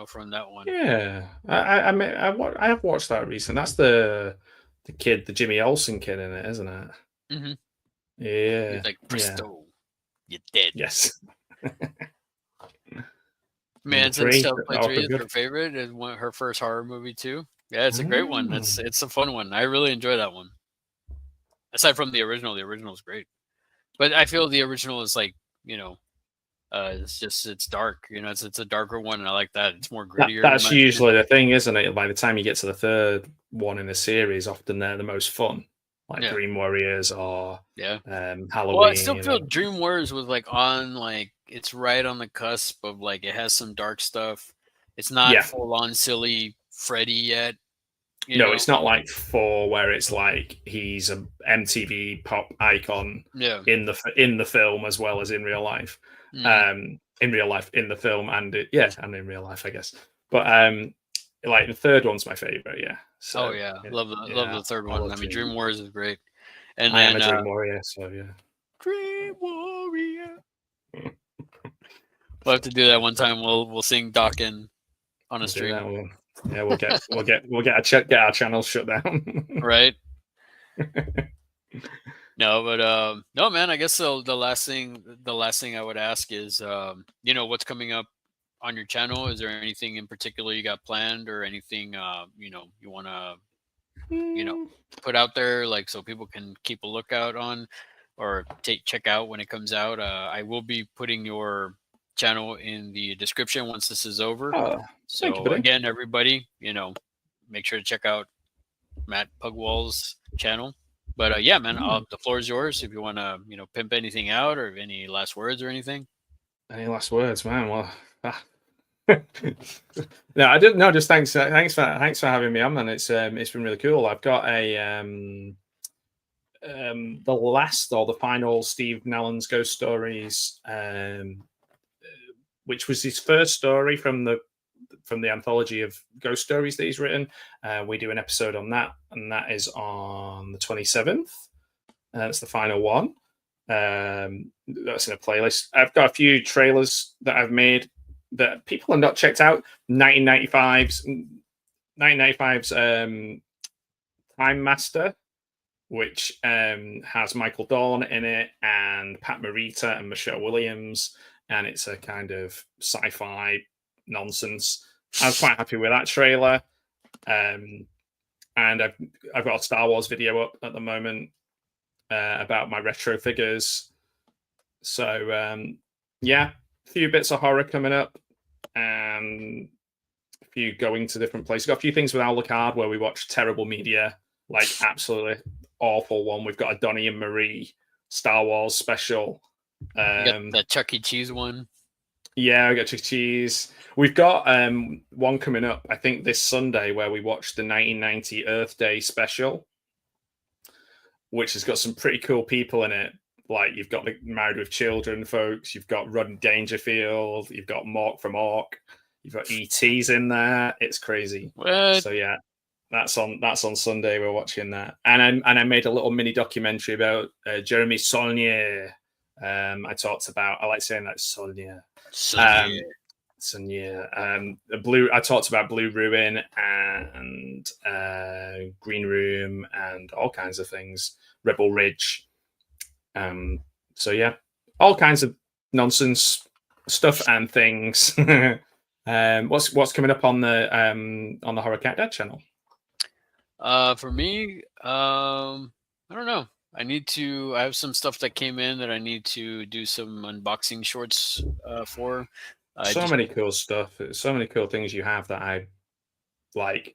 from that one. Yeah, I mean, I have watched that recent. That's the kid, the Jimmy Olsen kid in it, isn't it? Hmm. He's Yeah, like, yeah, presto, you're dead. yes. Number Man, since three, Child's Play 3 also is good. her favorite and her first horror movie too. Yeah, it's a great one. Mm. It's a fun one. I really enjoy that one. Aside from the original is great. But I feel the original is like, you know, it's dark. It's a darker one, and I like that. It's more grittier in That's my opinion. usually the thing, isn't it? By the time you get to the third one in the series, often they're the most fun, like Yeah, Dream Warriors or yeah. Well, I Halloween. still feel Dream Warriors was like on like it's right on the cusp of like it has some dark stuff. It's not Yeah, full on silly Freddy yet. You no, know. it's not like four where it's like he's a MTV pop icon Yeah. in the film as well as in real life. Hmm. In real life, in the film, yeah, and in real life, I guess. But like the third one's my favorite. Yeah, Oh so yeah, love yeah, the third I one. love I mean, Dream. Dream Warriors is great. And I am a then Dream Warrior, so yeah. Dream Warrior. We'll have to do that one time. We'll sing Dawkins on a We'll do stream, that one. Yeah, get our channel shut down. right? No, but no, man. I guess the last thing I would ask is, what's coming up on your channel? Is there anything in particular you got planned, or anything you want to you know Hmm. put out there, like so people can keep a lookout on, or check out when it comes out? I will be putting your channel in the description once this is over. Oh, thank you, So buddy. again, everybody, make sure to check out Matt Pugwall's channel. But yeah, man, Hmm. the floor is yours if you want to, pimp anything out, or any last words or anything. Any last words, man? Well, no, I didn't. No, just thanks for having me on, man. It's been really cool. I've got the last or the final Steve Nallen's Ghost Stories, which was his first story from the anthology of ghost stories that he's written. We do an episode on that, and that is on the 27th. That's the final one. That's in a playlist. I've got a few trailers that I've made that people have not checked out. 1995's Time Master, which has Michael Dorn in it and Pat Morita and Michelle Williams, and it's a kind of sci-fi nonsense. I was quite happy with that trailer. Um, and I've got a Star Wars video up at the moment about my retro figures. So yeah, a few bits of horror coming up, and a few going to different places. Got a few things with Alucard where we watch terrible media, like absolutely awful one. We've got a Donnie and Marie Star Wars special. You got Um, that Chuck E. Cheese one. yeah, we got Chuck E. Cheese. We've got one coming up, I think this Sunday, where we watch the 1990 Earth Day special, which has got some pretty cool people in it. Like you've got the Married with Children folks, you've got Rodney Dangerfield, you've got Mork from Ork, you've got ET's in there. It's crazy. What? So yeah, that's on Sunday. We're watching that, and I made a little mini documentary about Jeremy Saulnier. I like saying that Saulnier. Sonny. Um, Saulnier. The blue. I talked about Blue Ruin and Green Room and all kinds of things. Rebel Ridge. So yeah, all kinds of nonsense stuff and things. What's coming up on the Horror Cat Dad channel? For me, I don't know. I have some stuff that came in that I need to do some unboxing shorts for. I So just many cool stuff. So many cool things you have that I like.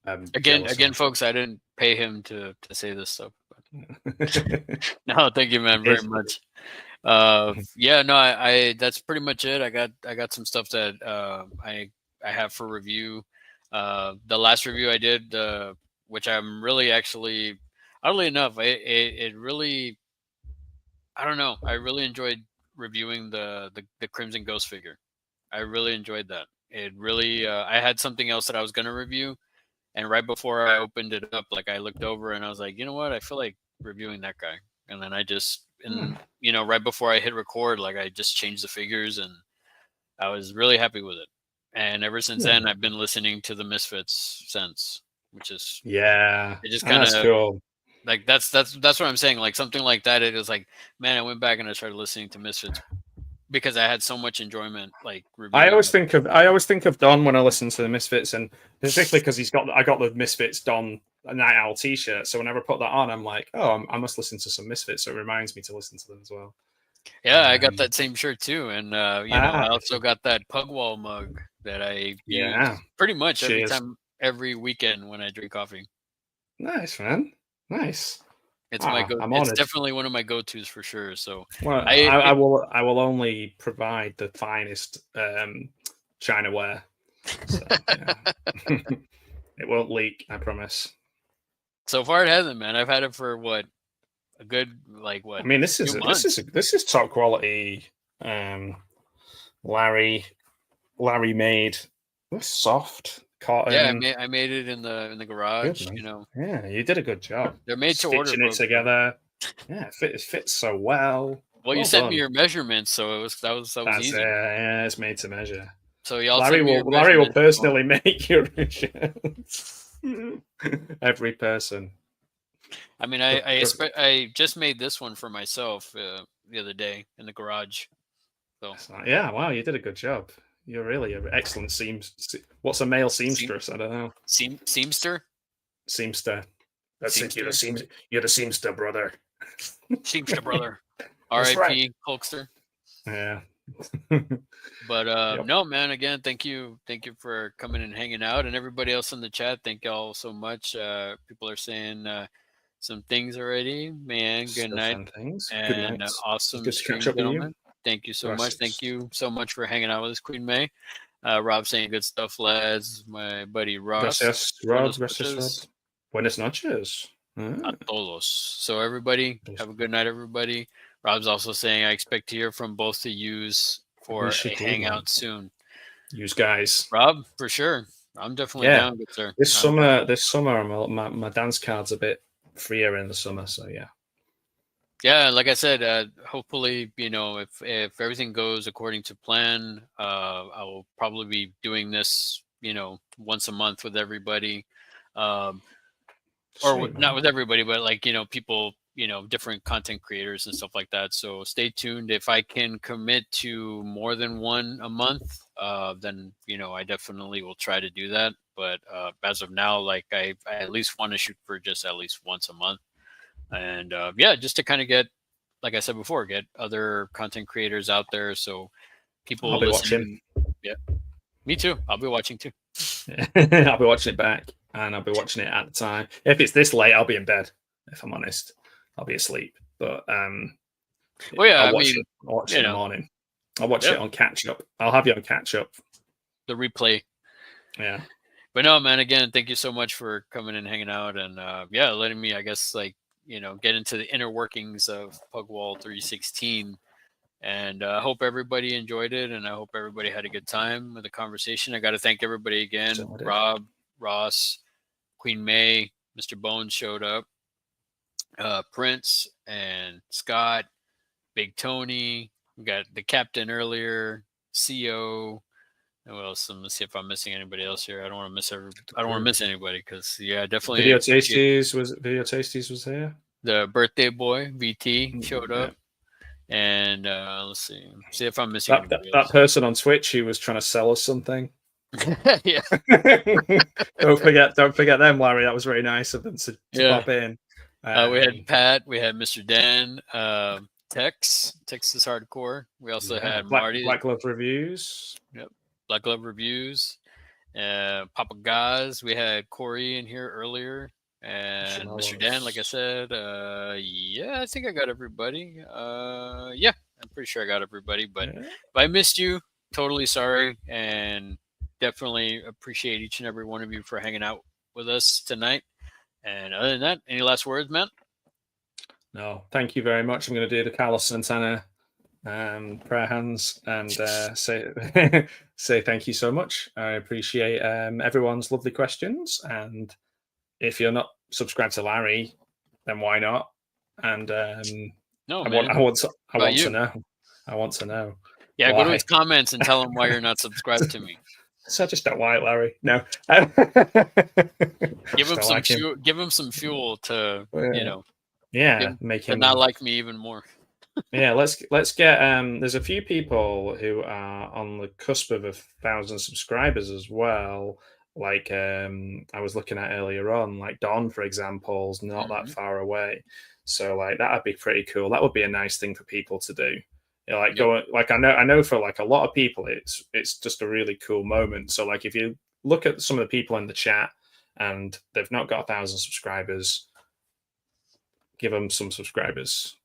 I'm jealous again, of. folks, I didn't pay him to say this stuff. But no, thank you, man, very It's much. Yeah, no, that's pretty much it. I got some stuff that I have for review. The last review I did, which I'm really actually, oddly enough, it really, I don't know, I really enjoyed reviewing the Crimson Ghost figure. I really enjoyed that. It really, I had something else that I was gonna review, and right before I opened it up, like I looked over and I was like, you know what, I feel like reviewing that guy, and then I just and right before I hit record, like I just changed the figures, and I was really happy with it. And ever since then, I've been listening to the Misfits since, which is Yeah, it just and kind that's of cool. like that's what I'm saying. Like something like that, it was like, man, I went back and I started listening to Misfits because I had so much enjoyment, like reviewing it. I always think of Don when I listen to the Misfits, and particularly because I got the Misfits Don Night Owl T-shirt. So whenever I put that on, I'm like, oh, I must listen to some Misfits. So it reminds me to listen to them as well. Yeah, I got that same shirt too, and I also Okay. got that Pugwall mug that I Yeah. use pretty much Cheers. every weekend when I drink coffee. Nice, man. Nice. It's my Ah, go. I'm It's honored. definitely one of my go-tos for sure. So Well, I it, I will only provide the finest China ware. So yeah. It won't leak, I promise. so far it hasn't, man. I've had it for what a good like I what mean, few months. this is top quality. Larry Larry made soft Yeah, cotton. I made it in the Good garage. man. Yeah, you did a good job They're made to order, stitching it folks. So. together. Yeah, it fits so well. Well, you Well sent me done. your measurements, so that was That's it. easy. Yeah, it's made to measure. So y'all send me your Larry will measurements. personally make your shirts. Every person. I mean, I just made this one for myself the other day in the garage. So Yeah, wow, you did a good job. You're really an excellent What's a male seam, seamstress? I don't know. seamster, Seamster. That's it. seamster, You're the seamster brother. seamster brother. That's right. R.I.P. Hulkster. Yeah. But Yep. no, man. Again, thank you for coming and hanging out, and everybody else in the chat. Thank y'all so much. People are saying some things already. Man, good Stuff night and things. Good and night. It's awesome good to catch stream, up with you. gentlemen. Thank you so much. Thank Gracias. you so much for hanging out with us, Queen May. Rob saying good stuff, lads. My buddy Ross. Gracias, Rob. Buenas Gracias, Rob. noches Buenas noches. a todos. So everybody, have a good night, everybody. Rob's also saying I expect to hear from both of yous We for should a do, man. hangout soon. Use guys. Rob, for sure. I'm definitely Yeah. down, good sir. I'm down. This summer, my dance card's a bit freer in the summer, so yeah. Yeah, like I said, hopefully, if everything goes according to plan, I will probably be doing this, once a month with everybody. Um, or Sweet, not man. with everybody, but like people, different content creators and stuff like that. So stay tuned. If I can commit to more than one a month, then I definitely will try to do that. But as of now, like I at least want to shoot for just at least once a month, and yeah, just to kind of get, like I said before, get other content creators out there, so I'll people be watching. listen. Yeah, me too. I'll be watching too. I'll be watching it back, and I'll be watching it at the time. If it's this late, I'll be in bed. If I'm honest, I'll be asleep. But Well, yeah, I'll I mean, watch it in the morning. I'll watch yeah, it on catch up. I'll have you on catch up. the replay. Yeah. But no, man, again, thank you so much for coming and hanging out, and yeah, letting me, I guess, like, get into the inner workings of Pugwall 316. And I hope everybody enjoyed it, and I hope everybody had a good time with the conversation. I got to thank everybody again. So I did. Rob, Ross, Queen May, Mr. Bones showed up, Prince and Scott, Big Tony. We got the captain earlier, CO. Who else? Let's see if I'm missing anybody else here. I don't want to miss I don't want to miss anybody because yeah, definitely appreciate Video Tasties was here. the birthday boy VT showed Yeah. up, and let's see if I'm missing anybody That else. person on Twitch who was trying to sell us something. Yeah. Don't forget them, Larry. That was very nice of them to pop in. We had Pat, we had Mr. Dan, Texas Hardcore. We also had Marty. Black Glove Reviews. Yep. Black Glove Reviews. Papa Gaz. We had Corey in here earlier. And Mr. Dan, like I said, yeah, I think I got everybody. Yeah, I'm pretty sure I got everybody. But if I missed you, totally sorry. And definitely appreciate each and every one of you for hanging out with us tonight. And other than that, any last words, man? No, thank you very much. I'm going to do the Carlos Santana prayer hands and say say thank you so much. I appreciate everyone's lovely questions. And if you're not subscribed to Larry, then why not? And No, I want, man. I want to, I About want to you. know. I want to know Yeah, go to his why. comments and tell him why you're not subscribed to me. So I just don't like Larry. No, Give just him don't some like him. fuel. Give him some fuel to Yeah, yeah, him make to not him. like me even more. Yeah, let's get. There's a few people who are on the cusp of 1,000 subscribers as well. Like I was looking at earlier on, like Don, for example, is not that Hmm. far away. So like that'd be pretty cool. That would be a nice thing for people to do. You know, like Yep. going like I know for like a lot of people it's just a really cool moment. So like if you look at some of the people in the chat and they've not got 1,000 subscribers, give them some subscribers.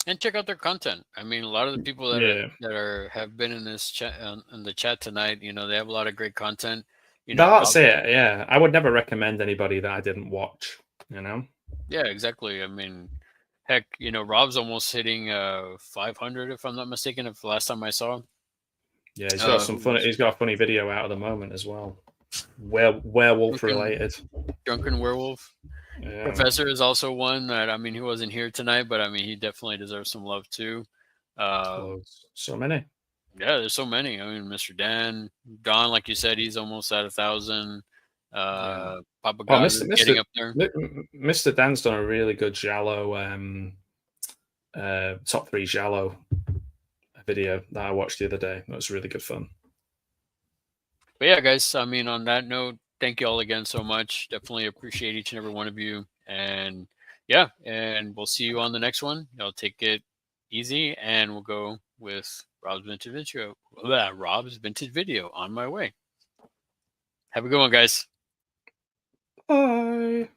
And check out their content. I mean, a lot of the people Yeah. that are have been in this chat in the chat tonight, they have a lot of great content. That's Rob. it. Yeah, I would never recommend anybody that I didn't watch. You know. Yeah, exactly. I mean, heck, Rob's almost hitting 500 if I'm not mistaken. If the last time I saw him, Yeah, he's got some who funny. was He's got a funny video out at the moment as well. Werewolf drunken related. drunken werewolf. Yeah. Professor is also one that he wasn't here tonight, but I mean he definitely deserves some love too. Um, Loads. So many. yeah, there's so many. I mean, Mr. Dan, Don, like you said, he's almost at 1,000. Yeah. Papa Oh, God Mister is Mister getting up there. Mister Dan's done a really good Jallo top three Jallo video that I watched the other day. That was really good fun. But yeah, guys, I mean, on that note, thank you all again so much. Definitely appreciate each and every one of you. And yeah, and we'll see you on the next one. Y'all take it easy, and we'll go with Rob's vintage video. Rob's vintage video on my way. Have a good one, guys. Bye.